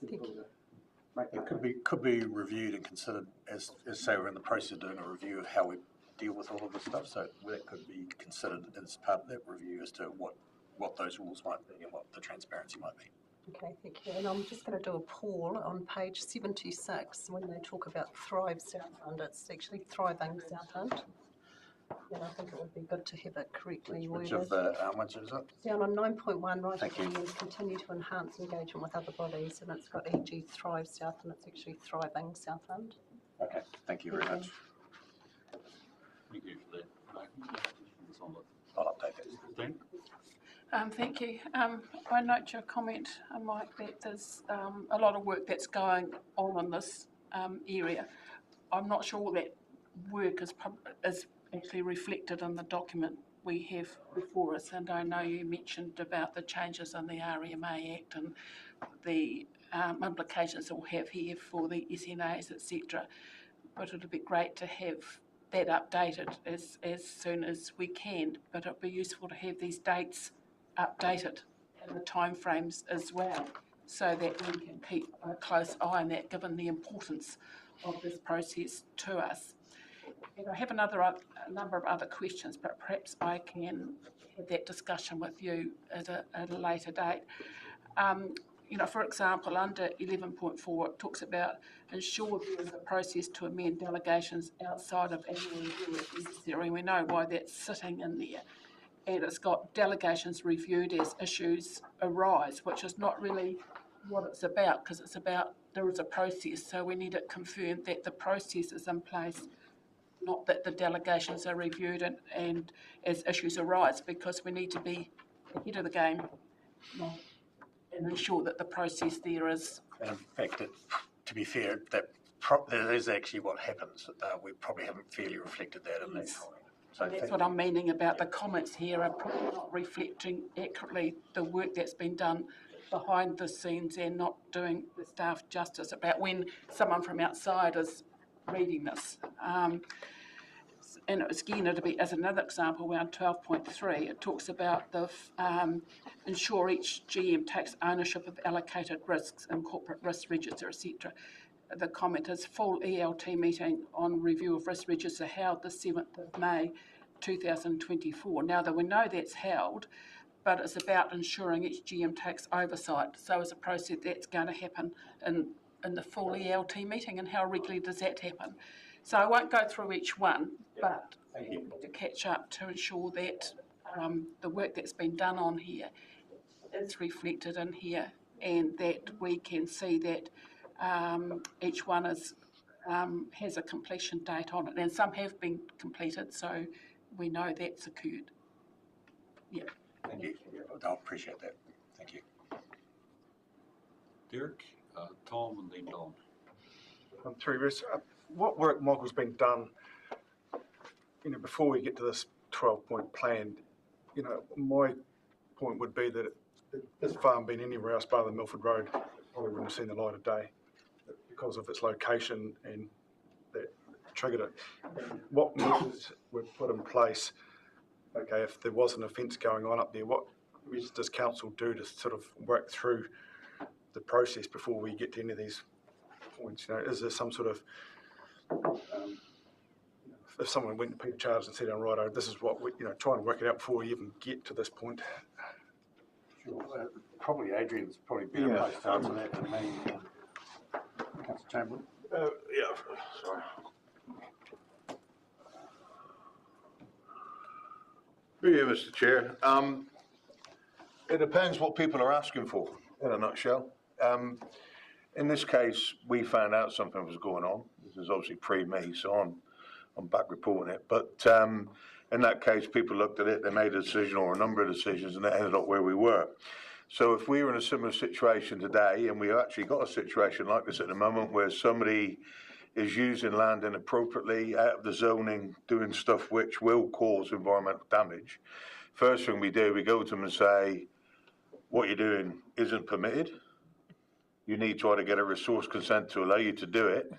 It could be reviewed and considered as say we're in the process of doing a review of how we deal with all of this stuff. So that could be considered as part of that review as to what those rules might be and what the transparency might be. Okay, thank you. And I'm just going to do a poll on page 76 when they talk about Thrive Southland. It's actually Thriving Southland. And I think it would be good to have it correctly worded. Which is it? Down on 9.1, right at the end, continue to enhance engagement with other bodies, and it's got e.g. Thrive Southland. It's actually Thriving Southland. Okay, thank you very much. Thank you for that. I'll update that. Thank you. I note your comment, Mike, that there's a lot of work that's going on in this area. I'm not sure all that work is actually reflected in the document we have before us, and I know you mentioned about the changes in the RMA Act and the implications it will have here for the SNAs, etc. But it would be great to have that updated as soon as we can, but it would be useful to have these dates updated and the timeframes as well, so that we can keep a close eye on that, given the importance of this process to us. And I have a number of other questions, but perhaps I can have that discussion with you at a later date. For example, under 11.4, it talks about ensure there is a process to amend delegations outside of annual review if necessary, and we know why that's sitting in there. And it's got delegations reviewed as issues arise, which is not really what it's about, because it's about there is a process, so we need it confirmed that the process is in place, not that the delegations are reviewed and as issues arise, because we need to be ahead of the game and ensure that the process there is. And in fact, to be fair, that is actually what happens. We probably haven't fairly reflected that in that comment. So that's what I'm meaning about the comments here are probably not reflecting accurately the work that's been done behind the scenes and not doing the staff justice about when someone from outside is reading this. And again, it'll be as another example around 12.3. It talks about the ensure each GM takes ownership of allocated risks in corporate risk register, etc. The comment is full ELT meeting on review of risk register held the 7th of May 2024. Now that we know that's held, but it's about ensuring each GM takes oversight. So as a process that's going to happen in the full ELT meeting, and how regularly does that happen? So I won't go through each one, but to catch up to ensure that the work that's been done on here is reflected in here, and that we can see that each one is has a completion date on it, and some have been completed, so we know that's occurred. Yeah. Thank you. I appreciate that. Thank you. Derek, Tom, and then Don. Through Russ, what work, Michael's been done, before we get to this 12-point plan, my point would be that if this farm been anywhere else but than Milford Road, probably wouldn't have seen the light of day because of its location and that triggered it. What measures were put in place, okay, if there was an offence going on up there, what measures does council do to sort of work through the process before we get to any of these points? Is there some sort of if someone went to Peter Charles and said, "Oh, righto, this is what we, try and work it out before we even get to this point." Sure. Probably Adrian's probably better placed to answer that than me. Councillor Chamberlain. Sorry. Yeah, Mr. Chair. It depends what people are asking for, in a nutshell. In this case, we found out something was going on. This is obviously pre-me, so I'm back reporting it. But in that case, people looked at it, they made a decision or a number of decisions, and it ended up where we were. So if we were in a similar situation today, and we've actually got a situation like this at the moment where somebody is using land inappropriately, out of the zoning, doing stuff which will cause environmental damage, first thing we do, we go to them and say, what you're doing isn't permitted. You need to either get a resource consent to allow you to do it,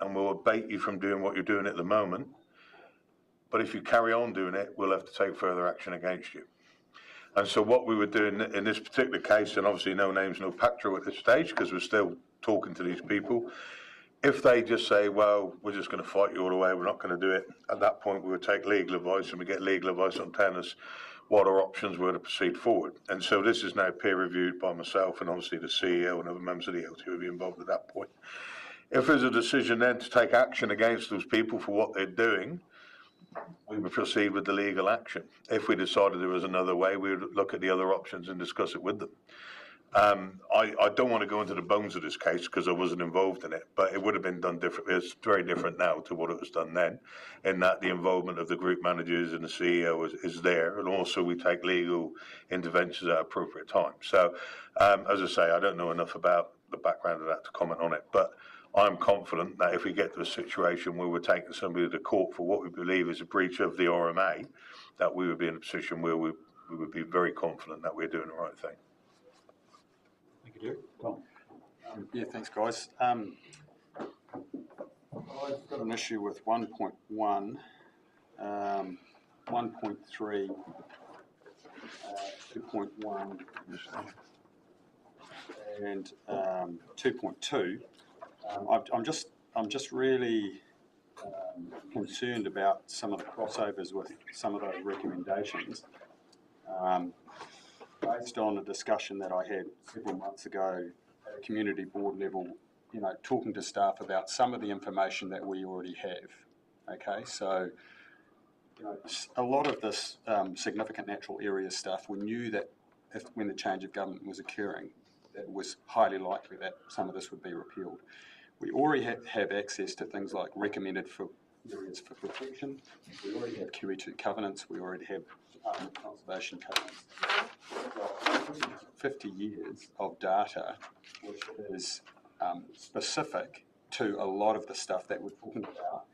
and we'll abate you from doing what you're doing at the moment. But if you carry on doing it, we'll have to take further action against you. And so what we were doing in this particular case, and obviously no names, no pacto at this stage, because we're still talking to these people, if they just say, well, we're just going to fight you all the way, we're not going to do it, at that point we would take legal advice, and we get legal advice on telling us what our options were to proceed forward. And so this is now peer reviewed by myself and obviously the CEO and other members of the LT will be involved at that point. If there's a decision then to take action against those people for what they're doing, we would proceed with the legal action. If we decided there was another way, we would look at the other options and discuss it with them. I don't want to go into the bones of this case because I wasn't involved in it, but it would have been done differently. It's very different now to what it was done then, in that the involvement of the group managers and the CEO is there, and also we take legal interventions at appropriate times. So, as I say, I don't know enough about the background of that to comment on it, but I'm confident that if we get to a situation where we're taking somebody to court for what we believe is a breach of the RMA, that we would be in a position where we would be very confident that we're doing the right thing. Thank you, Derek. Tom. Yeah, thanks, guys. I've got an issue with 1.1, 1.3, 2.1, and 2.2. I'm just really concerned about some of the crossovers with some of those recommendations. Based on a discussion that I had several months ago at a community board level, talking to staff about some of the information that we already have. Okay, so a lot of this significant natural area stuff, we knew that when the change of government was occurring, that it was highly likely that some of this would be repealed. We already have access to things like recommended for areas for protection. We already have QE2 covenants. We already have conservation covenants. 50 years of data, which is specific to a lot of the stuff that we're talking about,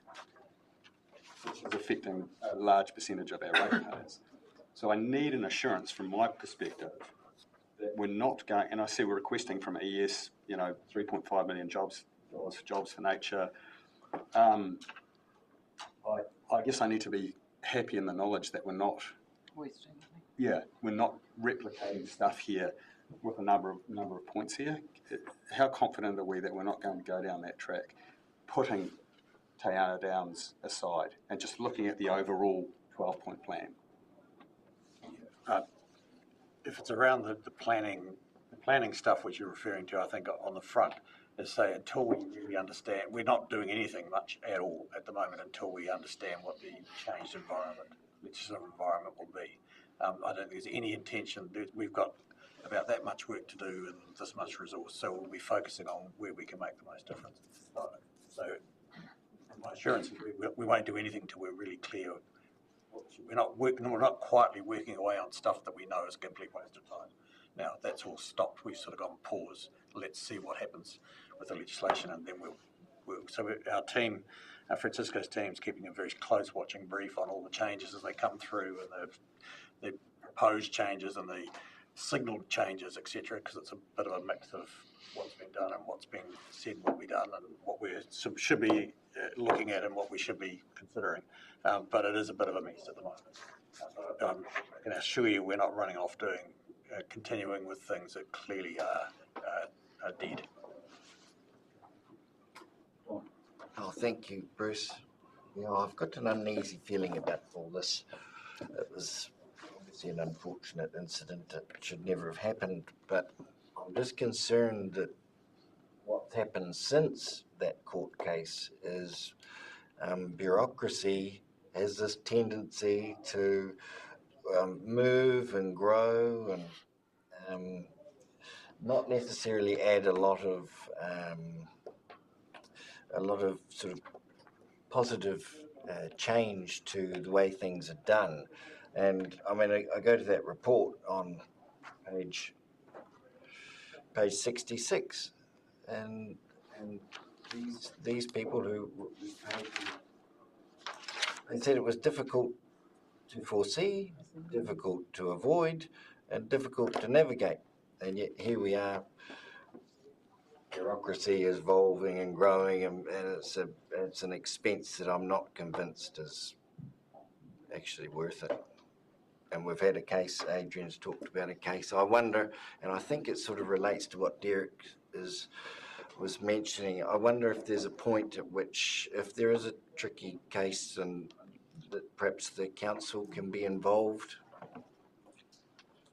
which is affecting a large percentage of our ratepayers. So I need an assurance from my perspective that we're not going, and I see we're requesting from ES, 3.5 million jobs for nature, I guess I need to be happy in the knowledge that we're not, Wasting. we're not replicating stuff here with a number of points here. How confident are we that we're not going to go down that track, putting Te Ana Downs aside and just looking at the overall 12-point plan? If it's around the planning stuff which you're referring to, I think on the front, is say until we really understand, we're not doing anything much at all at the moment until we understand what the changed legislative environment will be. I don't think there's any intention, we've got about that much work to do and this much resource, so we'll be focusing on where we can make the most difference. So my assurance is we won't do anything till we're really clear. We're not quietly working away on stuff that we know is a complete waste of time. Now that's all stopped. We've sort of gone pause. Let's see what happens with the legislation, and then our team, Francisco's team, is keeping a very close watching brief on all the changes as they come through, and the proposed changes and the signalled changes, etc. Because it's a bit of a mix of what's been done and what's been said will be done, and what we should be looking at and what we should be considering. But it is a bit of a mess at the moment. I can assure you we're not running off continuing with things that clearly are dead. Oh, thank you, Bruce. I've got an uneasy feeling about all this. It was obviously an unfortunate incident that should never have happened, but I'm just concerned that what's happened since that court case is bureaucracy has this tendency to move and grow and not necessarily add a lot of sort of positive change to the way things are done. And I mean, I go to that report on page 66, and these people who paid, they said it was difficult to foresee, difficult to avoid, and difficult to navigate. And yet here we are. Bureaucracy is evolving and growing, and it's an expense that I'm not convinced is actually worth it. And we've had a case, Adrian's talked about a case. I wonder, and I think it sort of relates to what Derek was mentioning, I wonder if there's a point at which, if there is a tricky case, and that perhaps the council can be involved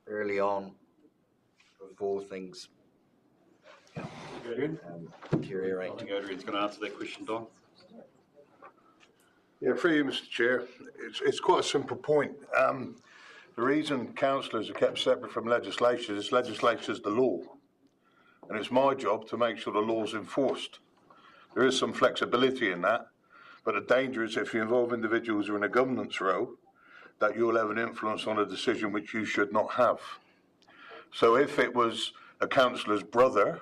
early on before things deteriorate. I think Adrian's going to answer that question, Don. Yeah, through you, Mr. Chair. It's quite a simple point. The reason councillors are kept separate from legislation is legislation is the law. And it's my job to make sure the law's enforced. There is some flexibility in that, but the danger is if you involve individuals who are in a governance role, that you'll have an influence on a decision which you should not have. So if it was a councillor's brother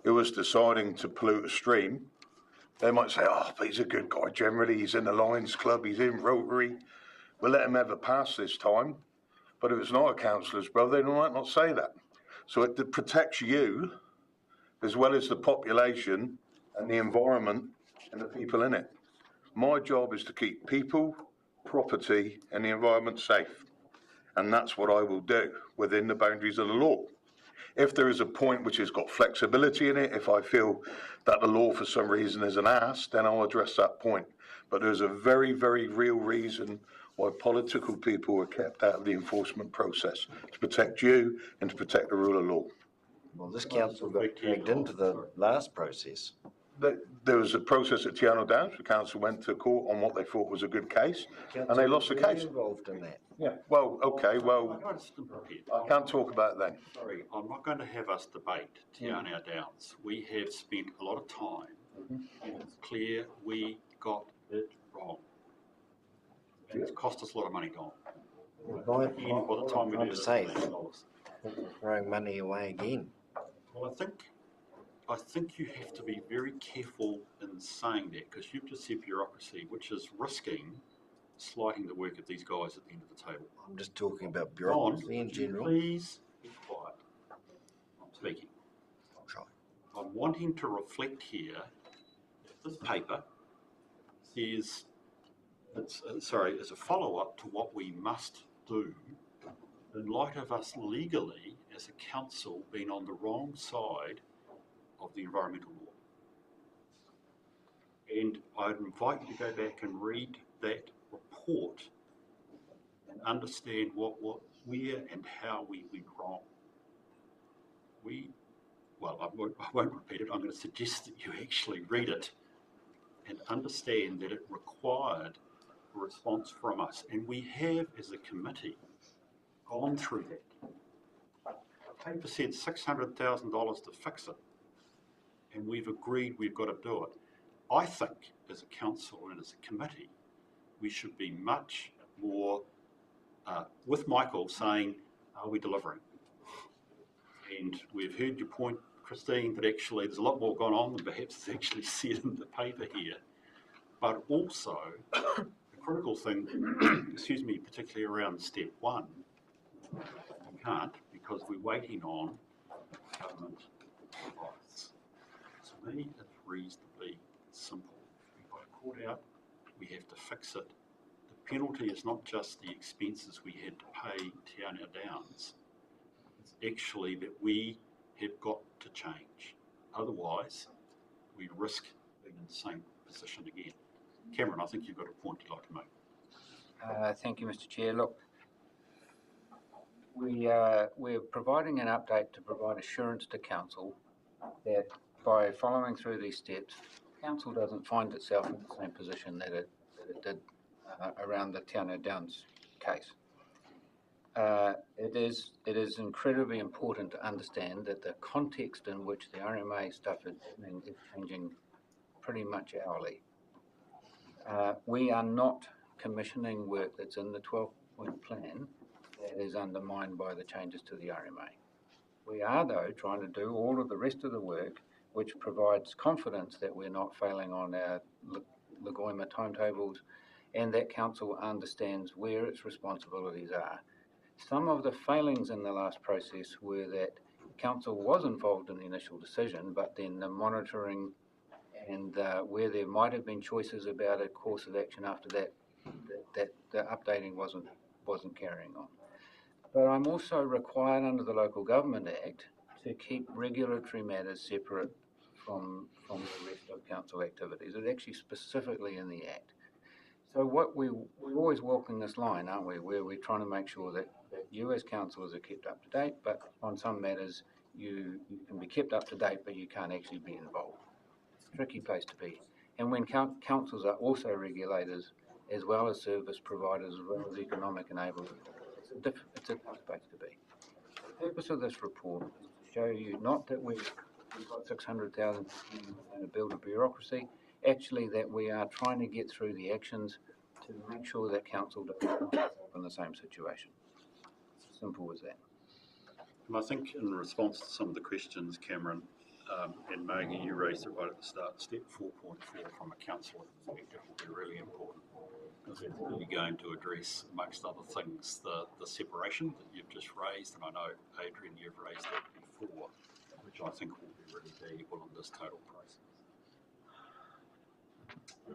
who was deciding to pollute a stream, they might say, oh, but he's a good guy generally, he's in the Lions Club, he's in Rotary, we'll let him have a pass this time. But if it's not a councillor's brother, they might not say that. So it protects you as well as the population and the environment and the people in it. My job is to keep people, property and the environment safe. And that's what I will do within the boundaries of the law. If there is a point which has got flexibility in it, if I feel that the law for some reason is an ass, then I'll address that point. But there's a very, very real reason why political people are kept out of the enforcement process, to protect you and to protect the rule of law. Well, this council got dragged into the last process. There was a process at Te Ana Downs. The council went to court on what they thought was a good case, and they lost the case. Involved in that. Yeah. Well, okay. Well, I can't talk about that. Sorry, I'm not going to have us debate Te Ana Downs. We have spent a lot of time, and it's clear we got it wrong. And it's cost us a lot of money, Don. By the time we do say, throwing money away again. Well, I think you have to be very careful in saying that, because you've just said bureaucracy, which is risking slighting the work of these guys at the end of the table. I'm just talking about bureaucracy in general. Please be quiet. I'm speaking. I'll try. I'm wanting to reflect here. If this paper says, is a follow-up to what we must do in light of us legally as a council being on the wrong side of the environmental law. And I'd invite you to go back and read that report and understand where and how we went wrong. I won't repeat it. I'm going to suggest that you actually read it and understand that it required a response from us. And we have, as a committee, gone through that. The paper said $600,000 to fix it, and we've agreed we've got to do it. I think, as a council and as a committee, we should be much more with Michael saying, are we delivering? And we've heard your point, Christine, that actually there's a lot more going on than perhaps is actually said in the paper here. But also, the critical thing, excuse me, particularly around step one, we can't because we're waiting on government advice. To me, it's reasonably simple. We've got it caught out, we have to fix it. The penalty is not just the expenses we had to pay Te Anau Downs. It's actually that we have got to change. Otherwise, we risk being in the same position again. Cameron, I think you've got a point you'd like to make. Thank you, Mr. Chair. Look, we're providing an update to provide assurance to Council that by following through these steps, Council doesn't find itself in the same position that it did around the Te Anau Downs case. It is incredibly important to understand that the context in which the RMA stuff is changing pretty much hourly. We are not commissioning work that's in the 12-point plan that is undermined by the changes to the RMA. We are, though, trying to do all of the rest of the work which provides confidence that we're not failing on our Lagoima timetables and that Council understands where its responsibilities are. Some of the failings in the last process were that Council was involved in the initial decision, but then the monitoring and where there might have been choices about a course of action after that, that the updating wasn't carrying on. But I'm also required under the Local Government Act to keep regulatory matters separate from the rest of council activities. It's actually specifically in the Act. So we're always walking this line, aren't we, where we're trying to make sure that you as councillors are kept up to date, but on some matters you can be kept up to date, but you can't actually be involved. It's a tricky place to be. And when councils are also regulators, as well as service providers, as well as economic enablers, it's a tough place to be. The purpose of this report is to show you not that we've got 600,000 to build a bureaucracy, actually that we are trying to get through the actions to make sure that council doesn't find itself in the same situation. It's as simple as that. And I think in response to some of the questions, Cameron and Maggie, you raised it right at the start, step 4.4 from a councillor perspective will be really important. Because it's really going to address, amongst other things, the separation that you've just raised, and I know, Adrian, you've raised that before, which I think will be really valuable in this total process.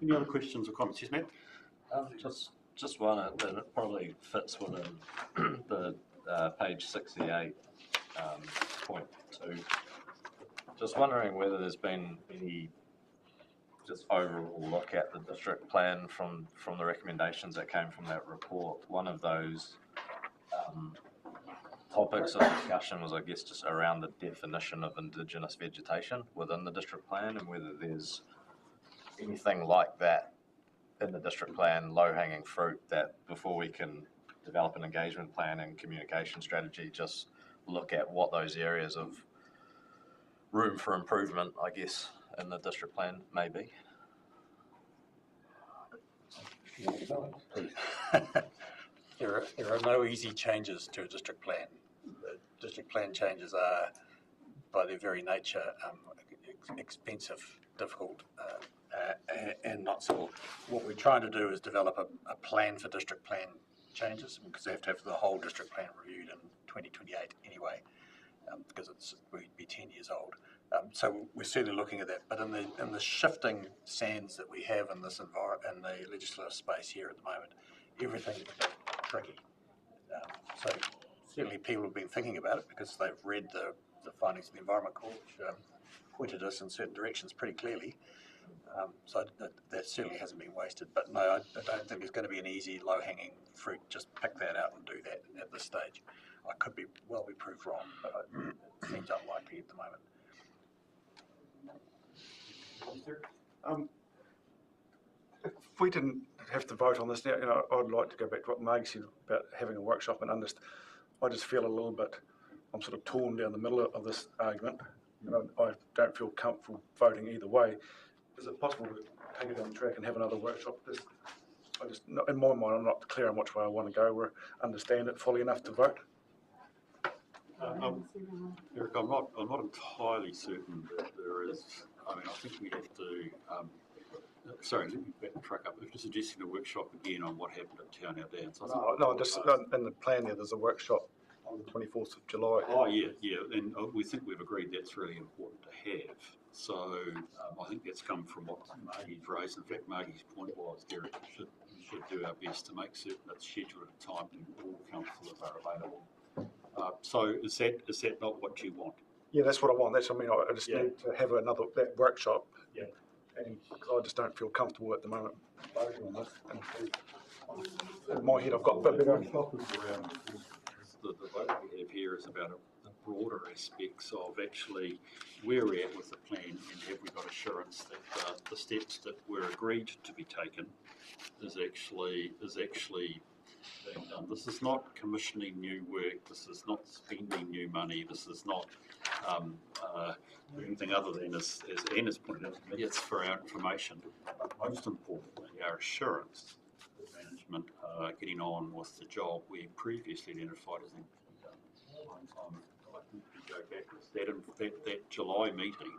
Any other questions or comments? Yes, Matt? Just one, and it probably fits within the page 68, point 2. Just wondering whether there's been any just overall look at the district plan from the recommendations that came from that report. One of those topics of discussion was, I guess, just around the definition of Indigenous vegetation within the district plan and whether there's anything like that in the district plan, low-hanging fruit, that before we can develop an engagement plan and communication strategy, just look at what those areas of room for improvement, I guess, in the district plan may be. There are no easy changes to a district plan. The district plan changes are, by their very nature, expensive, difficult, and not simple. What we're trying to do is develop a plan for district plan changes, because they have to have the whole district plan reviewed in 2028 anyway, because we'd be 10 years old. So we're certainly looking at that, but in the shifting sands that we have in this in the legislative space here at the moment, everything's tricky. So certainly people have been thinking about it because they've read the findings of the Environment Court, which pointed us in certain directions pretty clearly. So that certainly hasn't been wasted. But no, I don't think there's going to be an easy, low-hanging fruit. Just pick that out and do that at this stage. I could be proved wrong, but it seems unlikely at the moment. If we didn't have to vote on this now, I'd like to go back to what Margie said about having a workshop and understand. I just feel a little bit, I'm sort of torn down the middle of this argument. I don't feel comfortable voting either way. Is it possible to take it on track and have another workshop? In my mind, I'm not clear on which way I want to go or understand it fully enough to vote. Eric, I'm not entirely certain that there is. I mean, I think we have to. Sorry, let me backtrack up. If you're suggesting a workshop again on what happened at Town Our Downs. No, just in the plan there's a workshop on the 24th of July. Oh, yeah, and we think we've agreed that's really important to have. So I think that's come from what Margie's raised. In fact, Margie's point was, Derek, we should do our best to make certain it's scheduled at a time when all councillors are available. So is that not what you want? Yeah, that's what I want. I just need to have that workshop. Yeah. And I just don't feel comfortable at the moment voting on this. And in my head, I've got a bit bigger. The vote we have here is about the broader aspects of actually where we're at with the plan and have we got assurance that the steps that were agreed to be taken is actually being done. This is not commissioning new work. This is not spending new money. This is not anything other than, as Anna's pointed out, it's for our information. But most importantly, our assurance that management are getting on with the job we previously identified as a long time. I think if you go backwards, that July meeting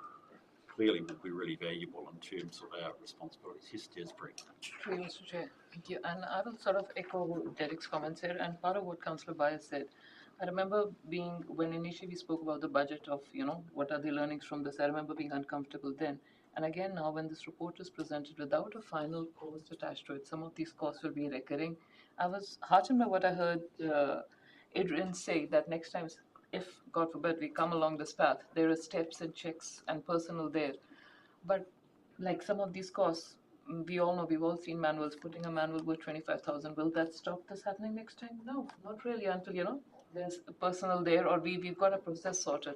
clearly will be really valuable in terms of our responsibilities. Yes, Jaspreet. Through you, Mr. Chair. Thank you. And I will sort of echo Derek's comments here and part of what Councillor Byers said. I remember when initially we spoke about the budget of, what are the learnings from this, I remember being uncomfortable then. And again, now when this report is presented without a final cost attached to it, some of these costs will be recurring. I was heartened by what I heard Adrian say, that next time, if, God forbid, we come along this path, there are steps and checks and personnel there. But like some of these costs, we all know, we've all seen manuals, putting a manual with 25,000, will that stop this happening next time? No, not really, until, there's a personnel there or we've got a process sorted.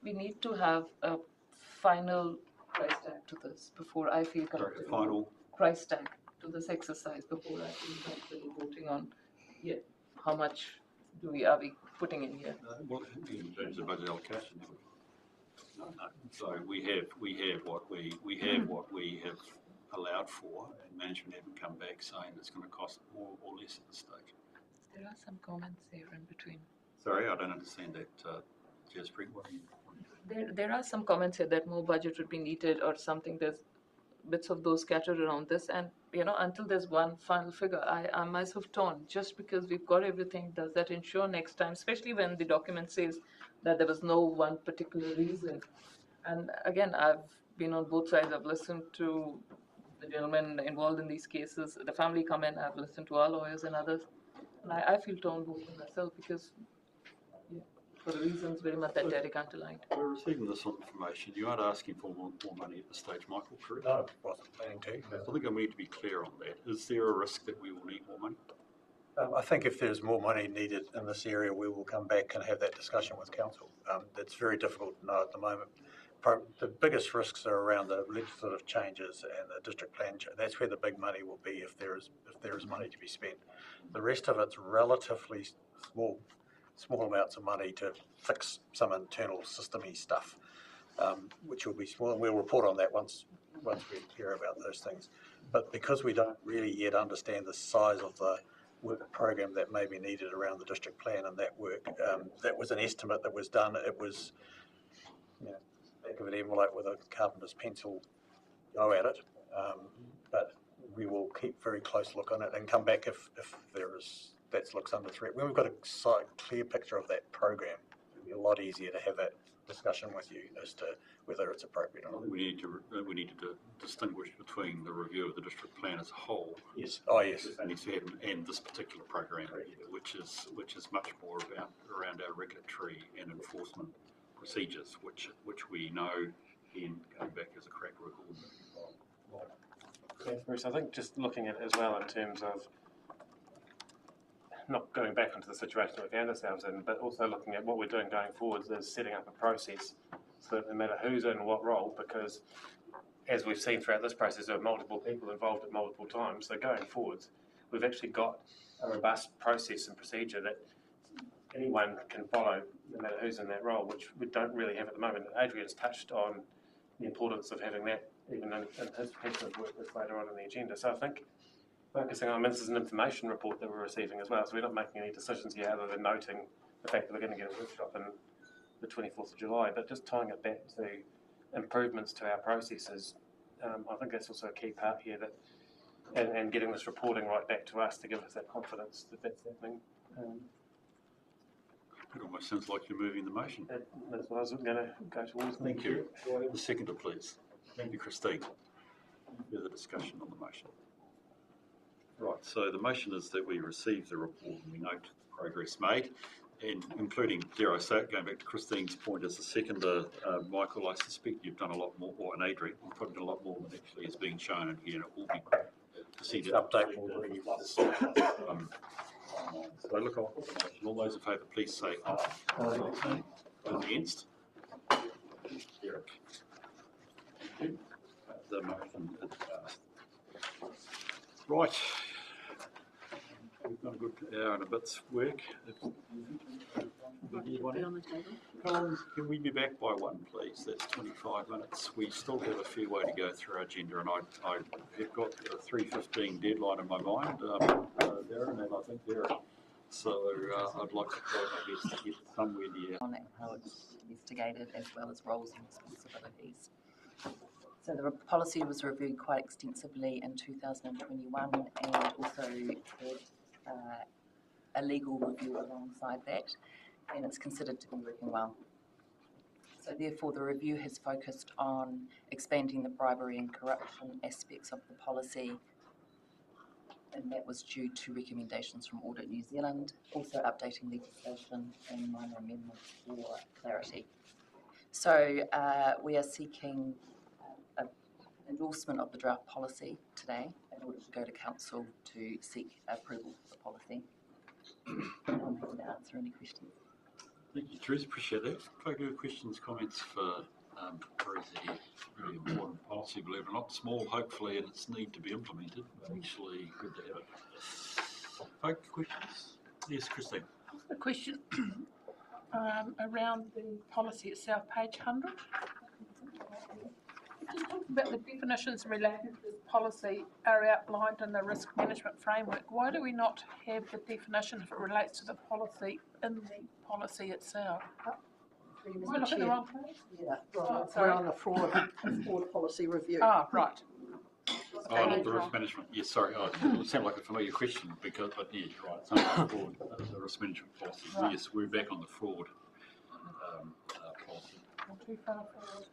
We need to have a final price tag to this before I feel comfortable. Final Price tag to this exercise before I feel comfortable voting on, how much are we putting in here? Well, in terms of budget allocation, no. So we have what we have allowed for, and management haven't come back saying it's going to cost more or less at this stage. There are some comments there in between. Sorry, I don't understand that, Jaspreet. What are you? There are some comments here that more budget would be needed or something. There's bits of those scattered around this, and until there's one final figure, I'm myself torn. Just because we've got everything, does that ensure next time, especially when the document says that there was no one particular reason? And again, I've been on both sides. I've listened to the gentlemen involved in these cases, the family come in, I've listened to our lawyers and others, and I feel torn voting myself because for the reasons very much that Derek underlined. We're receiving this information. You aren't asking for more money at this stage, Michael, correct? No, I wasn't planning to. I think we need to be clear on that. Is there a risk that we will need more money? I think if there's more money needed in this area, we will come back and have that discussion with council. That's very difficult to know at the moment. The biggest risks are around the legislative changes and the district plan. That's where the big money will be if there is money to be spent. The rest of it's relatively small amounts of money to fix some internal system-y stuff, which will be small, and we'll report on that once we hear about those things. But because we don't really yet understand the size of the work program that may be needed around the district plan and that work, that was an estimate that was done. It was, back of an envelope with a carpenter's pencil, go at it. But we will keep very close look on it and come back if that looks under threat. When we've got a clear picture of that program, it'll be a lot easier to have that discussion with you as to whether it's appropriate or not. We need to distinguish between the review of the district plan as a whole. Yes. Oh, yes. And this particular program, which is much more around our regulatory and enforcement procedures, which we know, in going back as a crack record. Thanks, Bruce. I think just looking at it as well in terms of not going back into the situation that we found ourselves in, but also looking at what we're doing going forwards is setting up a process so that no matter who's in what role, because as we've seen throughout this process, there are multiple people involved at multiple times. So going forwards, we've actually got a robust process and procedure that anyone can follow, no matter who's in that role, which we don't really have at the moment. Adrian's touched on the importance of having that even in his piece of work that's later on in the agenda. So I think focusing on, this is an information report that we're receiving as well, so we're not making any decisions here other than noting the fact that we're going to get a workshop in the 24th of July, but just tying it back to improvements to our processes. I think that's also a key part here, that and getting this reporting right back to us to give us that confidence that that's happening. It almost sounds like you're moving the motion. That's what I was going to go towards. Thank you. The seconder, please. Thank you, Christine. Further discussion on the motion. Right, so the motion is that we receive the report and we note progress made, and including, dare I say it, going back to Christine's point as a seconder, Michael, I suspect you've done a lot more, or an Adrian, you've probably done a lot more than actually is being shown in here, and it will be to see the update. So look, I'll put the motion. All those in favour, please say aye. Aye. Against? Derek. Thank you. The motion is passed. Right. We've done a good hour and a bit's work. Colin, can we be back by 1, please? That's 25 minutes. We still have a fair way to go through our agenda, and I have got a 3:15 deadline in my mind, Darren, and I think Darren. So I'd like to try my best to get somewhere near. On how it's investigated, as well as roles and responsibilities. So the policy was reviewed quite extensively in 2021, and also had a legal review alongside that, and it's considered to be working well. So therefore the review has focused on expanding the bribery and corruption aspects of the policy, and that was due to recommendations from Audit New Zealand, also updating legislation and minor amendments for clarity. So we are seeking endorsement of the draft policy today in order to go to council to seek approval for the policy. I'm happy to answer any questions. Thank you, Teresa. Appreciate that. If I do questions, comments for Teresa, very important policy, believe it or not, small hopefully in its need to be implemented, but actually good to have it. Folk, questions? Yes, Christine. A question around the policy itself, page 100. Just talk about the definitions related to this policy are outlined in the risk management framework. Why do we not have the definition if it relates to the policy in the policy itself? Am I looking at the wrong page? Yeah, Oh, right. sorry. We're on the fraud policy review. Ah, right. Oh, not the risk management. Yes, sorry. Oh, it sounded like a familiar question, because, but yeah, you're right. It's under the fraud, the risk management policy. Right. Yes, we're back on the fraud policy. Not too far forward.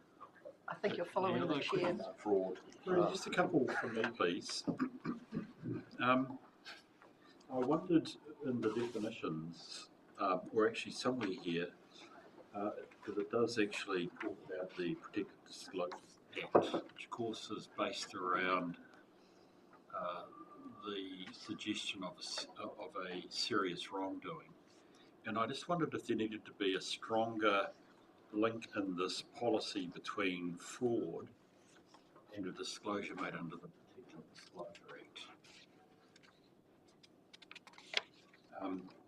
I think you're following the chair. Fraud. Just a couple from me, please. I wondered in the definitions, or actually somewhere here, because it does actually talk about the Protected Disclosure Act, which of course is based around the suggestion of a serious wrongdoing. And I just wondered if there needed to be a stronger link in this policy between fraud and a disclosure made under the Protected Disclosure Act.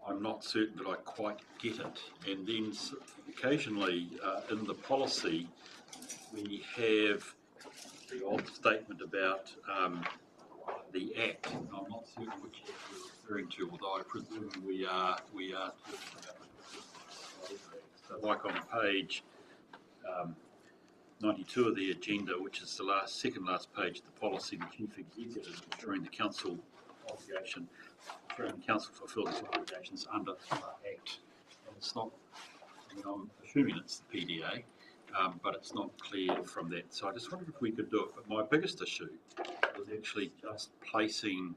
I'm not certain that I quite get it. And then occasionally in the policy we have the odd statement about the Act. I'm not certain which Act we're referring to, although I presume we are talking about the So like on page 92 of the agenda, which is the second last page of the policy, the Chief Executive ensuring the Council fulfills its obligations under the Act. And it's not I'm assuming it's the PDA, but it's not clear from that. So I just wondered if we could do it. But my biggest issue was actually just placing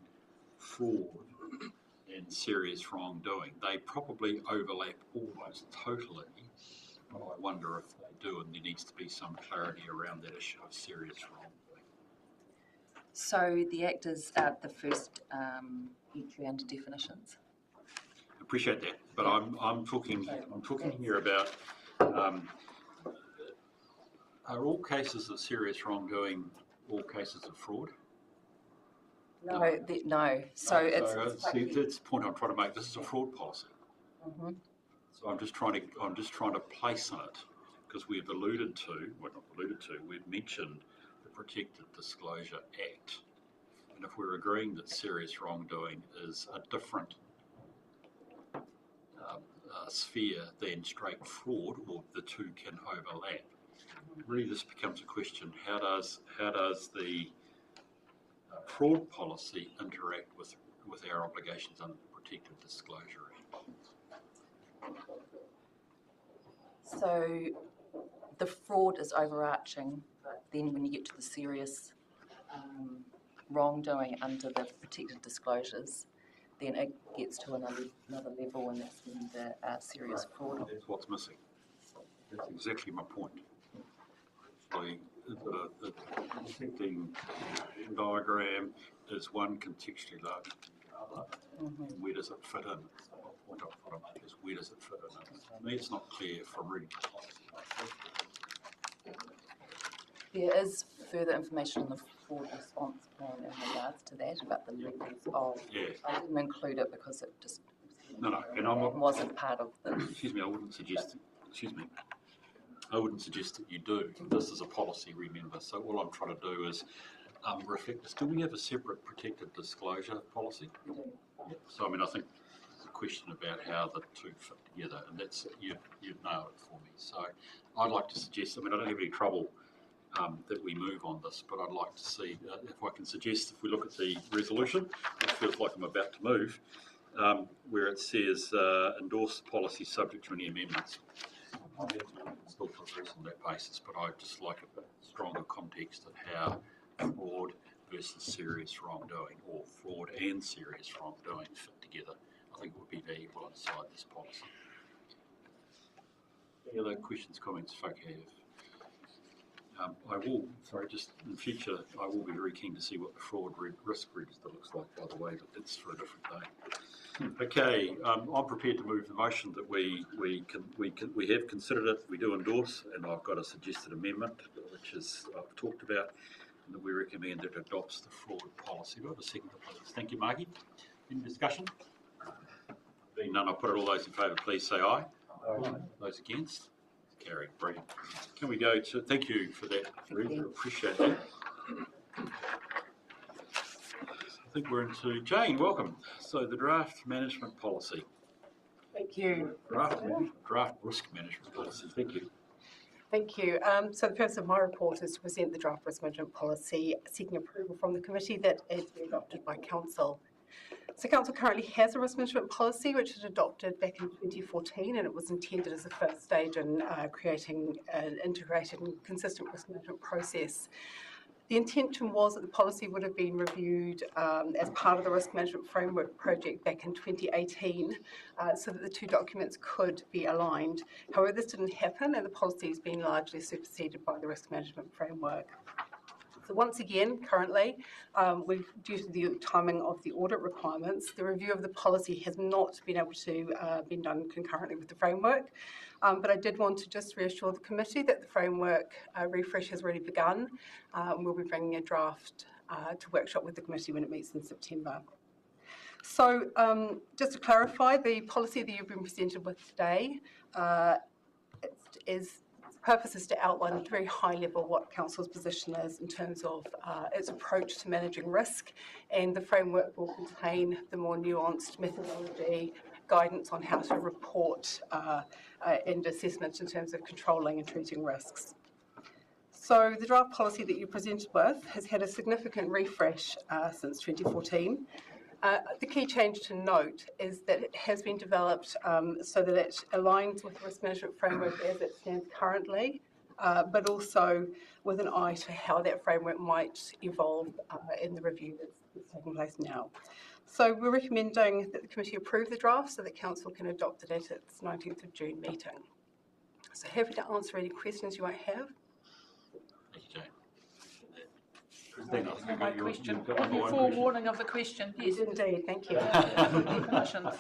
fraud and serious wrongdoing. They probably overlap almost totally, but I wonder if they do, and there needs to be some clarity around that issue of serious wrongdoing. So the Act is the first entry under definitions. Appreciate that, but I'm talking here about are all cases of serious wrongdoing all cases of fraud? No. No. So it's see, that's the point I'm trying to make. This is a fraud policy. Mhm. So I'm just trying to place in it because we've mentioned the Protected Disclosure Act, and if we're agreeing that serious wrongdoing is a different sphere than straight fraud, or the two can overlap. Really, this becomes a question: how does the fraud policy interact with our obligations under the Protected Disclosure Act? So the fraud is overarching, but then when you get to the serious wrongdoing under the protected disclosures, then it gets to another level, and that's when the serious fraud. That's what's missing. That's exactly my point. The protecting diagram is one contextually larger than the other. Mm-hmm. Where does it fit in? The point I'm trying to make is where does it fit in? For me, it's not clear from reading the policy. There is further information in the fraud response plan in regards to that, about the levels of. Yeah. I didn't include it because it just No, and I'm not, wasn't part of the. Excuse me, I wouldn't suggest that you do. This is a policy, remember. So all I'm trying to do is reflect this. Do we have a separate protected disclosure policy? Yeah. So I mean, I think there's a question about how the two fit together, and that's you've nailed it for me. So I'd like to suggest. I mean, I don't have any trouble that we move on this, but I'd like to see if I can suggest, if we look at the resolution, it feels like I'm about to move, where it says endorse the policy subject to any amendments. I mean, still progress on that basis, but I'd just like a bit stronger context of how fraud versus serious wrongdoing, or fraud and serious wrongdoing, fit together. I think it would be valuable inside this policy. Any other questions, comments folk have? I will, just in future, I will be very keen to see what the fraud risk register looks like, by the way, but that's for a different day. Okay, I'm prepared to move the motion that we have considered it, we do endorse, and I've got a suggested amendment, which is I've talked about, and that we recommend it adopts the fraud policy. Do I have a second, please? Thank you, Margie. Any discussion? Being none, I'll put it. All those in favour, please say aye. Aye. Those against? Carried. Brilliant. Can we go to, thank you for that, Ruth, appreciate that. I think we're into, Jane, welcome. So the draft management policy. Thank you. Draft risk management policy, thank you. Thank you. So the purpose of my report is to present the draft risk management policy, seeking approval from the committee that is adopted by Council. So Council currently has a risk management policy which was adopted back in 2014, and it was intended as a first stage in creating an integrated and consistent risk management process. The intention was that the policy would have been reviewed as part of the risk management framework project back in 2018, so that the two documents could be aligned. However, this didn't happen, and the policy has been largely superseded by the risk management framework. So once again, currently, due to the timing of the audit requirements, the review of the policy has not been able to be done concurrently with the framework. But I did want to just reassure the committee that the framework refresh has already begun, and we'll be bringing a draft to workshop with the committee when it meets in September. So just to clarify, the policy that you've been presented with today purpose is to outline at a very high level what Council's position is in terms of its approach to managing risk, and the framework will contain the more nuanced methodology, guidance on how to report and assessments in terms of controlling and treating risks. So the draft policy that you presented with has had a significant refresh since 2014. The key change to note is that it has been developed so that it aligns with the risk management framework as it stands currently, but also with an eye to how that framework might evolve in the review that's taking place now. So we're recommending that the committee approve the draft so that council can adopt it at its 19th of June meeting. So happy to answer any questions you might have. Thank you, Jane. Christine, I think My you've question, got the on your one forewarning of the question, yes. Indeed, thank you. Definitions.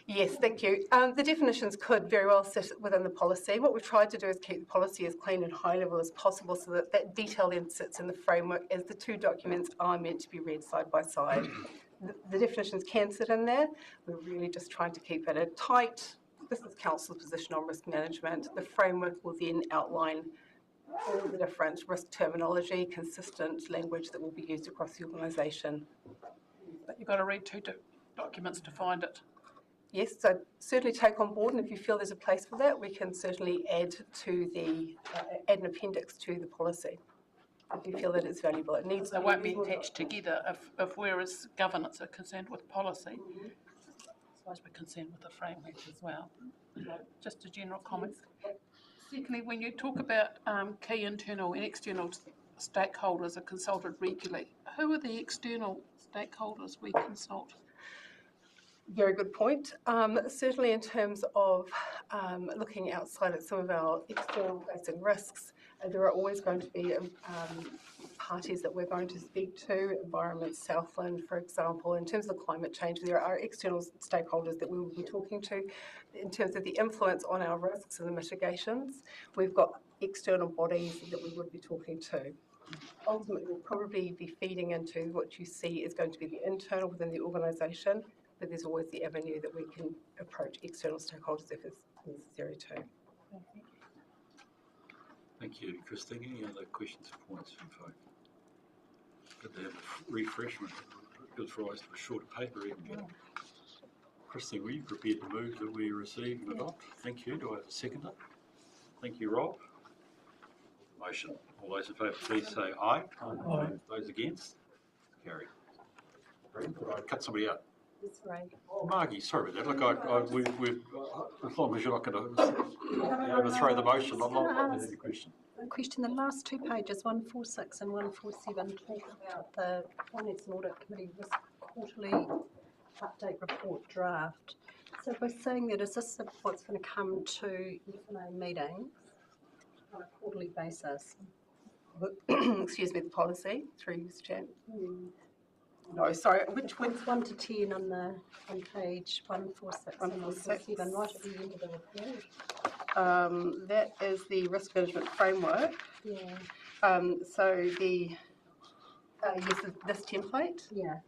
Yes, thank you. The definitions could very well sit within the policy. What we've tried to do is keep the policy as clean and high level as possible so that that detail then sits in the framework as the two documents are meant to be read side by side. The definitions can sit in there. We're really just trying to keep it a tight, this is council's position on risk management. The framework will then outline all the different risk terminology, consistent language that will be used across the organisation. But you've got to read two documents to find it. Yes, so certainly take on board, and if you feel there's a place for that, we can certainly add to the add an appendix to the policy. If you feel that it's valuable, it needs. They won't be attached together if whereas governance are concerned with policy. I suppose we're concerned with the framework as well. Just a general comment. Secondly, when you talk about key internal and external stakeholders are consulted regularly, who are the external stakeholders we consult? Very good point. Certainly in terms of looking outside at some of our external facing risks, there are always going to be parties that we're going to speak to, Environment Southland, for example. In terms of climate change, there are external stakeholders that we will be talking to. In terms of the influence on our risks and the mitigations, we've got external bodies that we would be talking to. Ultimately, we'll probably be feeding into what you see is going to be the internal within the organisation, but there's always the avenue that we can approach external stakeholders if it's necessary too. Thank you, Christine. Any other questions or points from folk? Good to have a refreshment. Gives rise to a shorter paper even better. Christine, were you prepared to move that we receive and adopt? Thank you. Do I have a seconder? Thank you, Rob. Motion. All those in favour, please say aye. Aye. Those against? Carried. Could I cut somebody out? That's right. Oh, Margie, sorry about that. Look, we've as long as you're not going to overthrow the motion, I'm not asking the question. Question, the last two pages, 146 and 147, talk about the Finance and Audit Committee Risk Quarterly Update Report draft. So we're saying that is this what's going to come to FNA meetings on a quarterly basis? Excuse me, the policy through Mr. Chair. No, sorry, which one? It's 1 to 10 on page 146 and 147, right at the end of the report. That is the risk management framework. Yeah. So the yes, this template. Yeah.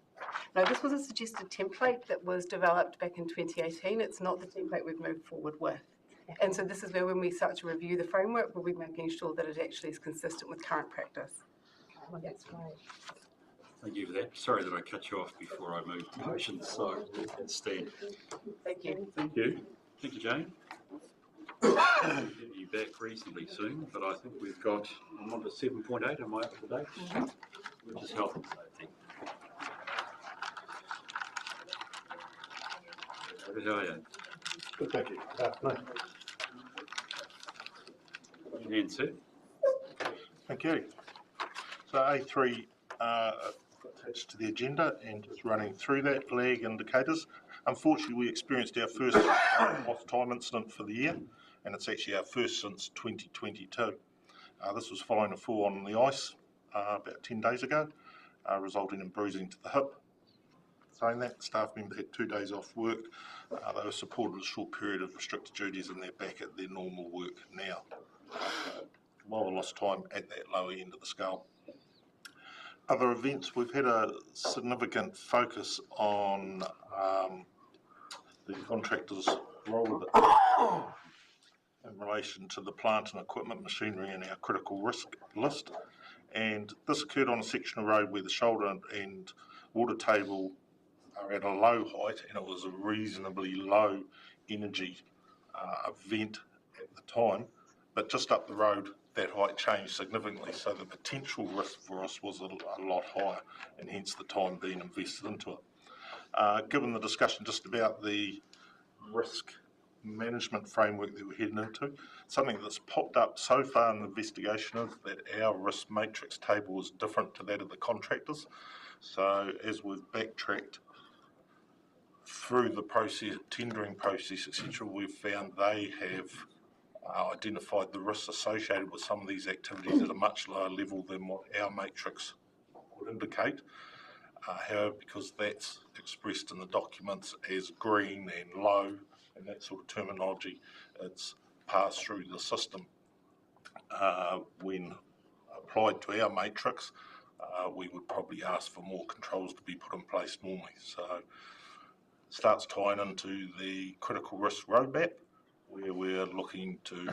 No, this was a suggested template that was developed back in 2018. It's not the template we've moved forward with. And so this is where when we start to review the framework, we'll be making sure that it actually is consistent with current practice. Well, that's great. Thank you for that. Sorry that I cut you off before I moved the motion, so let's stand. Thank you. Thank you. Thank you, Jane. We'll get you back reasonably soon, but I think we've got, I'm on to 7.8, am I up to date? Which is health and safety. David, how are you? Good, thank you. Hand, sir. Thank you. So A3 attached to the agenda and just running through that, lag indicators. Unfortunately, we experienced our first lost time incident for the year, and it's actually our first since 2022. This was following a fall on the ice about 10 days ago, resulting in bruising to the hip. Saying that, staff member had 2 days off work. They were supported a short period of restricted duties and they're back at their normal work now. While the lost time at that lower end of the scale. Other events, we've had a significant focus on the contractors' role in relation to the plant and equipment machinery in our critical risk list. And this occurred on a section of road where the shoulder and water table are at a low height, and it was a reasonably low energy event at the time. But just up the road, that height changed significantly, so the potential risk for us was a lot higher, and hence the time being invested into it. Given the discussion just about the risk management framework that we're heading into, something that's popped up so far in the investigation is that our risk matrix table is different to that of the contractors. So as we've backtracked through the process, tendering process, etc., we've found they have identified the risks associated with some of these activities at a much lower level than what our matrix would indicate. However, because that's expressed in the documents as green and low and that sort of terminology, it's passed through the system. When applied to our matrix, we would probably ask for more controls to be put in place normally. So it starts tying into the critical risk roadmap, where we're looking to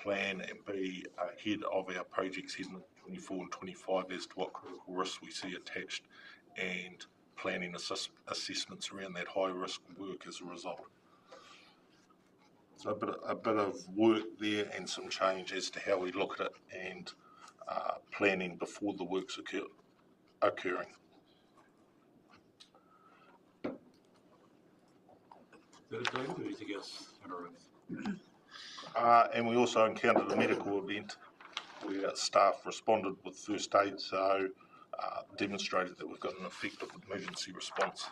plan and be ahead of our projects heading into 24 and 25 as to what critical risks we see attached, and planning assessments around that high risk work as a result. So a bit of work there and some change as to how we look at it and planning before the work's occurring. Anything else? And we also encountered a medical event where staff responded with first aid, so demonstrated that we've got an effective emergency response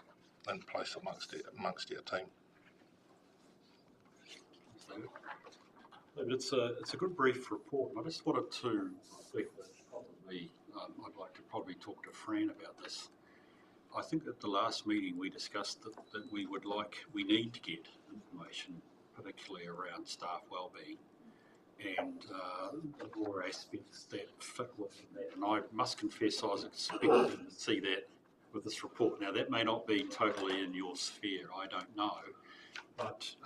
in place amongst our team. It's a good brief report. I just wanted to reflect that probably I'd like to probably talk to Fran about this. I think at the last meeting we discussed that we need to get information, particularly around staff wellbeing and the broader aspects that fit within that. And I must confess I was expecting to see that with this report. Now that may not be totally in your sphere, I don't know, but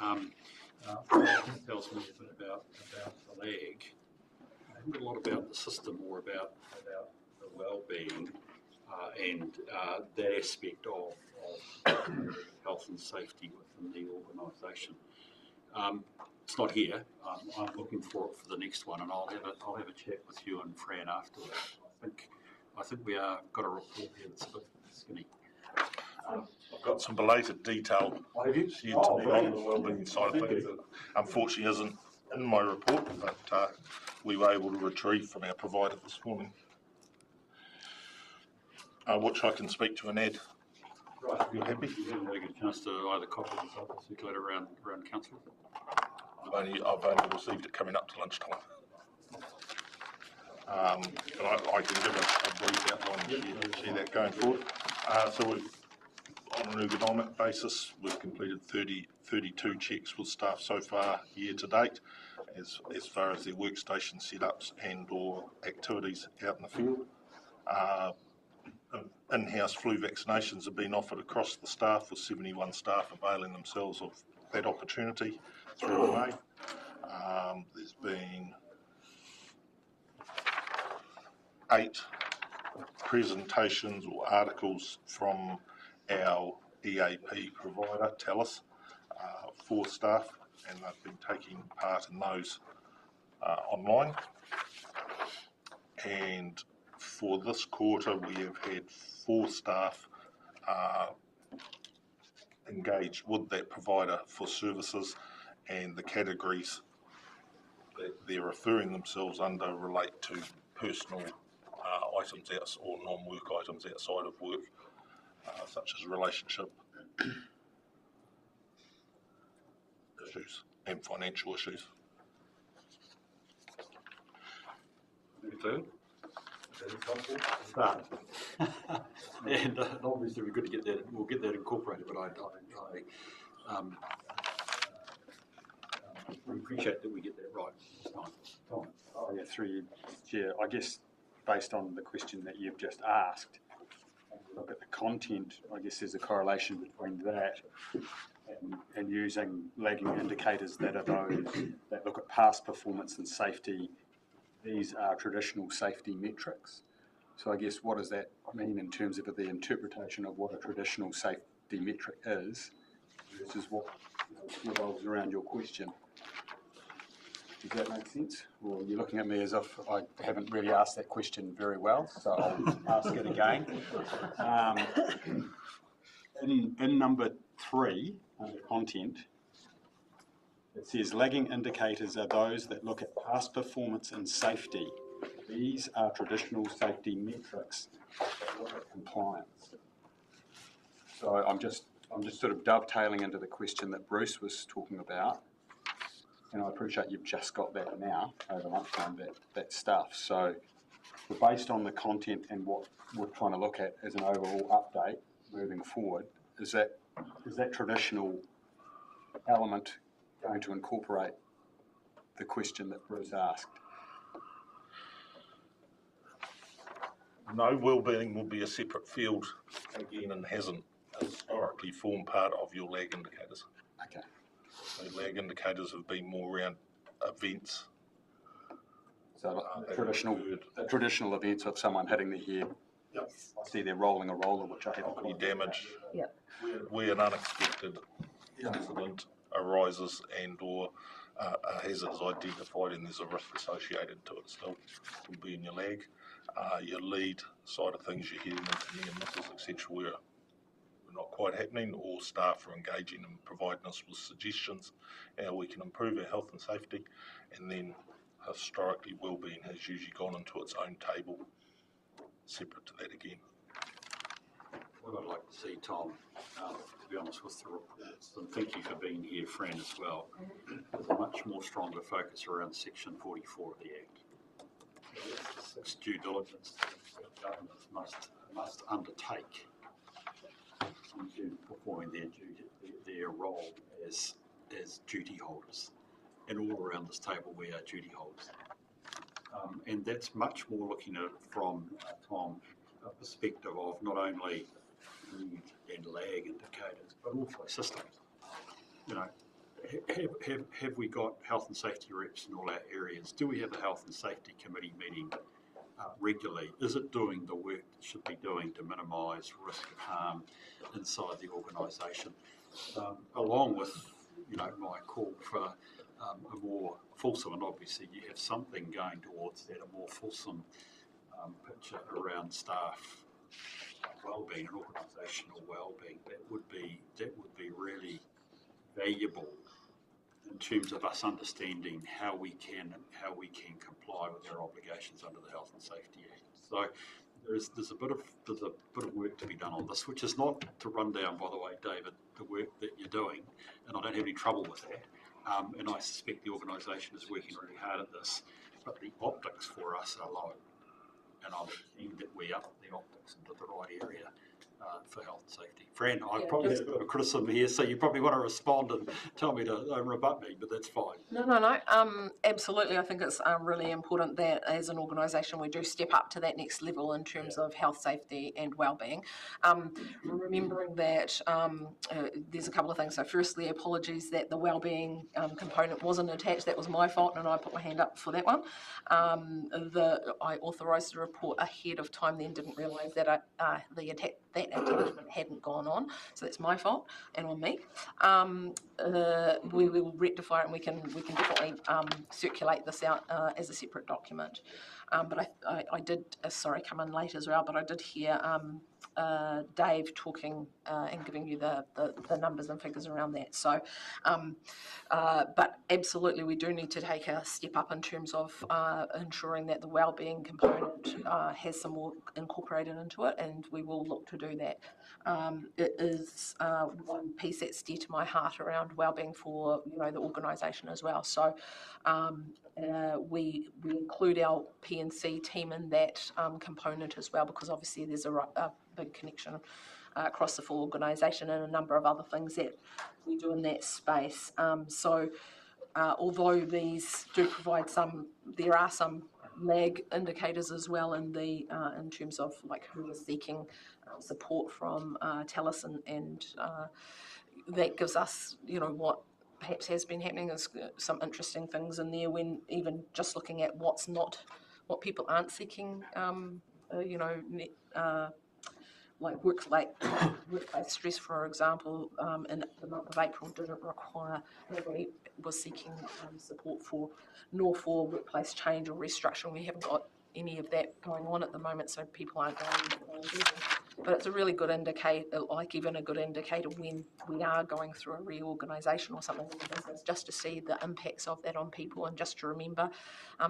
it tells me a bit about the lag. I think a lot about the system, more about the well-being and that aspect of health and safety within the organisation. It's not here. I'm looking for it for the next one, and I'll have a chat with you and Fran afterwards. I think we are got a report here that's a bit skinny. I've got some belated detail here to be on the wellbeing side of things that unfortunately isn't in my report, but we were able to retrieve from our provider this morning, which I can speak to and add. Right, you're happy? You haven't had a chance to either copy this up or circulate around council? I've only received it coming up to lunchtime. But I can give a brief outline and share that going forward. So we've, on an ergonomic basis, we've completed 32 checks with staff so far year to date, as far as their workstation setups and or activities out in the field. In-house flu vaccinations have been offered across the staff, with 71 staff availing themselves of that opportunity through May. There's been 8 presentations or articles from our EAP provider, TELUS, for staff, and they've been taking part in those online. And for this quarter, we have had 4 staff engaged with that provider for services, and the categories that they're referring themselves under relate to personal items or non-work items outside of work, such as relationship issues and financial issues. Start. And obviously we're good to get that. We'll get that incorporated. But I appreciate that we get that right this time. Oh, yeah, through you, Chair. I guess based on the question that you've just asked, look at the content. I guess there's a correlation between that and using lagging indicators that are those that look at past performance and safety. These are traditional safety metrics. So I guess what does that mean in terms of the interpretation of what a traditional safety metric is versus what revolves around your question? Does that make sense? Or you're looking at me as if I haven't really asked that question very well, so I'll ask it again. in number 3, under content, it says lagging indicators are those that look at past performance and safety. These are traditional safety metrics that look at compliance. So I'm just sort of dovetailing into the question that Bruce was talking about. And I appreciate you've just got that now over lunchtime, that stuff. So based on the content and what we're trying to look at as an overall update moving forward, is that traditional element going to incorporate the question that Bruce asked? No, wellbeing will be a separate field again and hasn't historically formed part of your lag indicators. Okay. So lag indicators have been more around events. So the traditional events of someone hitting their head. Yep. I see they're rolling a roller, which I haven't got damage. Yep. Where an unexpected incident arises and or a hazard is identified and there's a risk associated to it still will be in your lag. Your lead side of things, you're heading into near misses, etc., where we're not quite happening, or staff are engaging and providing us with suggestions how we can improve our health and safety. And then historically, wellbeing has usually gone into its own table, separate to that again. What I'd like to see, Tom, to be honest with the reports, and thank you for being here, Fran, as well, is a much more stronger focus around Section 44 of the Act. It's due diligence that governments must undertake into performing their role as duty holders. And all around this table, we are duty holders. And that's much more looking at it from, Tom, a perspective of not only lead and lag indicators, but also systems. You know, have we got health and safety reps in all our areas? Do we have a health and safety committee meeting regularly? Is it doing the work it should be doing to minimise risk of harm inside the organisation? Along with, you know, my call for a more fulsome, and obviously you have something going towards that, a more fulsome picture around staff well-being and organisational well-being. That would be really valuable in terms of us understanding how we can comply with our obligations under the Health and Safety Act. So there's a bit of work to be done on this, which is not to run down, by the way, David, the work that you're doing, and I don't have any trouble with that. And I suspect the organisation is working really hard at this, but the optics for us are low, and I'm keen that we up the optics into the right area for health and safety. Fran, I probably have a bit of criticism here, so you probably want to respond and tell me to rebut me, but that's fine. No. Absolutely. I think it's really important that as an organisation we do step up to that next level in terms of health, safety and wellbeing. Remembering that there's a couple of things. So firstly, apologies that the wellbeing component wasn't attached. That was my fault and I put my hand up for that one. I authorised the report ahead of time, then didn't realise that that attachment hadn't gone on, so that's my fault and on me. We will rectify it and we can definitely circulate this out as a separate document. But I did, sorry, come in late as well, but I did hear Dave talking and giving you the numbers and figures around that. So, but absolutely we do need to take a step up in terms of ensuring that the wellbeing component has some more incorporated into it, and we will look to do that. It is one piece that's dear to my heart around wellbeing for the organisation as well. So we include our P&C team in that component as well, because obviously there's a big connection across the full organisation and a number of other things that we do in that space. Although these do provide there are some lag indicators as well in terms of like who is seeking support from TELUS, and that gives us what perhaps has been happening is some interesting things in there, when even just looking at what people aren't seeking, like workplace stress, for example, in the month of April didn't require, nobody was seeking support for workplace change or restructuring. We haven't got any of that going on at the moment, so people aren't going But it's a really good indicator, like even a good indicator when we are going through a reorganisation or something in the business, just to see the impacts of that on people, and just to remember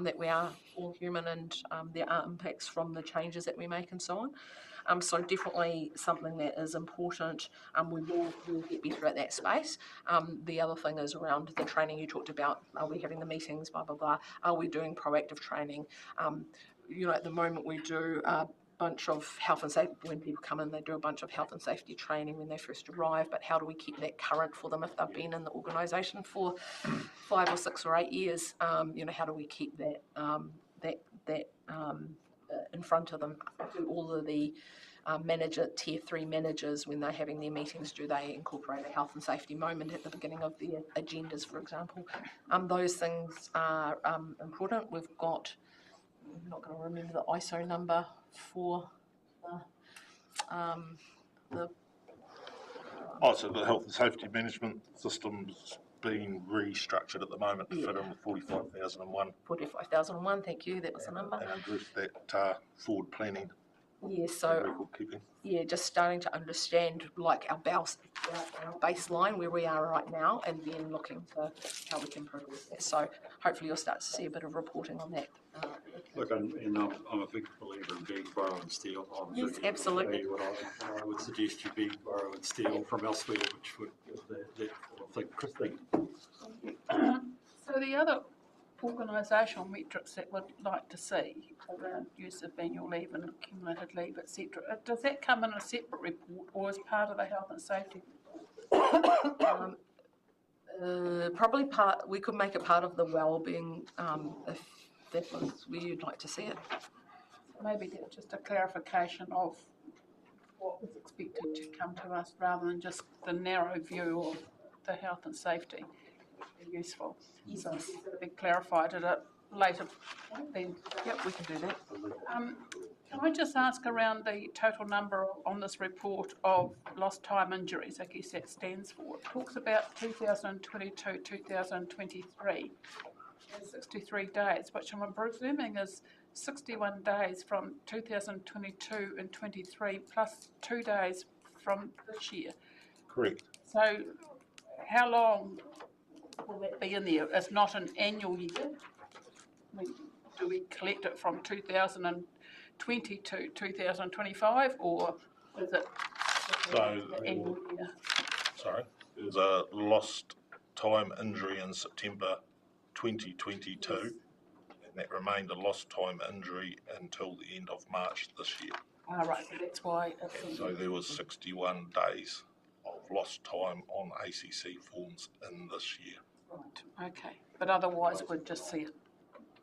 that we are all human, and there are impacts from the changes that we make and so on. So definitely something that is important. We'll get better at that space. The other thing is around the training you talked about. Are we having the meetings, blah, blah, blah? Are we doing proactive training? At the moment we do a bunch of health and safety. When people come in, they do a bunch of health and safety training when they first arrive, but how do we keep that current for them if they've been in the organisation for 5 or 6 or 8 years? How do we keep that in front of them? Do all of the tier 3 managers, when they're having their meetings, do they incorporate a health and safety moment at the beginning of their agendas, for example? Those things are important. I'm not going to remember the ISO number for the So the health and safety management system's being restructured at the moment to fit in with 45,001. 45,001, thank you, that was the number. And address that forward planning. Yeah, so record keeping. Yeah, just starting to understand like our baseline where we are right now, and then looking to how we can progress that. So hopefully you'll start to see a bit of reporting on that. Look, I'm a big believer in being borrow and steal. Yes, absolutely. What I would suggest you be borrow and steal from elsewhere, which would that I think Christine. So the other organisational metrics that we'd like to see around use of annual leave and accumulated leave, etc., does that come in a separate report or as part of the health and safety? Probably we could make it part of the wellbeing if that was where you'd like to see it. Maybe that's just a clarification of what was expected to come to us rather than just the narrow view of the health and safety. Useful. Yes. So it'll be clarified at a later point then. Yep, we can do that. Can I just ask around the total number on this report of lost time injuries? I guess that stands for. It talks about 2022, 2023, 63 days, which I'm presuming is 61 days from 2022 and 23 plus 2 days from this year. Correct. So how long will that be in there? It's not an annual year. Do we collect it from 2020 to 2025, or is it the annual year? Sorry, there's a lost time injury in September 2022, and that remained a lost time injury until the end of March this year. Right, so that's why. So there was 61 days of lost time on ACC forms in this year. Right, okay. But otherwise, we'd just see it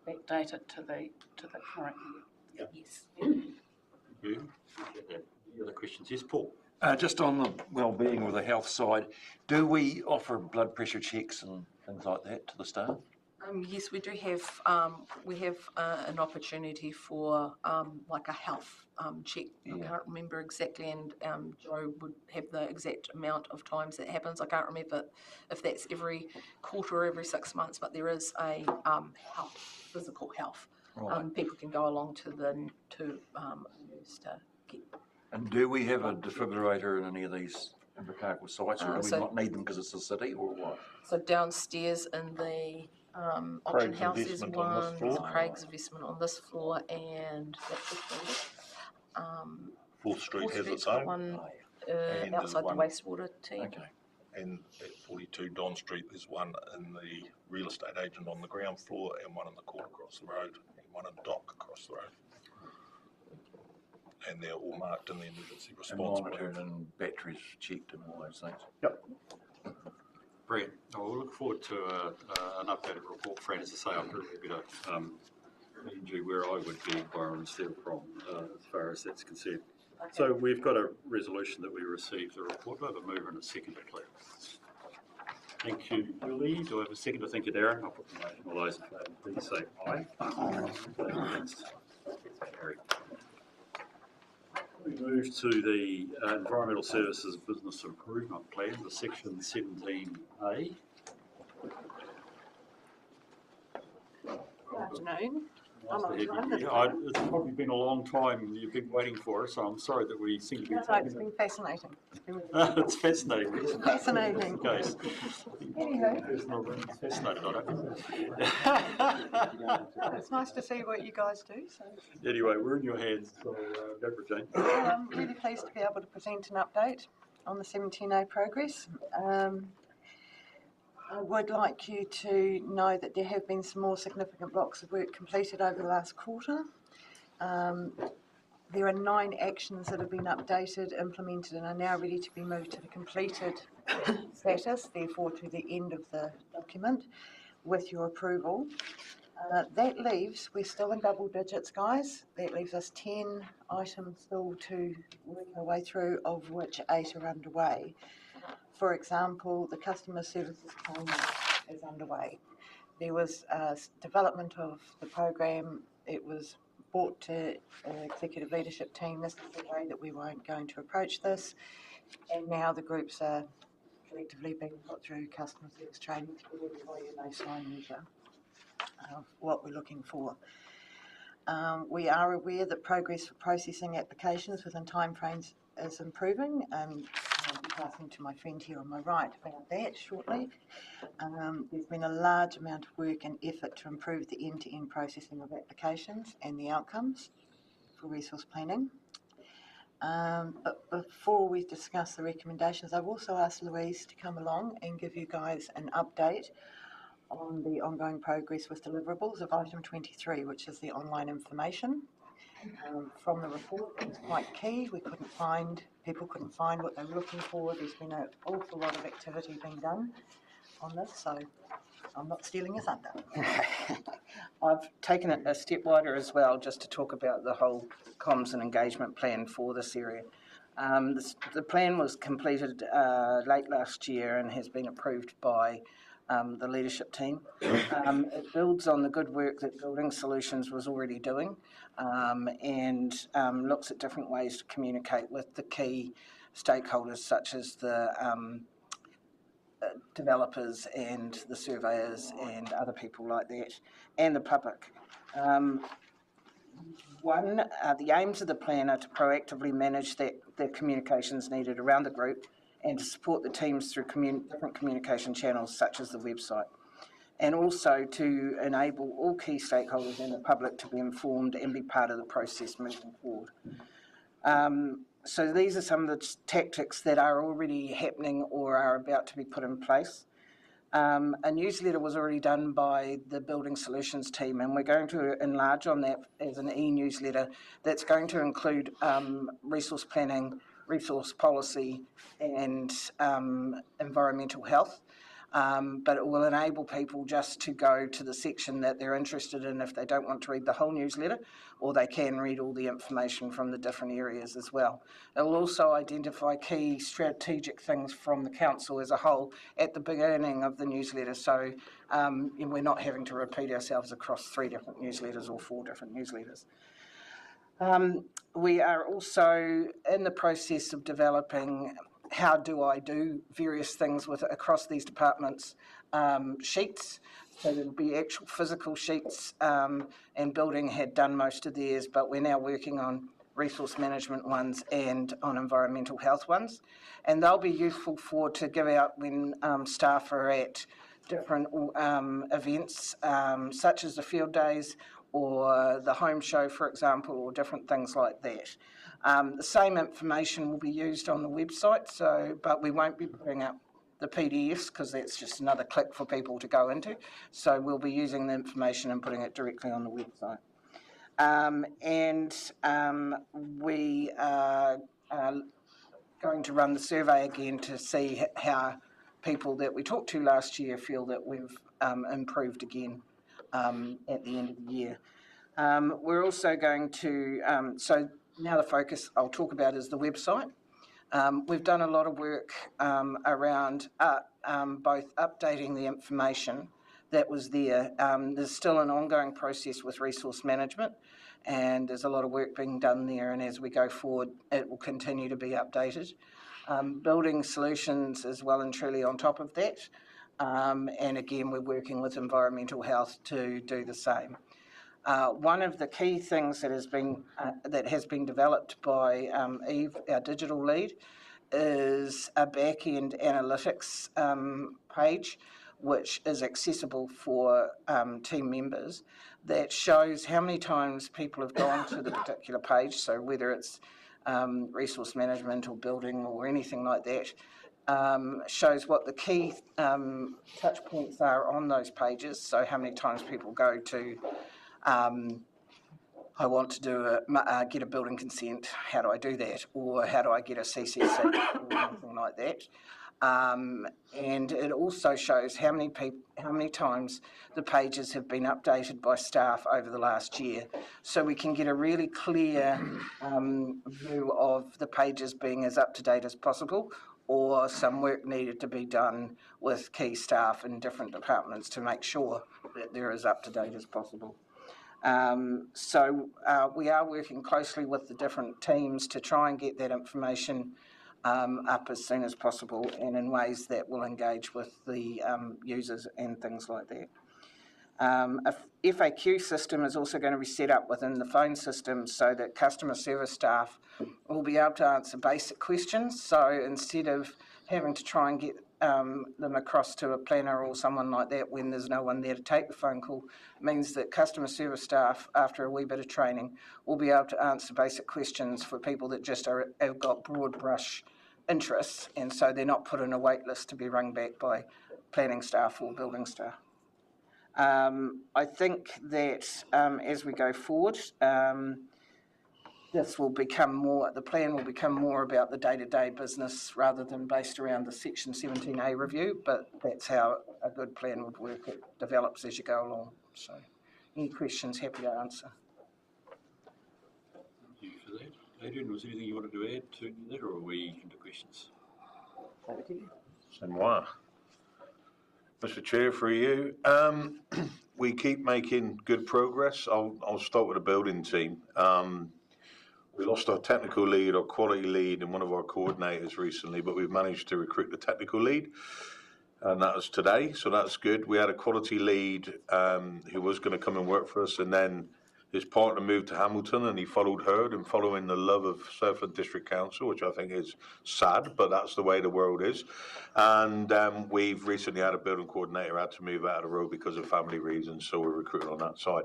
backdated to the current year. Yes. Any other questions? Yes, Paul. Just on the wellbeing or the health side, do we offer blood pressure checks and things like that to the staff? Yes, we do have. We have an opportunity for like a health check. Yeah. I can't remember exactly, and Joe would have the exact amount of times that happens. I can't remember if that's every quarter or every 6 months, but there is a physical health. Right. People can go along to nurse to get. And do we have a defibrillator in any of these Invercargill sites, or do we so- not need them because it's a city, or what? So downstairs in the auction Craig's house is investment on this one, floor. there's Craig's investment on this floor, and that's the floor. 4th Street Fourth has Street's its got own. one And there's outside the one- wastewater team. Okay. And at 42 Don Street, there's one in the real estate agent on the ground floor, and one in the court across the road, and one in dock across the road. And they're all marked in the emergency And response. monitored and batteries checked and all those things? Yep. Brilliant. We'll look forward to an updated report, Fran. As I say, I'm very happy to lead you where I would be borrow and steal from as far as that's concerned. So we've got a resolution that we received the report. Do I have a mover and a seconder, please? Thank you, Julie. Do I have a seconder? Thank you, Darren. I'll put the motion. All those in favour, please say aye. Against? Carried. We move to the Environmental Services Business Improvement Plan, the section 17A. Good afternoon. I'm Nice to on have this you here. one. It's probably been a long time you've been waiting for us, so I'm sorry that we seem to be No, it's been fascinating. It's fascinating. It's fascinating. Guys, Anywho. it's fascinated, I don't. It's nice to see what you guys do. So. Anyway, we're in your hands, so go for it, Jane. Well, I'm really pleased to be able to present an update on the 17A progress. I would like you to know that there have been some more significant blocks of work completed over the last quarter. There are 9 actions that have been updated, implemented, and are now ready to be moved to the completed status, therefore to the end of the document, with your approval. That leaves, we're still in double digits, guys. That leaves us 10 items still to work our way through, of which 8 are underway. For example, the customer services training is underway. There was development of the program. It was brought to executive leadership team. This is the way that we weren't going to approach this. And now the groups are collectively being put through customer service training to give everybody a baseline measure of what we're looking for. We are aware that progress for processing applications within timeframes is improving, and I'll be passing to my friend here on my right about that shortly. There's been a large amount of work and effort to improve the end-to-end processing of applications and the outcomes for resource planning. But before we discuss the recommendations, I've also asked Louise to come along and give you guys an update on the ongoing progress with deliverables of item 23, which is the online information. From the report, it was quite key. People couldn't find what they were looking for. There's been an awful lot of activity being done on this, so I'm not stealing your thunder. I've taken it a step wider as well, just to talk about the whole comms and engagement plan for this area. The plan was completed late last year and has been approved by the leadership team. It builds on the good work that Building Solutions was already doing, and looks at different ways to communicate with the key stakeholders, such as the developers and the surveyors and other people like that, and the public. The aims of the plan are to proactively manage the communications needed around the group and to support the teams through different communication channels such as the website, and also to enable all key stakeholders and the public to be informed and be part of the process moving forward. So these are some of the tactics that are already happening or are about to be put in place. A newsletter was already done by the Building Solutions team, and we're going to enlarge on that as an e-newsletter that's going to include resource planning, resource policy, and environmental health. But it will enable people just to go to the section that they're interested in if they don't want to read the whole newsletter, or they can read all the information from the different areas as well. It will also identify key strategic things from the council as a whole at the beginning of the newsletter, so we're not having to repeat ourselves across 3 different newsletters or 4 different newsletters. We are also in the process of developing how do I do various things across these departments, sheets. So there'll be actual physical sheets, and building had done most of theirs, but we're now working on resource management ones and on environmental health ones. And they'll be useful to give out when staff are at different events, such as the field days or the home show, for example, or different things like that. The same information will be used on the website, but we won't be putting up the PDFs because that's just another click for people to go into. So we'll be using the information and putting it directly on the website. We are going to run the survey again to see how people that we talked to last year feel that we've improved again at the end of the year. We're also going to, so now the focus I'll talk about is the website. We've done a lot of work around both updating the information that was there. There's still an ongoing process with resource management, and there's a lot of work being done there, and as we go forward it will continue to be updated. Building Solutions is well and truly on top of that, and again we're working with environmental health to do the same. One of the key things that has been developed by Eve, our digital lead, is a back-end analytics page, which is accessible for team members, that shows how many times people have gone to the particular page. So whether it's resource management or building or anything like that, shows what the key touch points are on those pages. So how many times people go to, I want to do get a building consent, how do I do that? Or how do I get a CCC or anything like that? And it also shows how many times the pages have been updated by staff over the last year. So we can get a really clear view of the pages being as up to date as possible, or some work needed to be done with key staff in different departments to make sure that they're as up to date as possible. So we are working closely with the different teams to try and get that information up as soon as possible and in ways that will engage with the users and things like that. A FAQ system is also going to be set up within the phone system so that customer service staff will be able to answer basic questions. So instead of having to try and get them across to a planner or someone like that when there's no one there to take the phone call, means that customer service staff, after a wee bit of training, will be able to answer basic questions for people that just have got broad brush interests, and so they're not put on a wait list to be rung back by planning staff or building staff. I think that as we go forward, this will become more, the plan will become more about the day-to-day business rather than based around the Section 17A review, but that's how a good plan would work. It develops as you go along. So any questions, happy to answer. Thank you for that. Adrian, was there anything you wanted to add to that, or are we into questions? Over to you. C'est moi. Mr. Chair, for you. We keep making good progress. I'll start with the building team. We lost our technical lead, our quality lead, and one of our coordinators recently, but we've managed to recruit the technical lead, and that was today, so that's good. We had a quality lead who was going to come and work for us, and then his partner moved to Hamilton, and he followed her, and following the love of Southland District Council, which I think is sad, but that's the way the world is. And we've recently had a building coordinator had to move out of the road because of family reasons, so we're recruiting on that side.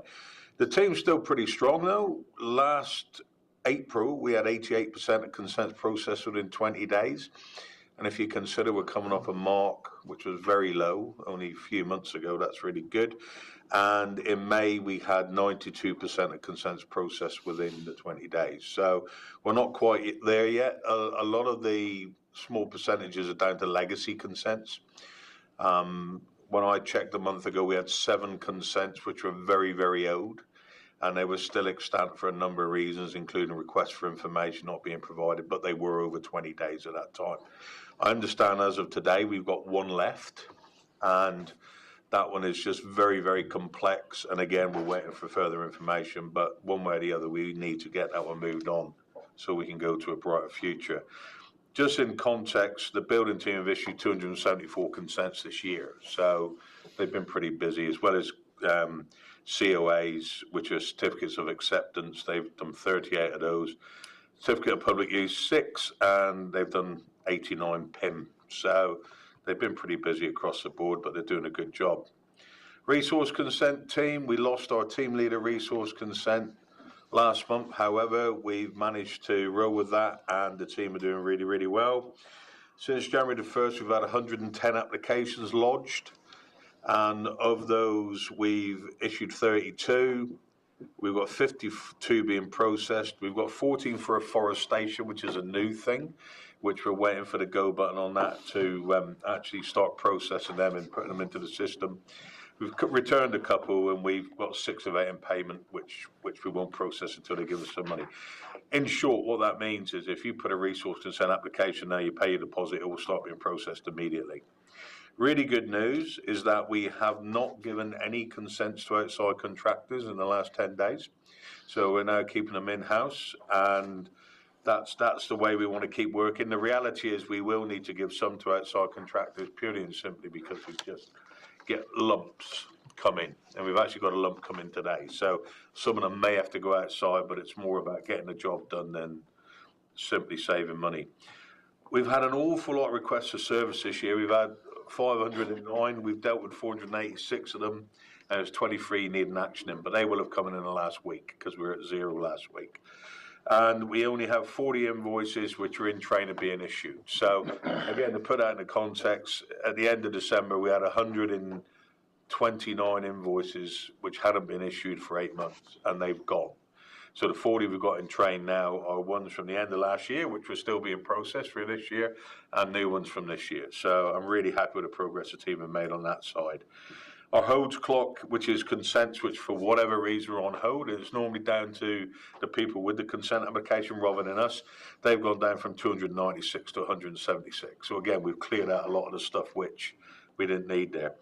The team's still pretty strong, though. Last April, we had 88% of consents processed within 20 days. And if you consider we're coming off a mark, which was very low, only a few months ago, that's really good. And in May, we had 92% of consents processed within the 20 days. So we're not quite there yet. A lot of the small percentages are down to legacy consents. When I checked a month ago, we had 7 consents, which were very, very old. And they were still extant for a number of reasons, including requests for information not being provided, but they were over 20 days at that time. I understand as of today, we've got 1 left, and that one is just very, very complex. And again, we're waiting for further information, but one way or the other, we need to get that one moved on so we can go to a brighter future. Just in context, the building team have issued 274 consents this year, so they've been pretty busy, as well as COAs, which are certificates of acceptance. They've done 38 of those. Certificate of public use, 6, and they've done 89 PIM. So they've been pretty busy across the board, but they're doing a good job. Resource consent team, we lost our team leader resource consent last month. However, we've managed to roll with that, and the team are doing really, really well. Since January the 1st, we've had 110 applications lodged. And of those, we've issued 32. We've got 52 being processed. We've got 14 for afforestation, which is a new thing, which we're waiting for the go button on that to actually start processing them and putting them into the system. We've returned a couple, and we've got 6 of 8 in payment, which we won't process until they give us some money. In short, what that means is if you put a resource consent application now, you pay your deposit, it will start being processed immediately. Really good news is that we have not given any consents to outside contractors in the last 10 days. So we're now keeping them in-house, and that's the way we want to keep working. The reality is we will need to give some to outside contractors purely and simply because we just get lumps come in, and we've actually got a lump come in today. So some of them may have to go outside, but it's more about getting the job done than simply saving money. We've had an awful lot of requests for service this year. We've had 509. We've dealt with 486 of them, and there's 23 needing action in, but they will have come in the last week because we were at 0 last week. And we only have 40 invoices which are in train of being issued. So again, to put that into context, at the end of December, we had 129 invoices which hadn't been issued for 8 months, and they've gone. So the 40 we've got in train now are ones from the end of last year, which were still being processed for this year, and new ones from this year. So I'm really happy with the progress the team have made on that side. Our holds clock, which is consents, which for whatever reason are on hold, it's normally down to the people with the consent application rather than us. They've gone down from 296 to 176. So again, we've cleared out a lot of the stuff which we didn't need there.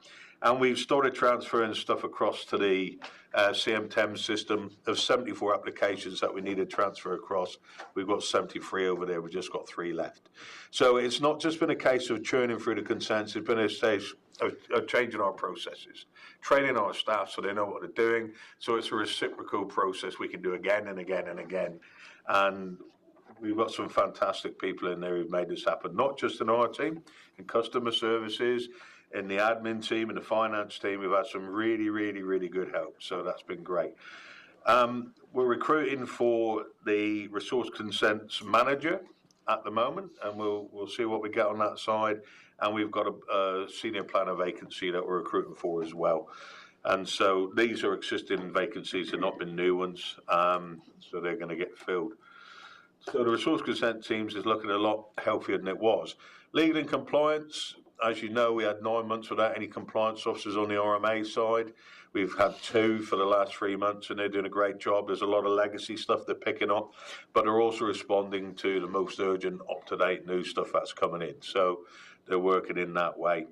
And we've started transferring stuff across to the CM10 system. Of 74 applications that we needed to transfer across, we've got 73 over there. We've just got 3 left. So it's not just been a case of churning through the consents. It's been a stage of changing our processes, training our staff so they know what they're doing. So it's a reciprocal process we can do again and again and again. And we've got some fantastic people in there who've made this happen, not just in our team, in customer services, in the admin team, in the finance team. We've had some really, really, really good help. So that's been great. We're recruiting for the resource consents manager at the moment, and we'll see what we get on that side. And we've got a senior planner vacancy that we're recruiting for as well. And so these are existing vacancies, they've not been new ones, so they're going to get filled. So the resource consent teams is looking a lot healthier than it was. Legal and compliance, as you know, we had 9 months without any compliance officers on the RMA side. We've had 2 for the last 3 months, and they're doing a great job. There's a lot of legacy stuff they're picking up, but they're also responding to the most urgent, up-to-date new stuff that's coming in. So they're working in that way.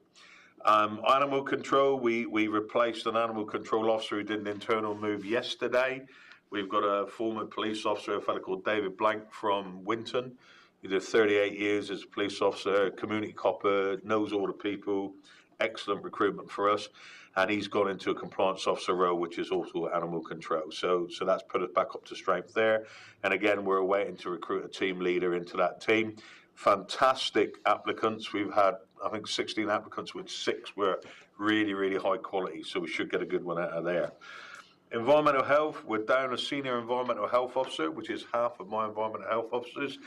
Animal control, we replaced an animal control officer who did an internal move yesterday. We've got a former police officer, a fellow called David Blank from Winton. He did 38 years as a police officer, community copper, knows all the people, excellent recruitment for us. And he's gone into a compliance officer role, which is also animal control. So that's put us back up to strength there. And again, we're waiting to recruit a team leader into that team. Fantastic applicants. We've had, I think, 16 applicants, with 6 were really, really high quality. So we should get a good one out of there. Environmental health, we're down a senior environmental health officer, which is half of my environmental health officers.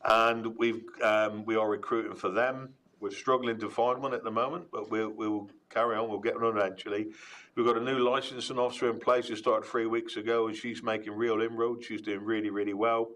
And we are recruiting for them. We're struggling to find one at the moment, but we'll carry on. We'll get one eventually. We've got a new licensing officer in place who started 3 weeks ago, and she's making real inroads. She's doing really, really well.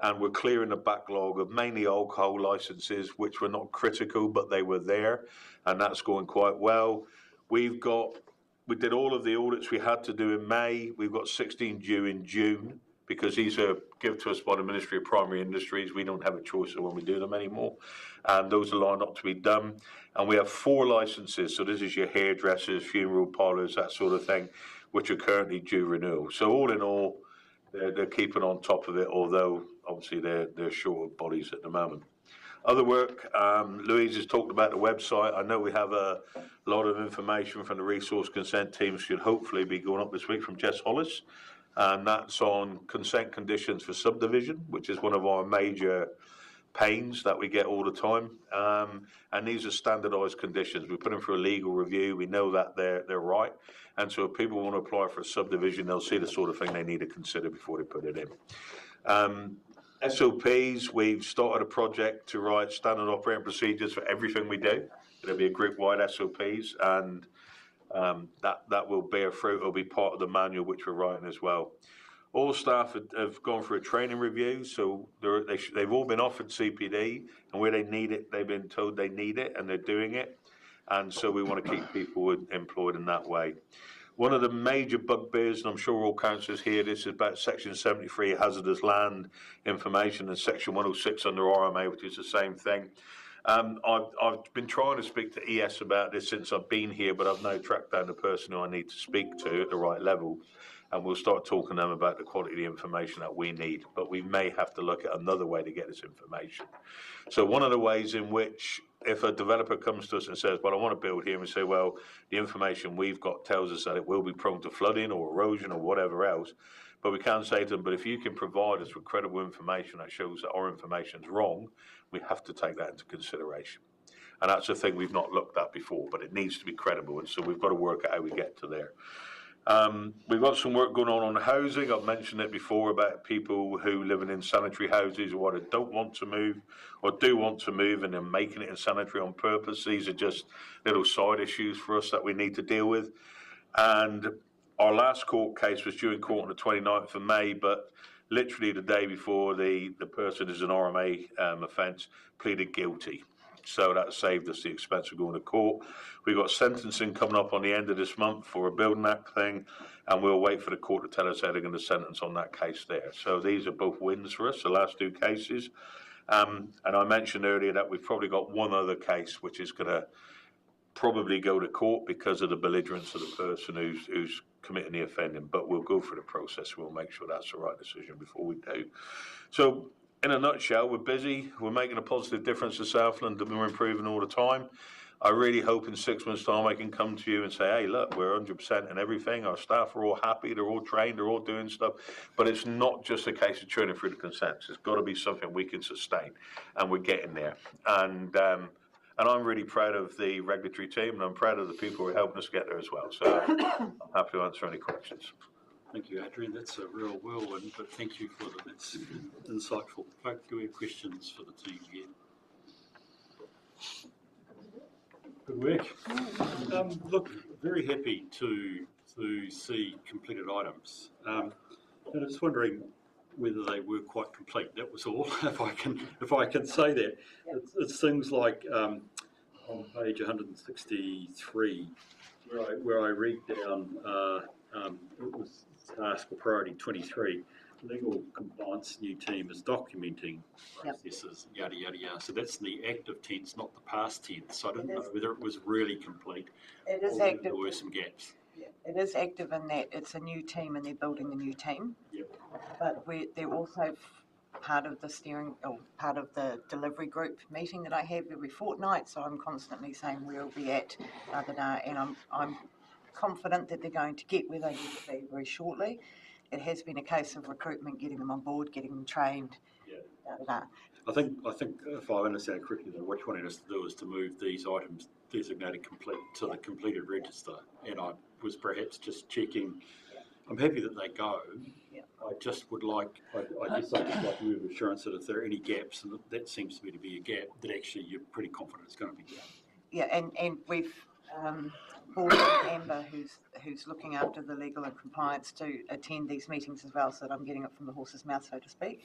And we're clearing the backlog of mainly alcohol licenses, which were not critical, but they were there, and that's going quite well. We did all of the audits we had to do in May. We've got 16 due in June, because these are given to us by the Ministry of Primary Industries. We don't have a choice of when we do them anymore. And those are lined up to be done. And we have 4 licenses. So this is your hairdressers, funeral parlours, that sort of thing, which are currently due renewal. So all in all, they're keeping on top of it, although obviously they're short of bodies at the moment. Other work, Louise has talked about the website. I know we have a lot of information from the resource consent team, should hopefully be going up this week from Jess Hollis. And that's on consent conditions for subdivision, which is one of our major pains that we get all the time. And these are standardised conditions. We put them through a legal review. We know that they're right. And so if people want to apply for a subdivision, they'll see the sort of thing they need to consider before they put it in. SOPs, we've started a project to write standard operating procedures for everything we do. There'll be a group-wide SOPs, and that will bear fruit. It'll be part of the manual which we're writing as well. All staff have gone through a training review, so they've all been offered CPD, and where they need it, they've been told they need it, and they're doing it. And so we want to keep people employed in that way. One of the major bugbears, and I'm sure all councillors hear this, is about Section 73 hazardous land information and Section 106 under RMA, which is the same thing. I've been trying to speak to ES about this since I've been here, but I've now tracked down the person who I need to speak to at the right level, and we'll start talking to them about the quality of the information that we need. But we may have to look at another way to get this information. So one of the ways in which if a developer comes to us and says, well, I want to build here, and we say, well, the information we've got tells us that it will be prone to flooding or erosion or whatever else, but we can say to them, but if you can provide us with credible information that shows that our information's wrong, we have to take that into consideration. And that's a thing we've not looked at before, but it needs to be credible, and so we've got to work out how we get to there. We've got some work going on housing. I've mentioned it before about people who living in sanitary houses or what don't want to move or do want to move and they're making it in sanitary on purpose. These are just little side issues for us that we need to deal with. And our last court case was due in court on the 29th of May, but literally the day before the person is an RMA offence pleaded guilty. So that saved us the expense of going to court. We've got sentencing coming up on the end of this month for a Building Act thing, and we'll wait for the court to tell us how they're going to sentence on that case there. So these are both wins for us, the last two cases. And I mentioned earlier that we've probably got one other case which is going to probably go to court because of the belligerence of the person who's committing the offending, but we'll go through the process. We'll make sure that's the right decision before we do. So in a nutshell, we're busy, we're making a positive difference to Southland, and we're improving all the time. I really hope in 6 months' time I can come to you and say, hey, look, we're 100% in everything. Our staff are all happy, they're all trained, they're all doing stuff. But it's not just a case of churning through the consents. It's got to be something we can sustain, and we're getting there. And I'm really proud of the regulatory team, and I'm proud of the people who are helping us get there as well. So I'm happy to answer any questions. Thank you, Adrian. That's a real whirlwind, but thank you for that. That's insightful. Folk, do we have questions for the team here? Good work. Look, very happy to see completed items. And I was wondering whether they were quite complete. That was all. If I can say that, it's things like on page 163, where I read down. It was task or priority 23. Legal compliance new team is documenting processes, yada, yada, yada. So that's the active tense, not the past tense. So I didn't know whether it was really complete. It is or active. There were some gaps. It is active in that it's a new team and they're building a new team. Yep. But they're also part of the part of the delivery group meeting that I have every fortnight. So I'm constantly saying where we'll be at, and I'm confident that they're going to get where they need to be very shortly. It has been a case of recruitment, getting them on board, getting them trained. Yeah. I think if I understand correctly, though, what you wanted us to do is to move these items designated complete to the completed register, and I was perhaps just checking. I'm happy that they go. Yeah. I just would like, I guess I'd just like you to assurance that if there are any gaps, and that seems to me to be a gap, that actually you're pretty confident it's going to be done. Yeah, and we've brought in Amber, who's looking after the legal and compliance, to attend these meetings as well, so that I'm getting it from the horse's mouth, so to speak.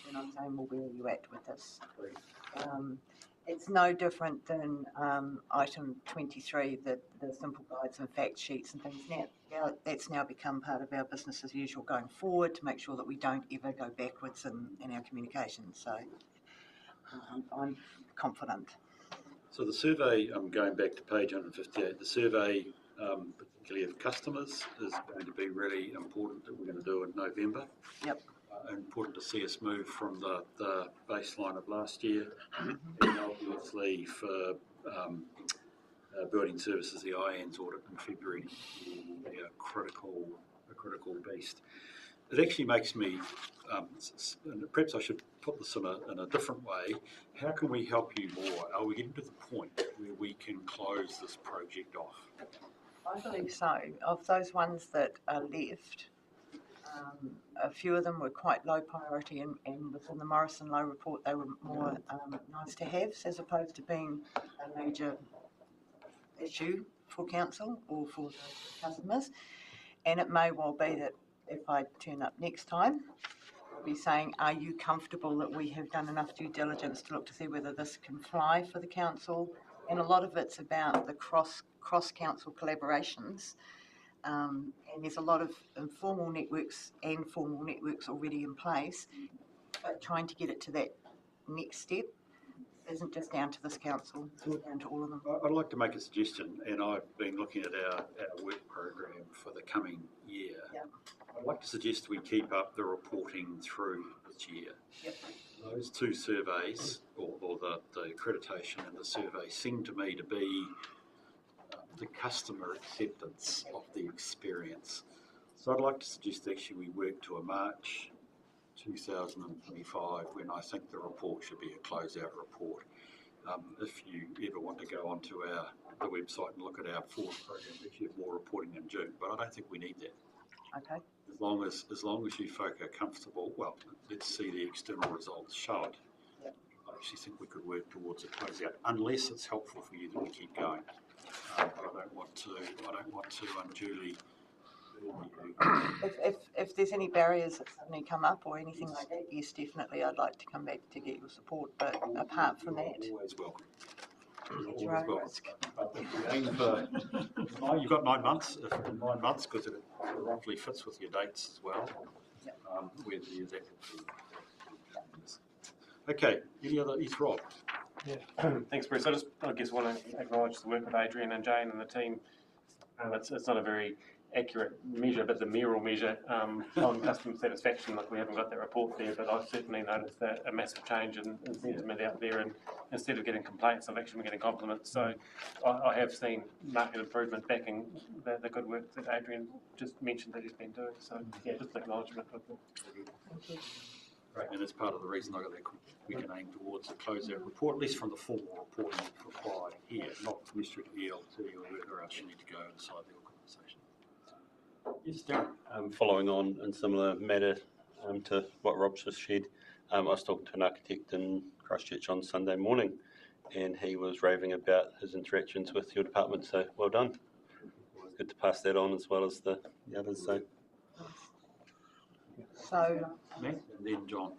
And I'm saying, well, where are you at with this? It's no different than item 23, the simple guides and fact sheets and things. Now, that's now become part of our business as usual going forward to make sure that we don't ever go backwards in our communications. So I'm confident. So the survey, I'm going back to page 158, the survey, particularly of customers, is going to be really important that we're going to do in November. Yep. Important to see us move from the baseline of last year, and obviously for building services, the IANZ audit in February will be a critical beast. It actually makes me, perhaps I should put this in a different way. How can we help you more? Are we getting to the point where we can close this project off? I believe so. Of those ones that are left, a few of them were quite low priority, and within the Morrison Low report, they were more nice to haves as opposed to being a major issue for council or for the customers. And it may well be that if I turn up next time, I'll be saying, are you comfortable that we have done enough due diligence to look to see whether this can fly for the council? And a lot of it's about the cross-council collaborations. And there's a lot of informal networks and formal networks already in place, but trying to get it to that next step isn't just down to this council, it's down to all of them. I'd like to make a suggestion, and I've been looking at our work program for the coming year. Yep. I'd like to suggest we keep up the reporting through this year. Yep. Those two surveys, or the accreditation and the survey, seem to me to be the customer acceptance of the experience. So I'd like to suggest actually we work to a March 2025 when I think the report should be a closeout report. If you ever want to go onto the website and look at our forward program, if you have more reporting in June, but I don't think we need that. Okay. As long as you folk are comfortable, well, let's see the external results show it. Yep. I actually think we could work towards a closeout, unless it's helpful for you that we keep going. But I don't want to unduly. If there's any barriers that suddenly come up or anything like that, yes, definitely, I'd like to come back to get your support. But apart from that, always welcome. It's your own risk. You've got 9 months. If in 9 months, because it roughly fits with your dates as well. Where the exact. Okay. Any other? Yes, Rob. Yeah. Thanks, Bruce. I guess want to acknowledge the work of Adrian and Jane and the team. It's not a very accurate measure, but the mayoral measure on customer satisfaction. Like, we haven't got that report there, but I've certainly noticed that a massive change in sentiment out there, and instead of getting complaints, I've actually been getting compliments. So I have seen market improvement backing the good work that Adrian just mentioned that he's been doing. So yeah, just an acknowledgement of it. Thank you. Right, and it's part of the reason I got that we can aim towards a closeout report, at least from the formal reporting that's required here, not necessarily ELT or wherever else you need to go inside the organisation. Yes, Darren. Following on in similar matter to what Rob's just shared, I was talking to an architect in Christchurch on Sunday morning, and he was raving about his interactions with your department, so well done. It's good to pass that on as well as the others. So. Matt, and then John.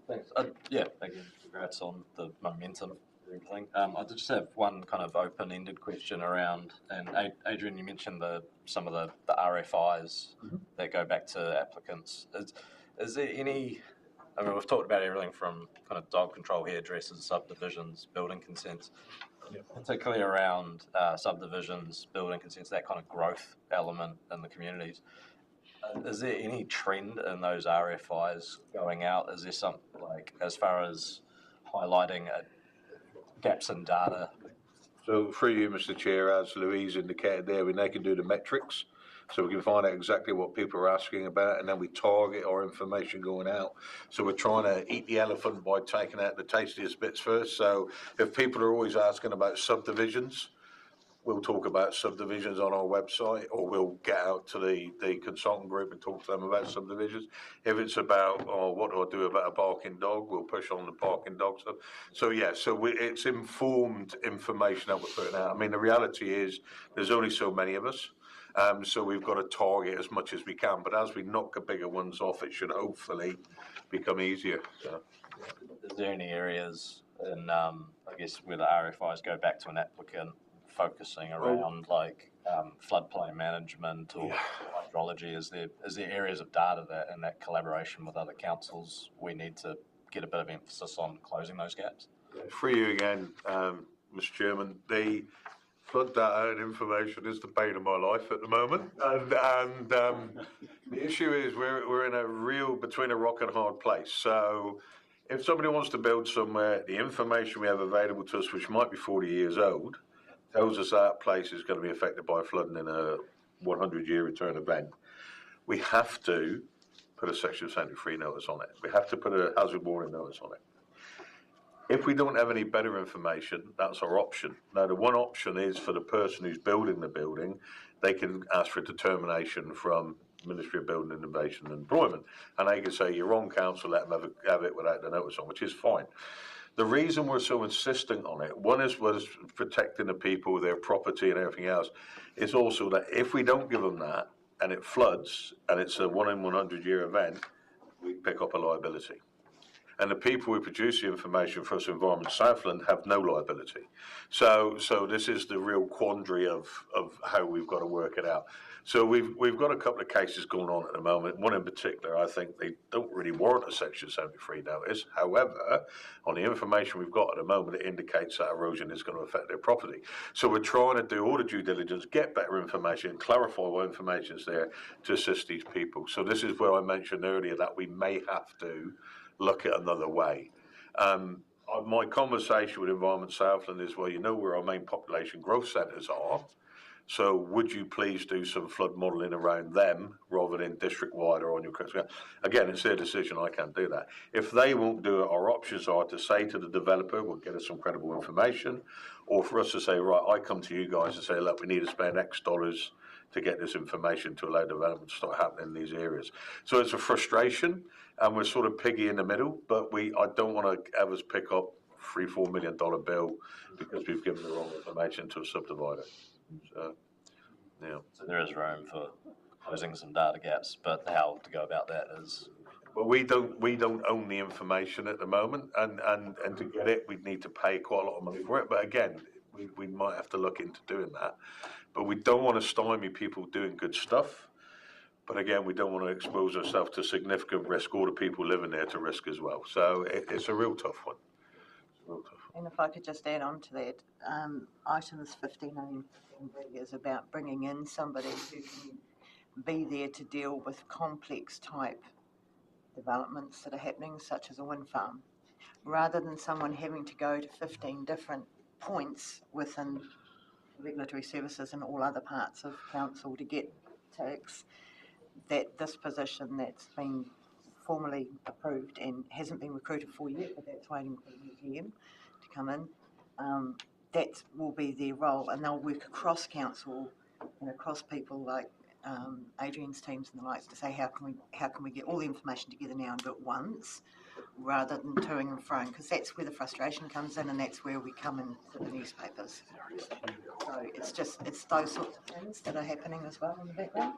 Thanks. Yeah, again, congrats on the momentum and everything. I just have one kind of open-ended question around, and Adrian, you mentioned some of the RFIs that go back to applicants. Is there any, I mean, we've talked about everything from kind of dog control, hairdressers, subdivisions, building consents, particularly around subdivisions, building consents, that kind of growth element in the communities. Is there any trend in those RFIs going out? Is there something like, as far as highlighting gaps in data? So through you, Mr. Chair, as Louise indicated there, they can do the metrics, so we can find out exactly what people are asking about, and then we target our information going out. So we're trying to eat the elephant by taking out the tastiest bits first. So if people are always asking about subdivisions, we'll talk about subdivisions on our website, or we'll get out to the consultant group and talk to them about subdivisions. If it's about, what do I do about a barking dog, we'll push on the barking dog stuff. So yeah, it's informed information that we're putting out. I mean, the reality is there's only so many of us, so we've got to target as much as we can. But as we knock the bigger ones off, it should hopefully become easier. So. Is there any areas in, I guess, where the RFIs go back to an applicant, focusing around floodplain management or hydrology? Is there areas of data that, in that collaboration with other councils, we need to get a bit of emphasis on closing those gaps? For you again, Mr. Chairman, the flood data and information is the bane of my life at the moment, and the issue is we're in a real between a rock and a hard place. So if somebody wants to build somewhere, the information we have available to us, which might be 40 years old, tells us that place is going to be affected by flooding in a 100-year return event. We have to put a Section 73 notice on it. We have to put a hazard warning notice on it. If we don't have any better information, that's our option. Now, the one option is for the person who's building the building, they can ask for a determination from Ministry of Building, Innovation and Employment, and they can say, you're wrong, council, let them have it without the notice on, which is fine. The reason we're so insistent on it, one is was protecting the people, their property and everything else, is also that if we don't give them that and it floods and it's a 1 in 100-year event, we pick up a liability. And the people who produce the information for us, Environment Southland, have no liability. So this is the real quandary of how we've got to work it out. So we've got a couple of cases going on at the moment. One in particular, I think they don't really warrant a Section 73 notice. However, on the information we've got at the moment, it indicates that erosion is going to affect their property. So we're trying to do all the due diligence, get better information, clarify what information is there to assist these people. So this is where I mentioned earlier that we may have to look at another way. My conversation with Environment Southland is, well, you know where our main population growth centres are, so would you please do some flood modelling around them rather than district-wide or on your coast? Again, it's their decision, I can't do that. If they won't do it, our options are to say to the developer, we'll get us some credible information, or for us to say, right, I come to you guys and say, look, we need to spend X dollars to get this information to allow development to start happening in these areas. So it's a frustration, and we're sort of piggy in the middle, but I don't want to have us pick up $3-4 million bill because we've given the wrong information to a subdivider. So, yeah. So there is room for closing some data gaps, but how to go about that is. Well, we don't own the information at the moment, and to get it, we'd need to pay quite a lot of money for it. But again, we might have to look into doing that. But we don't want to stymie people doing good stuff. But again, we don't want to expose ourselves to significant risk, or the people living there to risk as well. So it's a real tough one. And if I could just add on to that, items 15A and 15B is about bringing in somebody who can be there to deal with complex type developments that are happening, such as a wind farm, rather than someone having to go to 15 different points within regulatory services and all other parts of council to get ticks. That this position that's been formally approved and hasn't been recruited for yet, but that's waiting for the UTM to come in, that will be their role, and they'll work across council and across people like Adrian's teams and the likes to say how can we get all the information together now and do it once, rather than toing and froing, because that's where the frustration comes in, and that's where we come in to the newspapers. So it's those sorts of things that are happening as well in the background.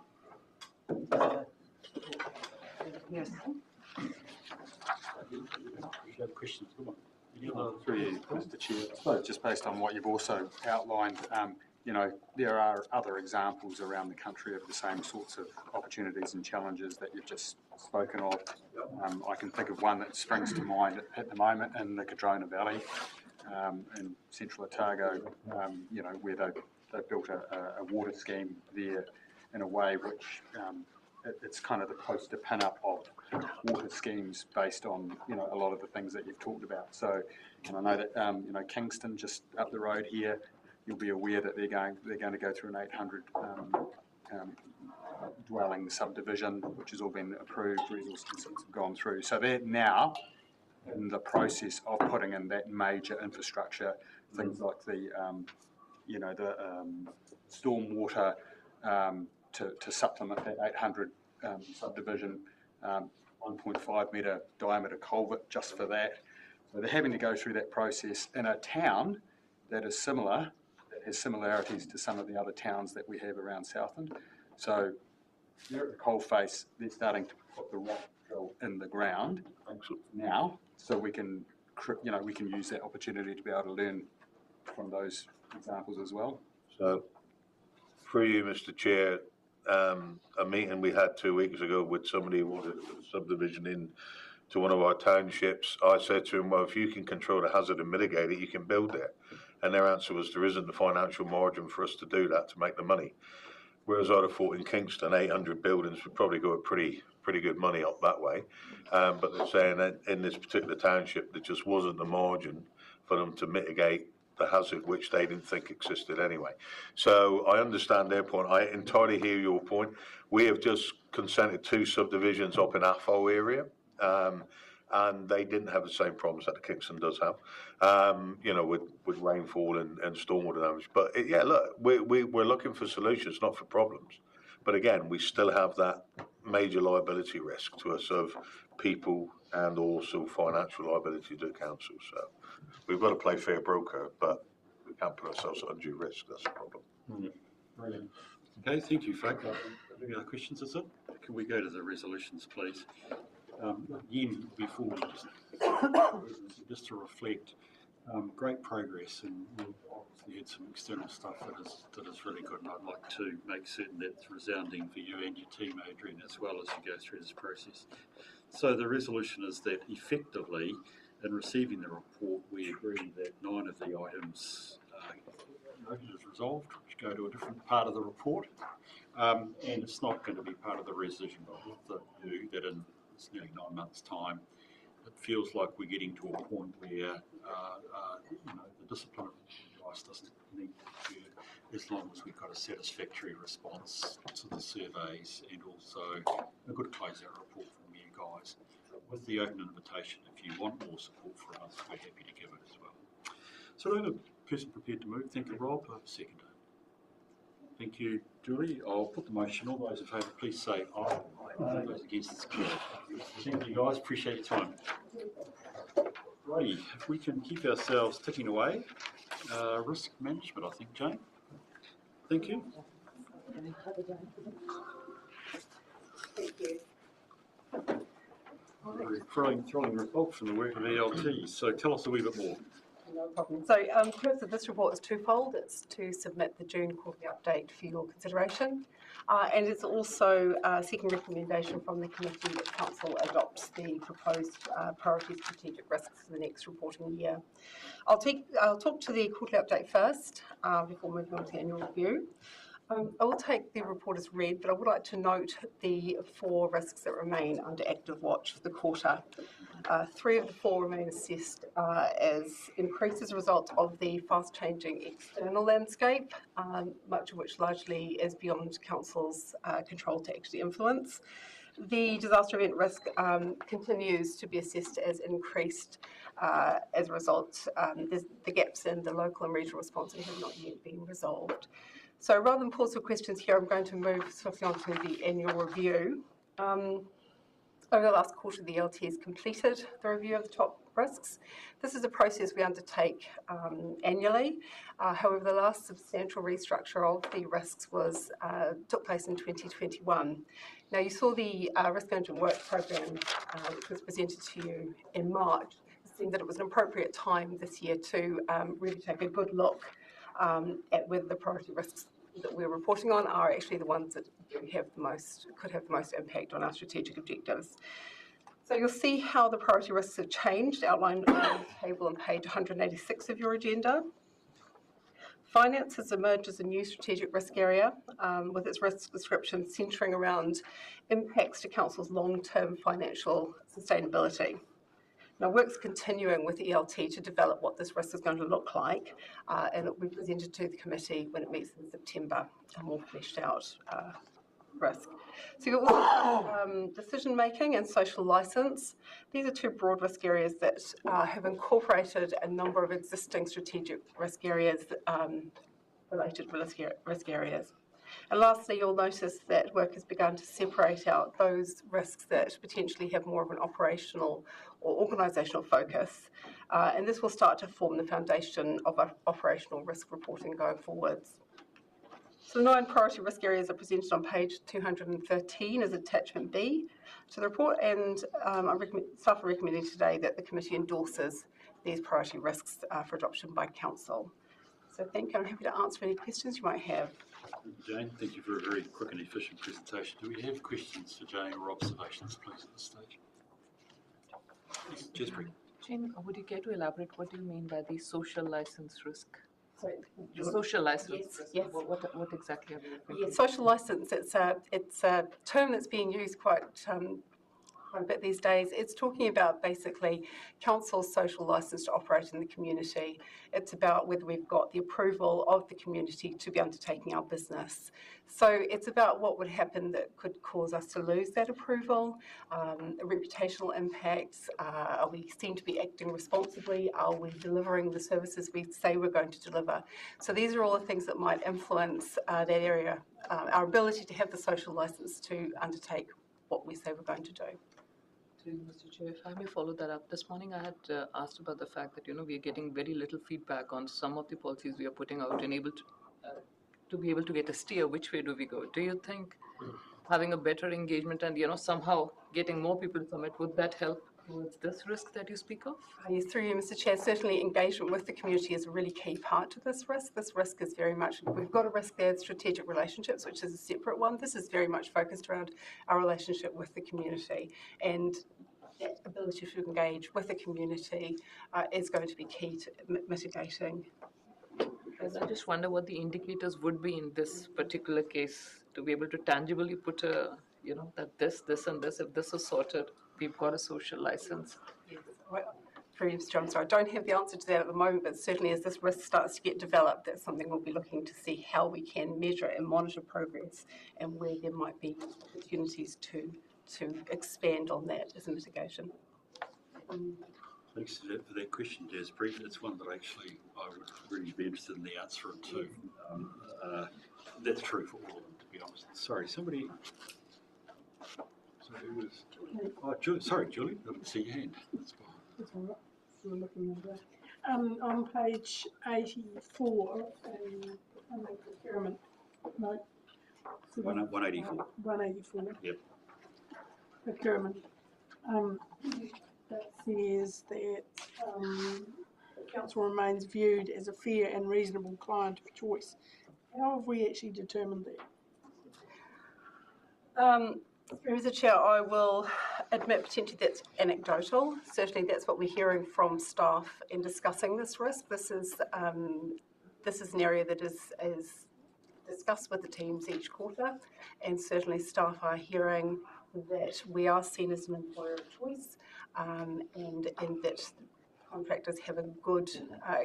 Yes. Questions? Come on. Through you, Mr. Chair. I suppose just based on what you've also outlined, there are other examples around the country of the same sorts of opportunities and challenges that you've just spoken of. I can think of one that springs to mind at the moment in the Cadrona Valley, in central Otago, where they've built a water scheme there in a way which it's kind of the poster pin-up of water schemes based on a lot of the things that you've talked about. So, and I know that Kingston, just up the road here, you'll be aware that they're going to go through an 800 dwelling subdivision, which has all been approved. Resource consents have gone through. So they're now in the process of putting in that major infrastructure, things like the stormwater to supplement that 800 subdivision, 1.5 metre diameter culvert just for that. So they're having to go through that process in a town that is similar, that has similarities to some of the other towns that we have around Southland. So they're at the coalface, they're starting to put the rock drill in the ground now, so we can use that opportunity to be able to learn from those examples as well. So, through you, Mr. Chair, a meeting we had 2 weeks ago with somebody who wanted a subdivision in to one of our townships. I said to him, well, if you can control the hazard and mitigate it, you can build it. And their answer was, there isn't the financial margin for us to do that, to make the money. Whereas I'd have thought in Kingston, 800 buildings would probably go at pretty good money up that way. But they're saying that in this particular township, there just wasn't the margin for them to mitigate the hazard, which they didn't think existed anyway. So I understand their point. I entirely hear your point. We have just consented 2 subdivisions up in Atholl area, and they didn't have the same problems that the Kingston does have, with rainfall and stormwater damage. But look, we're looking for solutions, not for problems. But again, we still have that major liability risk to us of people and also financial liability to the council. So we've got to play fair broker, but we can't put ourselves at undue risk. That's the problem. Brilliant. Okay, thank you, Frank. Any other questions, is it? Can we go to the resolutions, please? Again, before we just to reflect, great progress, and we've obviously had some external stuff that is really good, and I'd like to make certain that it's resounding for you and your team, Adrian, as well as you go through this process. So the resolution is that effectively, in receiving the report, we agree that 9 of the items noted as resolved, which go to a different part of the report, and it's not going to be part of the resolution, but with the view that in it's nearly 9 months' time, it feels like we're getting to a point where the disciplinary advice doesn't need to occur as long as we've got a satisfactory response to the surveys and also a good closeout report from you guys. With the open invitation, if you want more support from us, we're happy to give it as well. So I have a person prepared to move. Thank you, Rob. Second. Thank you, Julie. I'll put the motion. All those in favour, please say aye. All those against, it's carried. Thank you, guys. Appreciate your time. Righty, if we can keep ourselves ticking away. Risk management, I think, Jane. Thank you. Thank you. Thrilling result from the work of ELT. So tell us a wee bit more. No problem. So the purpose of this report is twofold. It's to submit the June quarterly update for your consideration, and it's also seeking recommendation from the committee that Council adopts the proposed priority strategic risks for the next reporting year. I'll talk to the quarterly update first before moving on to the annual review. I will take the report as read, but I would like to note the 4 risks that remain under active watch for the quarter. 3 of the 4 remain assessed as increased as a result of the fast-changing external landscape, much of which largely is beyond Council's control to actually influence. The disaster event risk continues to be assessed as increased as a result. The gaps in the local and regional responses have not yet been resolved. So rather than pause for questions here, I'm going to move swiftly on to the annual review. Over the last quarter, the ELT has completed the review of the top risks. This is a process we undertake annually. However, the last substantial restructure of the risks took place in 2021. Now, you saw the risk management work programme, which was presented to you in March. It seemed that it was an appropriate time this year to really take a good look at whether the priority risks that we're reporting on are actually the ones that could have the most impact on our strategic objectives. So you'll see how the priority risks have changed, outlined on the table on page 186 of your agenda. Finance has emerged as a new strategic risk area, with its risk description centring around impacts to Council's long-term financial sustainability. Now, work's continuing with ELT to develop what this risk is going to look like, and it will be presented to the committee when it meets in September, a more fleshed out risk. So you've also got decision-making and social licence. These are 2 broad risk areas that have incorporated a number of existing strategic risk areas, related risk areas. And lastly, you'll notice that work has begun to separate out those risks that potentially have more of an operational or organisational focus. And this will start to form the foundation of our operational risk reporting going forwards. So the 9 priority risk areas are presented on page 213 as attachment B to the report, and staff are recommending today that the committee endorses these priority risks for adoption by Council. So thank you. I'm happy to answer any questions you might have. Jane, thank you for a very quick and efficient presentation. Do we have questions for Jane or observations, please, at this stage? Jespri. Jane, would you care to elaborate what do you mean by the social license risk? Sorry, the social license risk. Yes. What exactly are we referring to? Social licence, it's a term that's being used quite a bit these days. It's talking about basically Council's social licence to operate in the community. It's about whether we've got the approval of the community to be undertaking our business. So it's about what would happen that could cause us to lose that approval, reputational impacts. Are we seen to be acting responsibly? Are we delivering the services we say we're going to deliver? So these are all the things that might influence that area, our ability to have the social licence to undertake what we say we're going to do. Mr. Chair, if I may follow that up. This morning I had asked about the fact that, we are getting very little feedback on some of the policies we are putting out and able to be able to get a steer which way do we go. Do you think having a better engagement and, somehow getting more people to submit, would that help towards this risk that you speak of? Yes, through you, Mr. Chair. Certainly engagement with the community is a really key part to this risk. This risk is very much, we've got a risk there, strategic relationships, which is a separate one. This is very much focused around our relationship with the community, and that ability to engage with the community is going to be key to mitigating. I just wonder what the indicators would be in this particular case to be able to tangibly put that this, and this, if this is sorted, we've got a social license. I'm sorry, I don't have the answer to that at the moment, but certainly as this risk starts to get developed, that's something we'll be looking to see how we can measure and monitor progress and where there might be opportunities to expand on that as a mitigation. Thanks for that question, Jaspreet. It's one that actually I would really be interested in the answer to. That's true for all of them, to be honest. Sorry, somebody. So it was. Oh, sorry, Julie. I didn't see your hand. That's fine. That's all right. We're looking at that. On page 84, under procurement, no. 184. 184. Yep. Procurement. That says that the council remains viewed as a fair and reasonable client of choice. How have we actually determined that? Mr. Chair, I will admit potentially that's anecdotal. Certainly that's what we're hearing from staff in discussing this risk. This is an area that is discussed with the teams each quarter, and certainly staff are hearing that we are seen as an employer of choice, and that contractors have a good,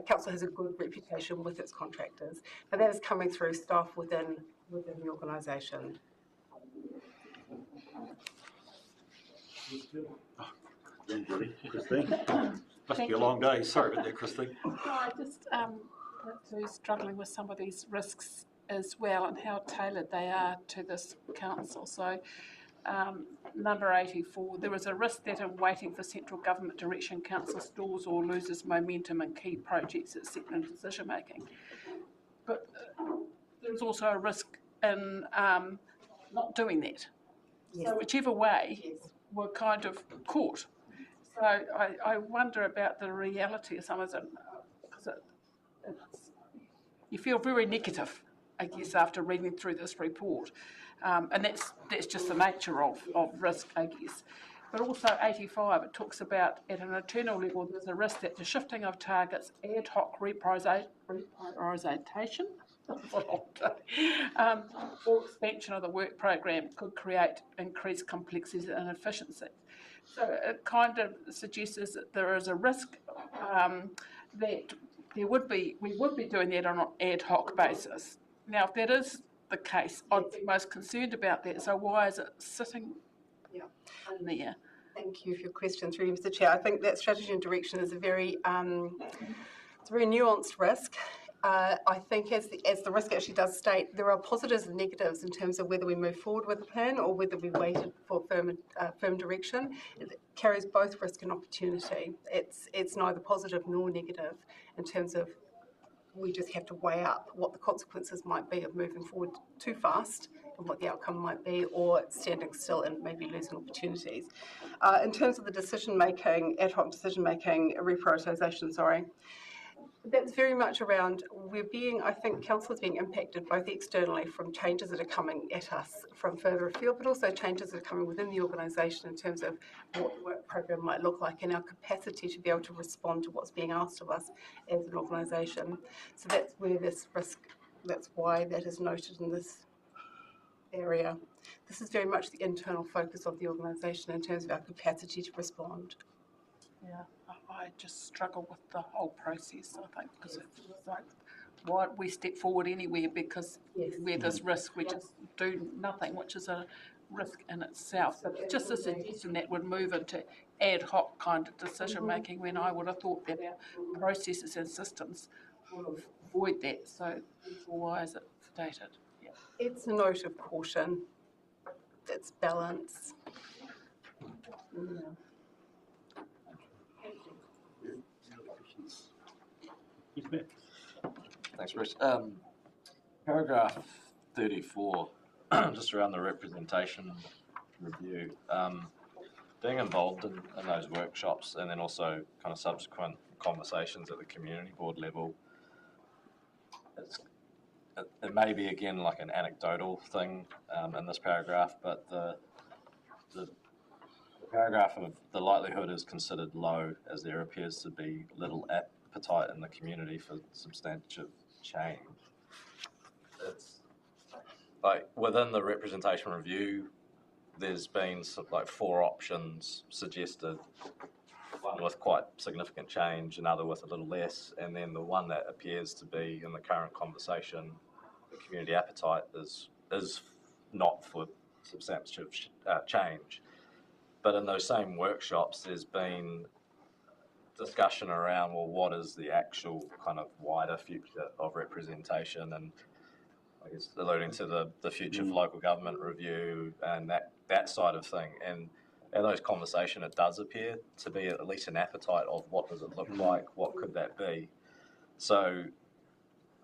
council has a good reputation with its contractors. But that is coming through staff within the organisation. Christine? Must be a long day. Sorry about that, Christine. No, I just struggling with some of these risks as well and how tailored they are to this council. So number 84, there is a risk that in waiting for central government direction, council stalls or loses momentum in key projects at second decision making. But there's also a risk in not doing that. Yes. So whichever way, yes, we're kind of caught. So I wonder about the reality of some of it, because you feel very negative, I guess, after reading through this report. And that's just the nature of risk, I guess. But also 85, it talks about at an internal level, there's a risk that the shifting of targets, ad hoc reprioritisation, or expansion of the work program could create increased complexity and efficiency. So it kind of suggests that there is a risk that we would be doing that on an ad hoc basis. Now, if that is the case, I'd be most concerned about that. So why is it sitting in there? Thank you for your question, through Mr. Chair. I think that strategy and direction is a very nuanced risk. I think as the risk actually does state, there are positives and negatives in terms of whether we move forward with the plan or whether we waited for firm direction. It carries both risk and opportunity. It's neither positive nor negative in terms of we just have to weigh up what the consequences might be of moving forward too fast and what the outcome might be, or standing still and maybe losing opportunities. In terms of the decision-making, ad hoc decision-making, reprioritisation, that's very much around, I think council is being impacted both externally from changes that are coming at us from further afield, but also changes that are coming within the organisation in terms of what the work program might look like and our capacity to be able to respond to what's being asked of us as an organisation. So that's where this risk, that's why that is noted in this area. This is very much the internal focus of the organisation in terms of our capacity to respond. Yeah, I just struggle with the whole process, I think, because it's like, why don't we step forward anywhere, because where there's risk, we just do nothing, which is a risk in itself. But it's just a suggestion that would move into ad hoc kind of decision making, when I would have thought that our processes and systems would avoid that. So why is it stated? Yeah. It's a note of caution. It's balance. Yeah. Thanks, Bruce. Paragraph 34, just around the representation review. Being involved in those workshops and then also kind of subsequent conversations at the community board level, it may be again like an anecdotal thing in this paragraph, but the paragraph of the likelihood is considered low as there appears to be little appetite in the community for substantive change. It's like within the representation review, there's been like 4 options suggested one with quite significant change, another with a little less, and then the one that appears to be in the current conversation, the community appetite is not for substantive change. But in those same workshops, there's been discussion around, well, what is the actual kind of wider future of representation, and I guess alluding to the future for local government review and that side of thing. And in those conversations, it does appear to be at least an appetite of what does it look like, what could that be. So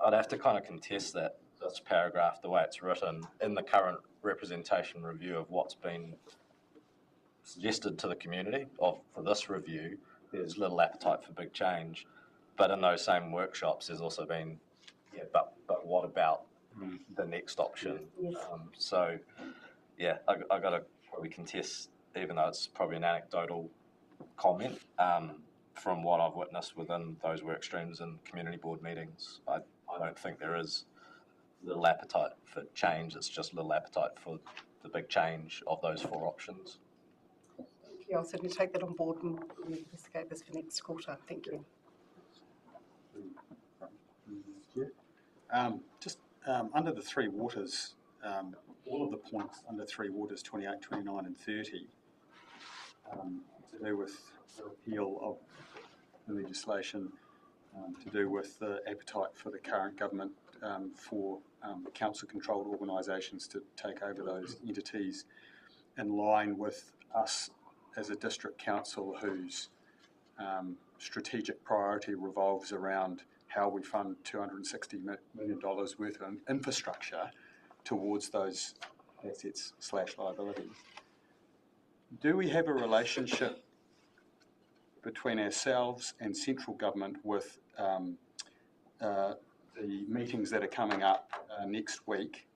I'd have to kind of contest this paragraph, the way it's written, in the current representation review of what's been suggested to the community for this review. There's little appetite for big change, but in those same workshops, there's also been, but what about the next option? Yes. So, yeah, I got to probably contest, even though it's probably an anecdotal comment, from what I've witnessed within those work streams and community board meetings. I don't think there is little appetite for change. It's just little appetite for the big change of those four options. Thank you. I'll certainly take that on board and investigate this for next quarter. Thank you. Under the Three Waters, all of the points under Three Waters 28, 29 and 30 to do with the repeal of the legislation, to do with the appetite for the current government for council-controlled organisations to take over those entities, in line with us as a district council whose strategic priority revolves around how we fund $260 million worth of infrastructure towards those assets/liabilities. Do we have a relationship between ourselves and central government with the meetings that are coming up next week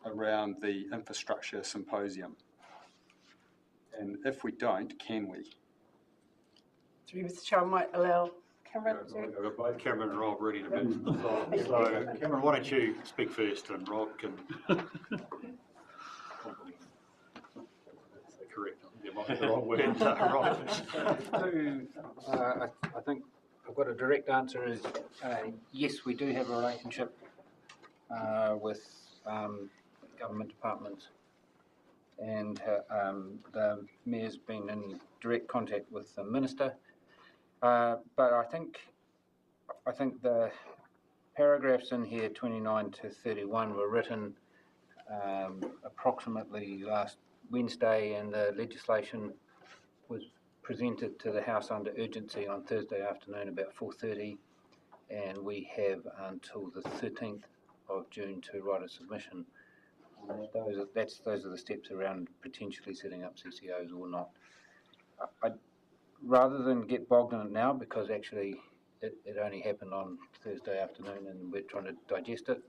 around the infrastructure symposium? And if we don't, can we? Through Mr. Chair, I might allow Cameron to... I've got both Cameron and Rob ready to move. So Cameron, why don't you speak first and Rob can... Correct. There might be the wrong word. I think I've got a direct answer is yes, we do have a relationship with government departments, and the Mayor's been in direct contact with the Minister. But I think the paragraphs in here, 29 to 31, were written approximately last Wednesday, and the legislation was presented to the House under urgency on Thursday afternoon about 4:30, and we have until the 13th of June to write a submission. Those are the steps around potentially setting up CCOs or not. Rather than get bogged in it now, because actually it only happened on Thursday afternoon and we're trying to digest it,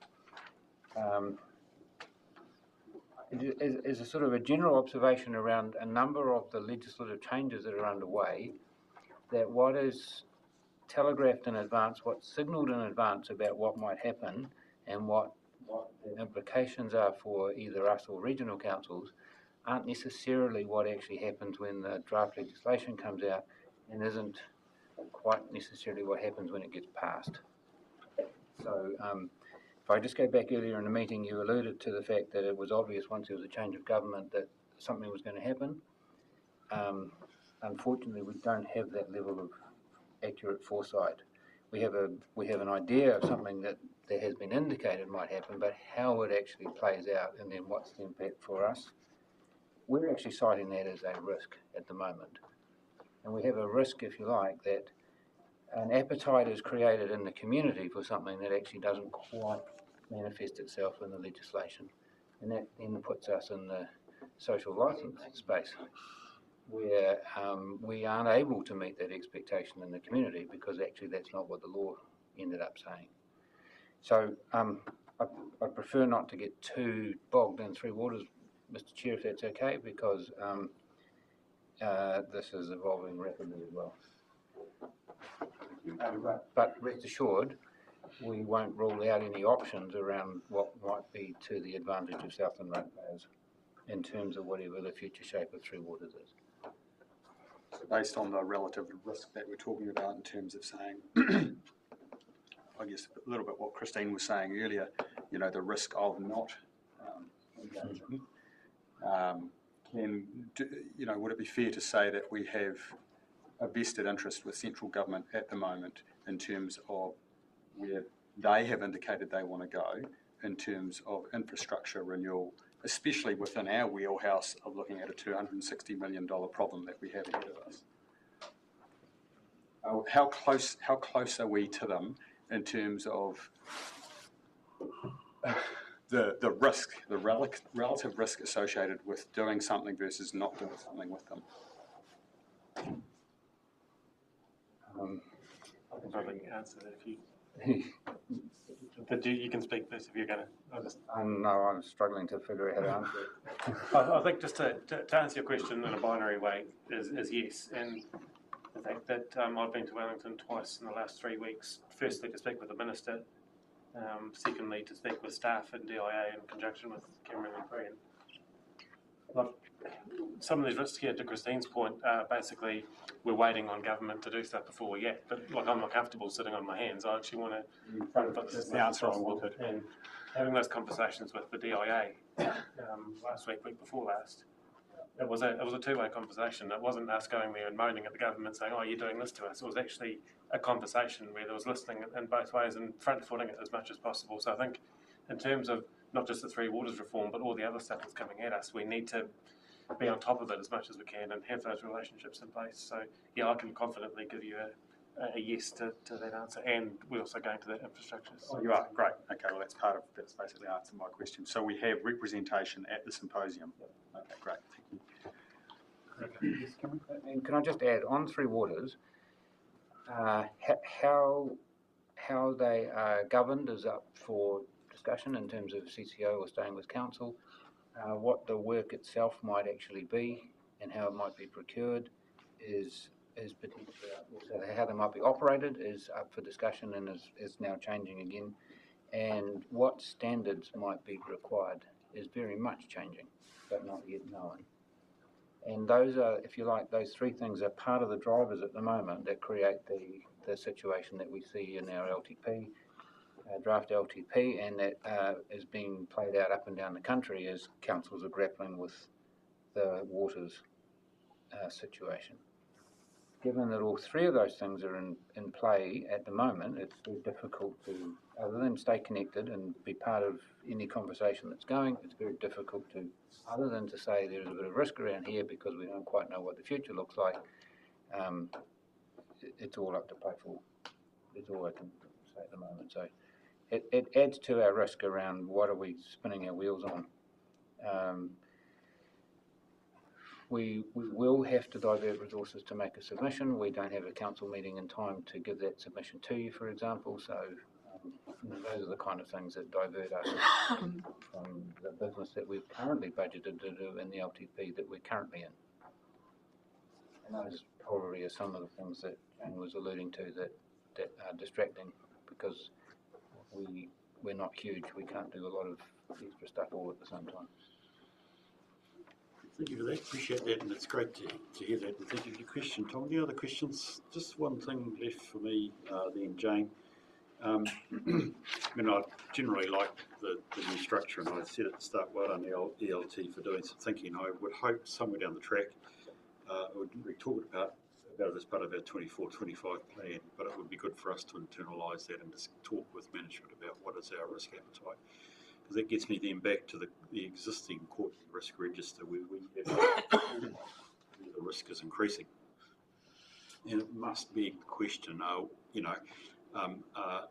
as a sort of a general observation around a number of the legislative changes that are underway, that what is telegraphed in advance, what's signalled in advance about what might happen and what the implications are for either us or regional councils aren't necessarily what actually happens when the draft legislation comes out, and isn't quite necessarily what happens when it gets passed. So if I just go back earlier in the meeting, you alluded to the fact that it was obvious once there was a change of government that something was going to happen. Unfortunately, we don't have that level of accurate foresight. We have an idea of something that there has been indicated might happen, but how it actually plays out and then what's the impact for us, we're actually citing that as a risk at the moment. And we have a risk, if you like, that an appetite is created in the community for something that actually doesn't quite manifest itself in the legislation. And that then puts us in the social licence space, where we aren't able to meet that expectation in the community because actually that's not what the law ended up saying. So I prefer not to get too bogged in Three Waters, Mr. Chair, if that's okay, because this is evolving rapidly as well. But rest assured, we won't rule out any options around what might be to the advantage of Southland ratepayers in terms of whatever the future shape of Three Waters is. So based on the relative risk that we're talking about in terms of saying, I guess a little bit what Christine was saying earlier, you know, the risk of not engaging. You know, would it be fair to say that we have a vested interest with central government at the moment in terms of where they have indicated they want to go in terms of infrastructure renewal, especially within our wheelhouse of looking at a $260 million problem that we have ahead of us? How close are we to them in terms of the risk, the relative risk associated with doing something versus not doing something with them? I can probably answer that if you. But you can speak first if you're going to. No, I'm struggling to figure out how to answer it. I think just to answer your question in a binary way is yes. And the fact that I've been to Wellington twice in the last 3 weeks, firstly to speak with the Minister, secondly to speak with staff at DIA in conjunction with Cameron and Brian. Look, some of these risks here, to Christine's point, basically we're waiting on government to do stuff before we act. But look, I'm not comfortable sitting on my hands. I actually want to front foot this as much as possible. And having those conversations with the DIA last week before last, it was a two-way conversation. It wasn't us going there and moaning at the government saying, "Oh, you're doing this to us." It was actually a conversation where there was listening in both ways and front-footing it as much as possible. So I think, in terms of not just the Three Waters reform, but all the other stuff that's coming at us, we need to be on top of it as much as we can and have those relationships in place. So yeah, I can confidently give you a yes to that answer, and we're also going to that infrastructure. Oh, you are? Great. Okay, well that's basically answered my question. So we have representation at the symposium. Yep. Okay, great. Thank you. Yes, and can I just add, on Three Waters, how they are governed is up for discussion in terms of CCO or staying with council. What the work itself might actually be and how it might be procured is potentially, also how they might be operated is up for discussion and is now changing again. And what standards might be required is very much changing, but not yet known. And those are, if you like, those three things are part of the drivers at the moment that create the situation that we see in our LTP, draft LTP, and that is being played out up and down the country as councils are grappling with the waters situation. Given that all three of those things are in play at the moment, it's very difficult to, other than stay connected and be part of any conversation that's going, it's very difficult to, other than to say there's a bit of risk around here because we don't quite know what the future looks like, it's all up to play for. It's all I can say at the moment. So it adds to our risk around what are we spinning our wheels on. We will have to divert resources to make a submission. We don't have a council meeting in time to give that submission to you, for example. So those are the kind of things that divert us from the business that we've currently budgeted to do in the LTP that we're currently in. And those probably are some of the things that Jane was alluding to that are distracting because we're not huge. We can't do a lot of extra stuff all at the same time. Thank you for that. Appreciate that, and it's great to hear that. And thank you for your question, Tom. Any other questions? Just one thing left for me, then, Jane. I mean, I generally like the new structure, and I said at the start, well done, ELT, for doing some thinking. I would hope somewhere down the track, we talked about it as part of our 24-25 plan, but it would be good for us to internalise that and just talk with management about what is our risk appetite. Because that gets me then back to the existing quarterly risk register where the risk is increasing. And it must beg the question,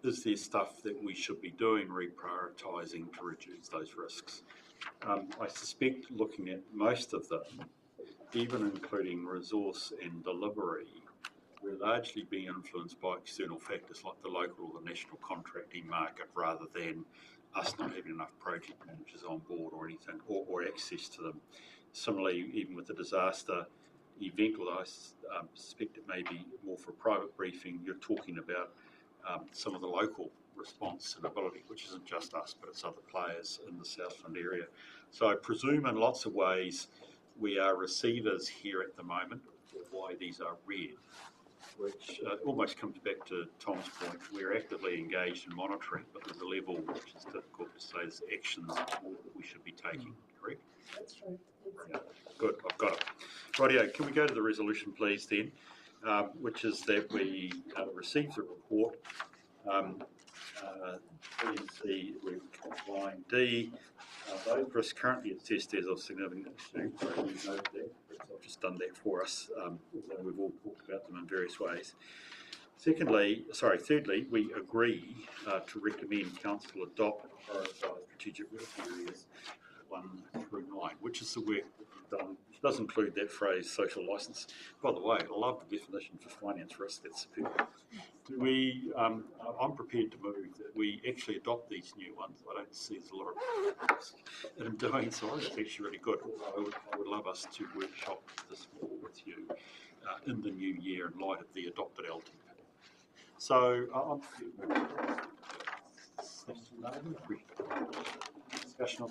is there stuff that we should be doing, reprioritising to reduce those risks? I suspect looking at most of them, even including resource and delivery, we're largely being influenced by external factors like the local or the national contracting market rather than us not having enough project managers on board or anything, or access to them. Similarly, even with the disaster event, although I suspect it may be more for a private briefing, you're talking about some of the local response and ability, which isn't just us, but it's other players in the Southland area. So I presume in lots of ways we are receivers here at the moment, why these are red, which almost comes back to Tom's point. We're actively engaged in monitoring, but there's a level which is difficult to say is actions that we should be taking, correct? That's true. Yeah. Good, I've got it. Rightio, can we go to the resolution, please, then, which is that we receive the report. Please see line D. Those risks currently assessed as of significant issue. I've just done that for us, although we've all talked about them in various ways. Thirdly, we agree to recommend Council adopt and prioritise strategic risk areas 1 through 9, which is the work that we've done, which does include that phrase social licence. By the way, I love the definition for finance risk, that's superb. I'm prepared to move that we actually adopt these new ones. I don't see there's a lot of risk in doing so. It's actually really good. Although I would love us to workshop this more with you in the new year in light of the adopted LTP. So I'm discussion on the motion.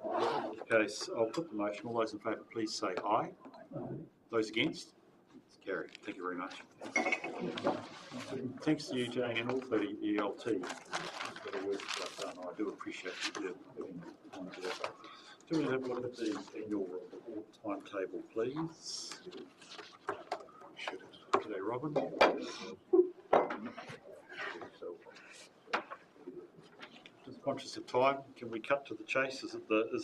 In this case, I'll put the motion. All those in favour, please say aye. Those against? It's carried. Thank you very much. Thanks to you, Jane, and also to the ELT for the work that I've done. I do appreciate you doing on to that. Do we have a look at the annual report timetable, please? G'day, Robin. Just conscious of time, can we cut to the chase? Is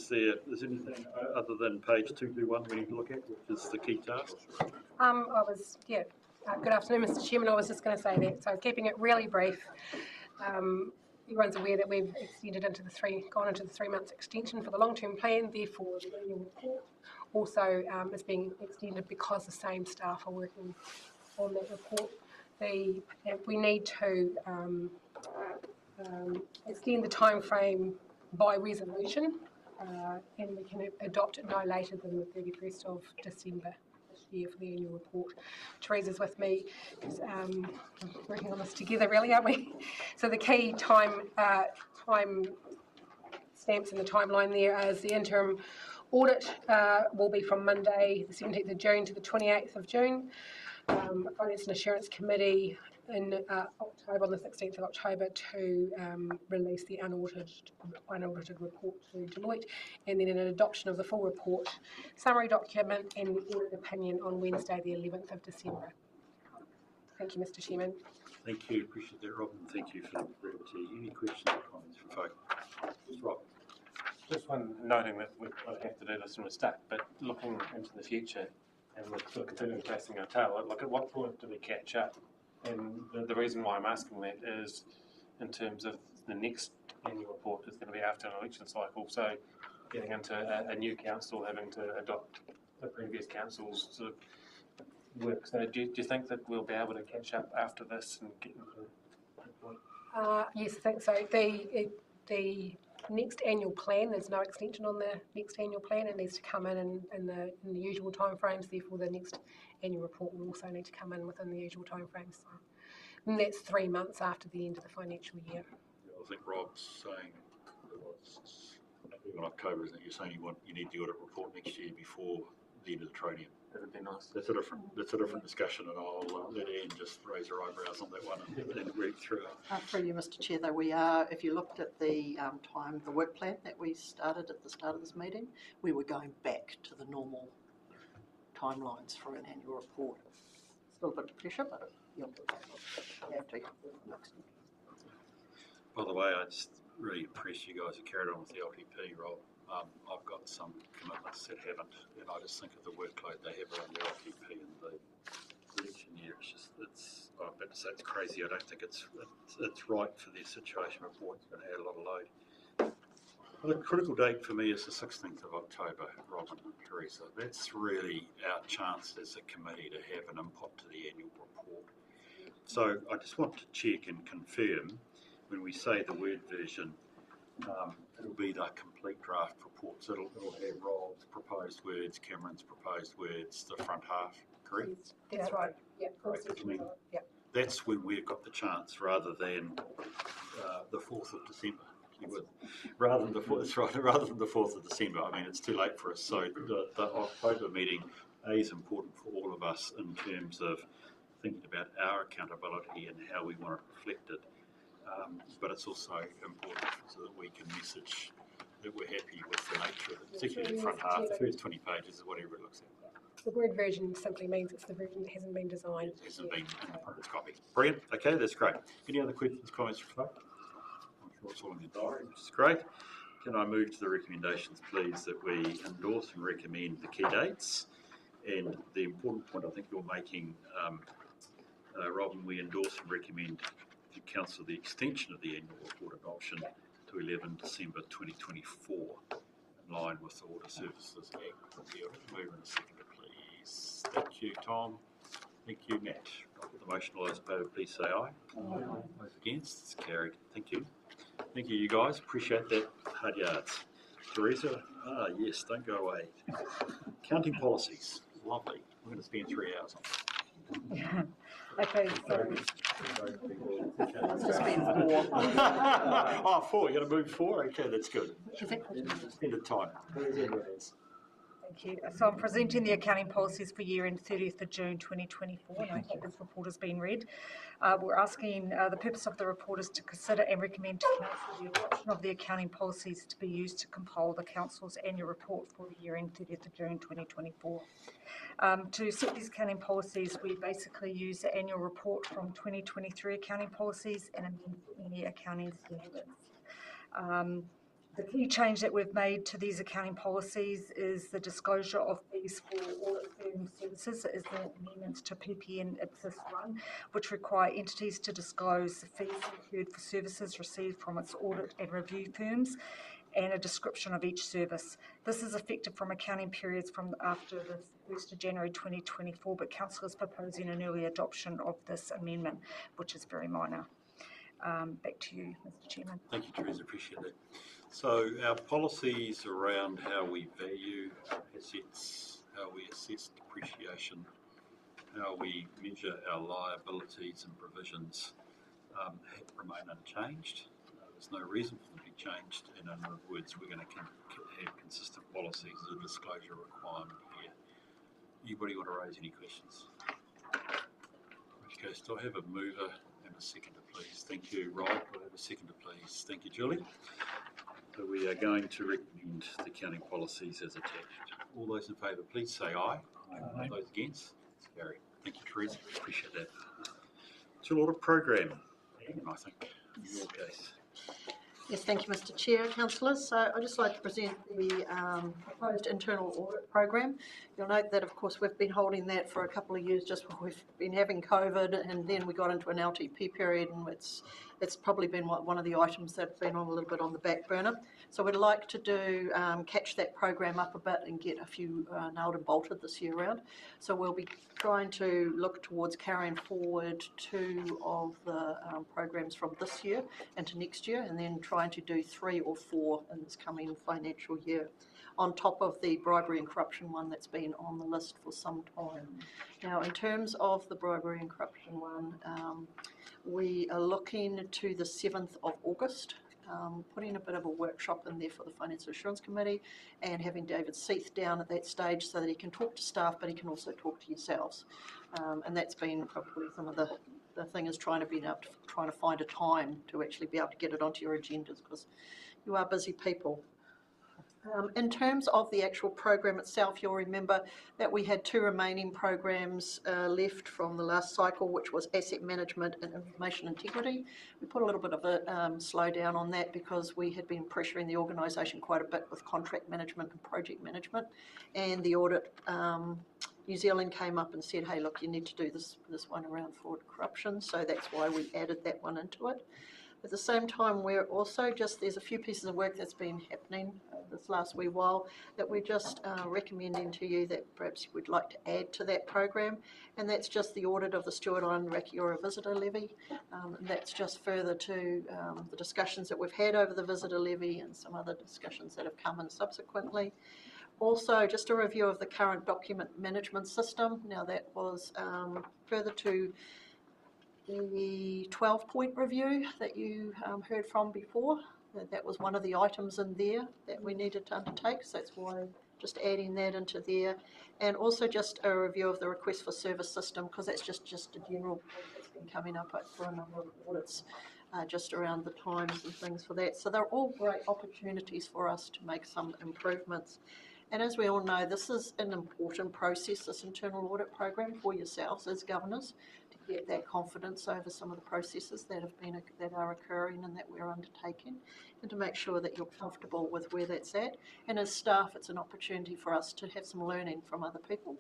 there anything other than page 221 we need to look at, which is the key task? Good afternoon, Mr. Chairman. I was just going to say that. So keeping it really brief. Everyone's aware that we've gone into the 3 months extension for the long-term plan. Therefore, the annual report also is being extended because the same staff are working on that report. We need to extend the time frame by resolution, and we can adopt it no later than the 31st of December this year for the annual report. Teresa's with me, working on this together, really, aren't we? So the key time stamps in the timeline there is the interim audit will be from Monday, the 17th of June to the 28th of June. Finance and Assurance Committee in October, on the 16th of October, to release the unaudited report to Deloitte, and then an adoption of the full report, summary document and the audit opinion on Wednesday, the 11th of December. Thank you, Mr. Chairman. Thank you, appreciate that, Robin. Thank you for the brevity. Any questions or comments from folk? Yes, Rob. Just one noting that we won't have to do this and we're stuck, but looking into the future and we're continuing chasing our tail, like at what point do we catch up? And the reason why I'm asking that is in terms of the next annual report is going to be after an election cycle, so getting into a new council, having to adopt the previous council's sort of work. So do you think that we'll be able to catch up after this and get into that point? Yes, I think so. The next annual plan, there's no extension on the next annual plan. It needs to come in the usual timeframes. Therefore, the next annual report will also need to come in within the usual timeframes. So, and that's 3 months after the end of the financial year. Yeah, I think Rob's saying even October, isn't it? You're saying you need the audit report next year before the end of the trading. That'd be nice. That's a different discussion, and I'll let Anne just raise her eyebrows on that one and read through it. Through you, Mr. Chair, though, we are, if you looked at the the work plan that we started at the start of this meeting, we were going back to the normal timelines for an annual report. Still a bit of pressure, but you'll have to. By the way, I just really impressed you guys who carried on with the LTP, Rob. I've got some commitments that haven't, and I just think of the workload they have around the LTP and the election year. I'm about to say it's crazy. I don't think it's right for their situation. Report's going to add a lot of load. The critical date for me is the 16th of October, Robin and Teresa. That's really our chance as a committee to have an input to the annual report. So I just want to check and confirm when we say the Word version, it'll be the complete draft report. So it'll have Rob's proposed words, Cameron's proposed words, the front half, correct? That's right. Yeah. Yeah. That's when we've got the chance, rather than the 4th of December. Rather than the 4th of December. I mean, it's too late for us. So the October meeting A is important for all of us in terms of thinking about our accountability and how we want to reflect it. But it's also important so that we can message that we're happy with the nature of it, particularly the front half. The first 20 pages is what everyone looks at. The word version simply means it's the version that hasn't been designed. It hasn't been in the printed copy. Brilliant. Okay, that's great. Any other questions, comments from folks? I'm sure it's all in the diary, which is great. Can I move to the recommendations, please, that we endorse and recommend the key dates? And the important point I think you're making, Robin, we endorse and recommend to Council the extension of the annual report adoption to 11 December 2024, in line with the Water Services Act. Move in a second, please. Thank you, Tom. Thank you, Matt. I'll put the motion. All those in favour, please say aye. Those against, it's carried. Thank you. Thank you, you guys. Appreciate that. Hard yards. Teresa, yes, don't go away. Counting policies. Lovely. We're going to spend 3 hours on it. Okay, so Let's just spend 4. Oh, 4. You're going to move 4? Okay, that's good. Spend the time. Thank you. So I'm presenting the accounting policies for year end 30th of June 2024, and I hope this report has been read. We're asking, the purpose of the report is to consider and recommend to Council the adoption of the accounting policies to be used to compile the Council's annual report for the year end 30th of June 2024. To set these accounting policies, we basically use the annual report from 2023 accounting policies and amend any accounting standards. The key change that we've made to these accounting policies is the disclosure of fees for audit firm services, is the amendments to PPN IPSIS 1, which require entities to disclose the fees incurred for services received from its audit and review firms and a description of each service. This is effective from accounting periods from after the 1st of January 2024, but Council is proposing an early adoption of this amendment, which is very minor. Back to you, Mr. Chairman. Thank you, Teresa. Appreciate that. So our policies around how we value our assets, how we assess depreciation, how we measure our liabilities and provisions remain unchanged. There's no reason for them to be changed. And in other words, we're going to have consistent policies as a disclosure requirement here. Anybody want to raise any questions? In which case, do I have a mover and a seconder, please? Thank you, Rob. Do I have a seconder, please? Thank you, Julie. So we are going to recommend the accounting policies as attached. All those in favour, please say aye. Aye. Those against? It's carried. Thank you, Teresa. Appreciate that. Two audit program, I think, in your case. Yes, thank you, Mr. Chair, councillors. So I'd just like to present the proposed internal audit program. You'll note that, of course, we've been holding that for a couple of years just when we've been having COVID, and then we got into an LTP period, and it's probably been one of the items that's been on a little bit on the back burner. So we'd like to do catch that program up a bit and get a few nailed and bolted this year round. So we'll be trying to look towards carrying forward 2 of the programs from this year into next year, and then trying to do 3 or 4 in this coming financial year, on top of the bribery and corruption one that's been on the list for some time. Now, in terms of the bribery and corruption one, we are looking to the 7th of August, putting a bit of a workshop in there for the Finance Assurance Committee and having David Seath down at that stage so that he can talk to staff, but he can also talk to yourselves. And that's been probably some of the thing is trying to find a time to actually be able to get it onto your agendas, because you are busy people. In terms of the actual program itself, you'll remember that we had 2 remaining programs left from the last cycle, which was asset management and information integrity. We put a little bit of a slowdown on that because we had been pressuring the organisation quite a bit with contract management and project management, and the audit New Zealand came up and said, hey, look, you need to do this one around fraud and corruption, so that's why we added that one into it. At the same time, we're also there's a few pieces of work that's been happening this last wee while that we're just recommending to you that perhaps you would like to add to that program, and that's just the audit of the Stewart Island Rakiura visitor levy. And that's just further to the discussions that we've had over the visitor levy and some other discussions that have come in subsequently. Also, just a review of the current document management system. Now, that was further to the 12-point review that you heard from before. That was one of the items in there that we needed to undertake, so that's why just adding that into there. And also just a review of the request for service system, because that's just a general point that's been coming up for a number of audits, just around the times and things for that. So they're all great opportunities for us to make some improvements. And as we all know, this is an important process, this internal audit program for yourselves as governors, to get that confidence over some of the processes that are occurring and that we're undertaking, and to make sure that you're comfortable with where that's at. And as staff, it's an opportunity for us to have some learning from other people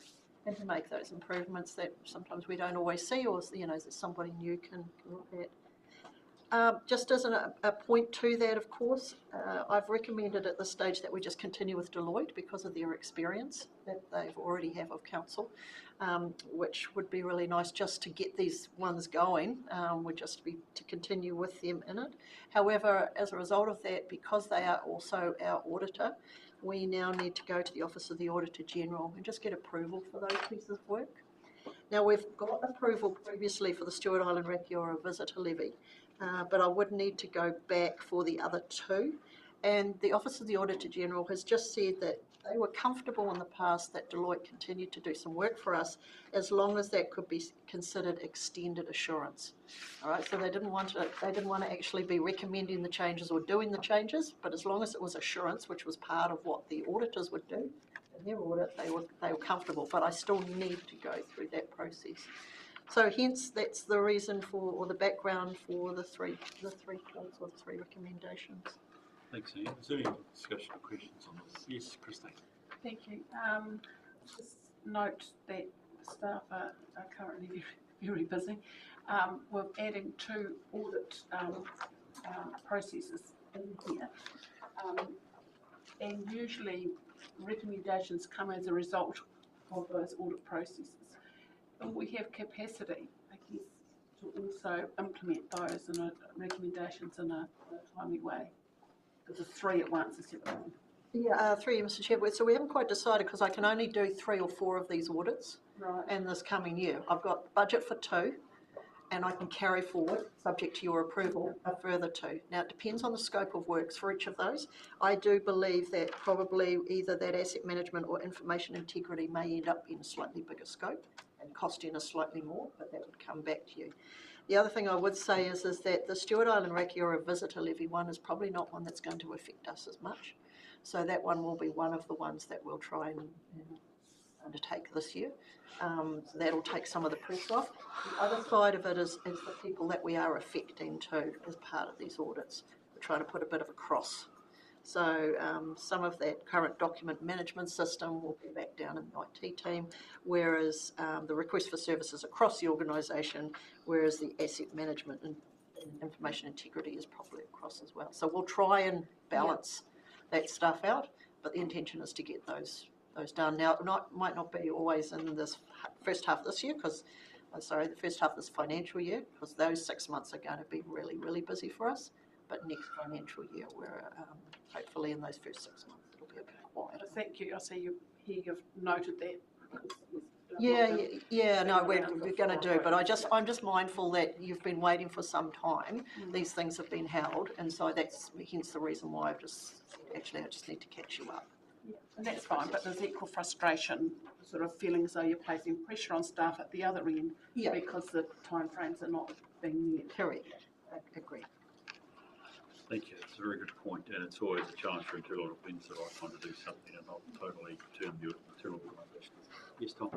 and to make those improvements that sometimes we don't always see, or that somebody new can look at. Just as a point to that, of course, I've recommended at this stage that we just continue with Deloitte because of their experience that they already have of council, which would be really nice just to get these ones going, would just be to continue with them in it. However, as a result of that, because they are also our auditor, we now need to go to the Office of the Auditor General and just get approval for those pieces of work. Now, we've got approval previously for the Stewart Island Rakiura visitor levy, but I would need to go back for the other two. And the Office of the Auditor General has just said that they were comfortable in the past that Deloitte continued to do some work for us as long as that could be considered extended assurance. All right, so they didn't want to actually be recommending the changes or doing the changes, but as long as it was assurance, which was part of what the auditors would do in their audit, they were comfortable. But I still need to go through that process. So hence, that's the reason for, or the background for the three points or the three recommendations. Thanks, Ian. Is there any discussion or questions on this? Yes, Christine. Thank you. Just note that staff are currently very busy. We're adding 2 audit processes in here. And usually recommendations come as a result of those audit processes. And we have capacity, I guess, to also implement those recommendations in a timely way. Because it's 3 at once, is it? Yeah, 3, Mr. Chair. So we haven't quite decided because I can only do 3 or 4 of these audits in this coming year. I've got budget for 2, and I can carry forward, subject to your approval, a further 2. Now, it depends on the scope of works for each of those. I do believe that probably either that asset management or information integrity may end up being a slightly bigger scope and costing us slightly more, but that would come back to you. The other thing I would say is that the Stewart Island Rakiura visitor levy one is probably not one that's going to affect us as much. So that one will be one of the ones that we'll try and undertake this year. So that'll take some of the pressure off. The other side of it is the people that we are affecting too as part of these audits. We're trying to put a bit of a cross. So some of that current document management system will be back down in the IT team, whereas the request for services across the organisation, whereas the asset management and information integrity is probably across as well. So we'll try and balance that stuff out, but the intention is to get those done. Now, it might not be always in this first half of this year, the first half of this financial year, because those 6 months are going to be really, really busy for us. But next financial year, we're hopefully in those first 6 months, it'll be a bit quieter. Thank you. I see you've noted that. No, we're going to do, but I'm just mindful that you've been waiting for some time. These things have been held, and so that's hence the reason why I just need to catch you up. Yeah, and that's fine, but there's equal frustration, sort of feeling as though you're placing pressure on staff at the other end because the timeframes are not being met. Correct. I agree. Thank you. It's a very good point, and it's always a challenge for internal audit when it's the right time to do something and not totally turn the internal organisation. Yes, Tom.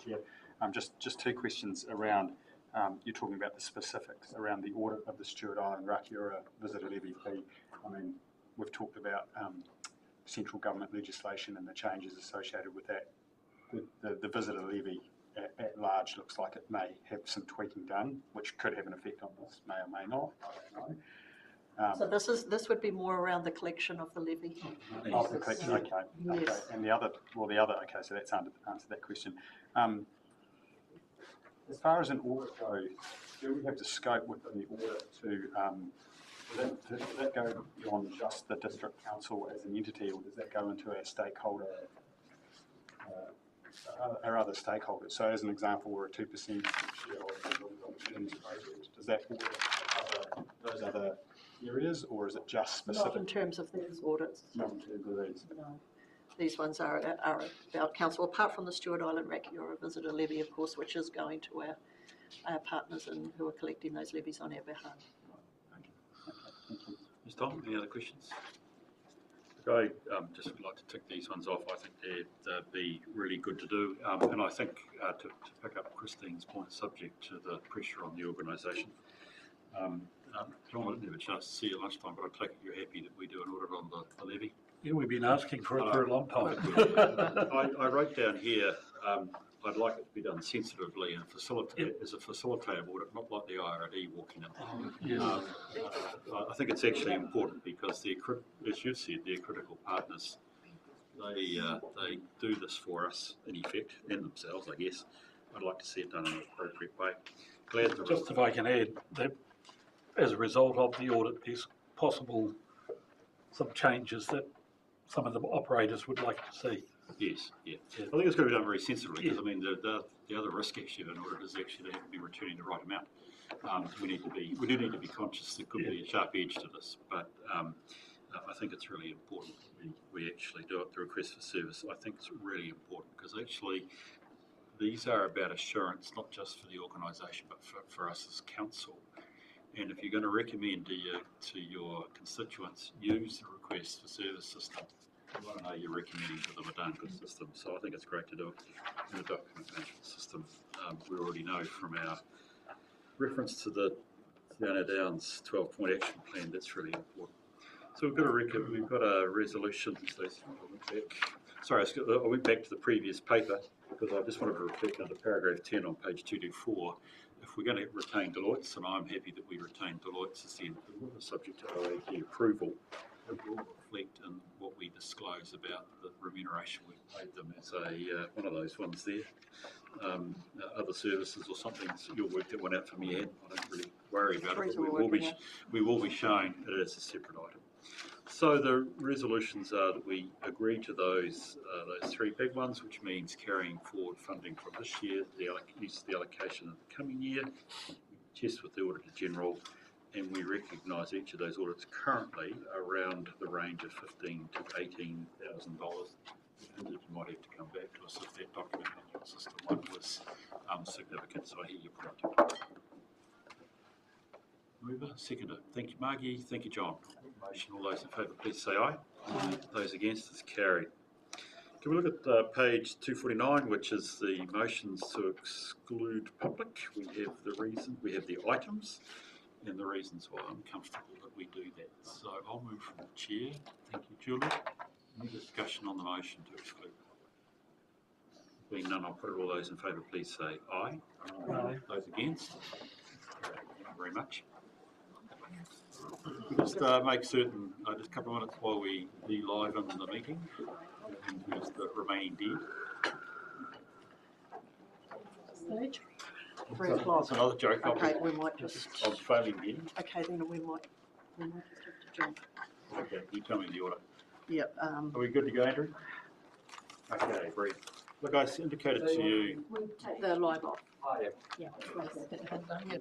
Chair. Just 2 questions around, you're talking about the specifics around the audit of the Stewart Island Rakiura visitor levy fee. I mean, we've talked about central government legislation and the changes associated with that. The visitor levy at large looks like it may have some tweaking done, which could have an effect on this, may or may not. I don't know. So this would be more around the collection of the levy. Of the collection, okay. Yes. Okay. And the other, okay, so that's answered that question. As far as an audit goes, do we have the scope within the audit to, does that go beyond just the district council as an entity, or does that go into our stakeholder, our other stakeholders? So as an example, we're a 2% shareholder in this project. Does that audit those other areas, or is it just specific? Not in terms of these audits. Not in terms of these. No. These ones are about council, apart from the Stewart Island Rakiora visitor levy, of course, which is going to our partners who are collecting those levies on our behalf. Ms. Tom, any other questions? I just would like to tick these ones off. I think they'd be really good to do. And I think to pick up Christine's point, subject to the pressure on the organisation. John, I didn't have a chance to see you lunchtime, but I take it you're happy that we do an audit on the levy? Yeah, we've been asking for it for a long time. I wrote down here, I'd like it to be done sensitively and as a facilitative audit, not like the IRD walking in. I think it's actually important because, as you've said, they're critical partners. They do this for us, in effect, and themselves, I guess. I'd like to see it done in an appropriate way. Just if I can add, that as a result of the audit, there's possible some changes that some of the operators would like to see. Yes, yeah. I think it's got to be done very sensitively because, I mean, the other risk actually of an audit is actually they have to be returning the right amount. We do need to be conscious there could be a sharp edge to this, but I think it's really important that we actually do it, the request for service. I think it's really important because actually these are about assurance, not just for the organisation, but for us as council. And if you're going to recommend to your constituents, use the request for service system. You want to know you're recommending to them a darn good system. So I think it's great to do it in a document management system. We already know from our reference to the Fiona Downs 12-point action plan, that's really important. So we've got a resolution. I went back to the previous paper because I just wanted to reflect under paragraph 10 on page 224. If we're going to retain Deloitte's, and I'm happy that we retain Deloitte's as the subject to OAG approval, it will reflect in what we disclose about the remuneration we've paid them as one of those ones there. Other services or something, your work that went out from your head, I don't really worry about it, but we will be showing it as a separate item. So the resolutions are that we agree to those three big ones, which means carrying forward funding from this year, the use of the allocation of the coming year, test with the Auditor General, and we recognise each of those audits currently around the range of $15,000 to $18,000. You might have to come back to us if that document management system one was significant, so I hear your point. Mover, seconder. Thank you, Margie. Thank you, John. Motion. All those in favour, please say aye. Aye. Those against, it's carried. Can we look at page 249, which is the motions to exclude public? We have the items and the reasons why I'm comfortable that we do that. So I'll move from the chair. Thank you, Julie. Any discussion on the motion to exclude? Being none, I'll put it. All those in favour, please say aye. Aye. Those against? Thank you very much. Just make certain, just a couple of minutes while we de-liven the meeting, and use the remaining dead. Stage. 3 o'clock. That's another joke. Okay, we might just. I'm failing dead. Okay, then we might just have to jump. Okay, you tell me the order. Yep. Are we good to go, Andrew? Okay, great. Look, I indicated to you. The live off. Oh, yeah. Yeah.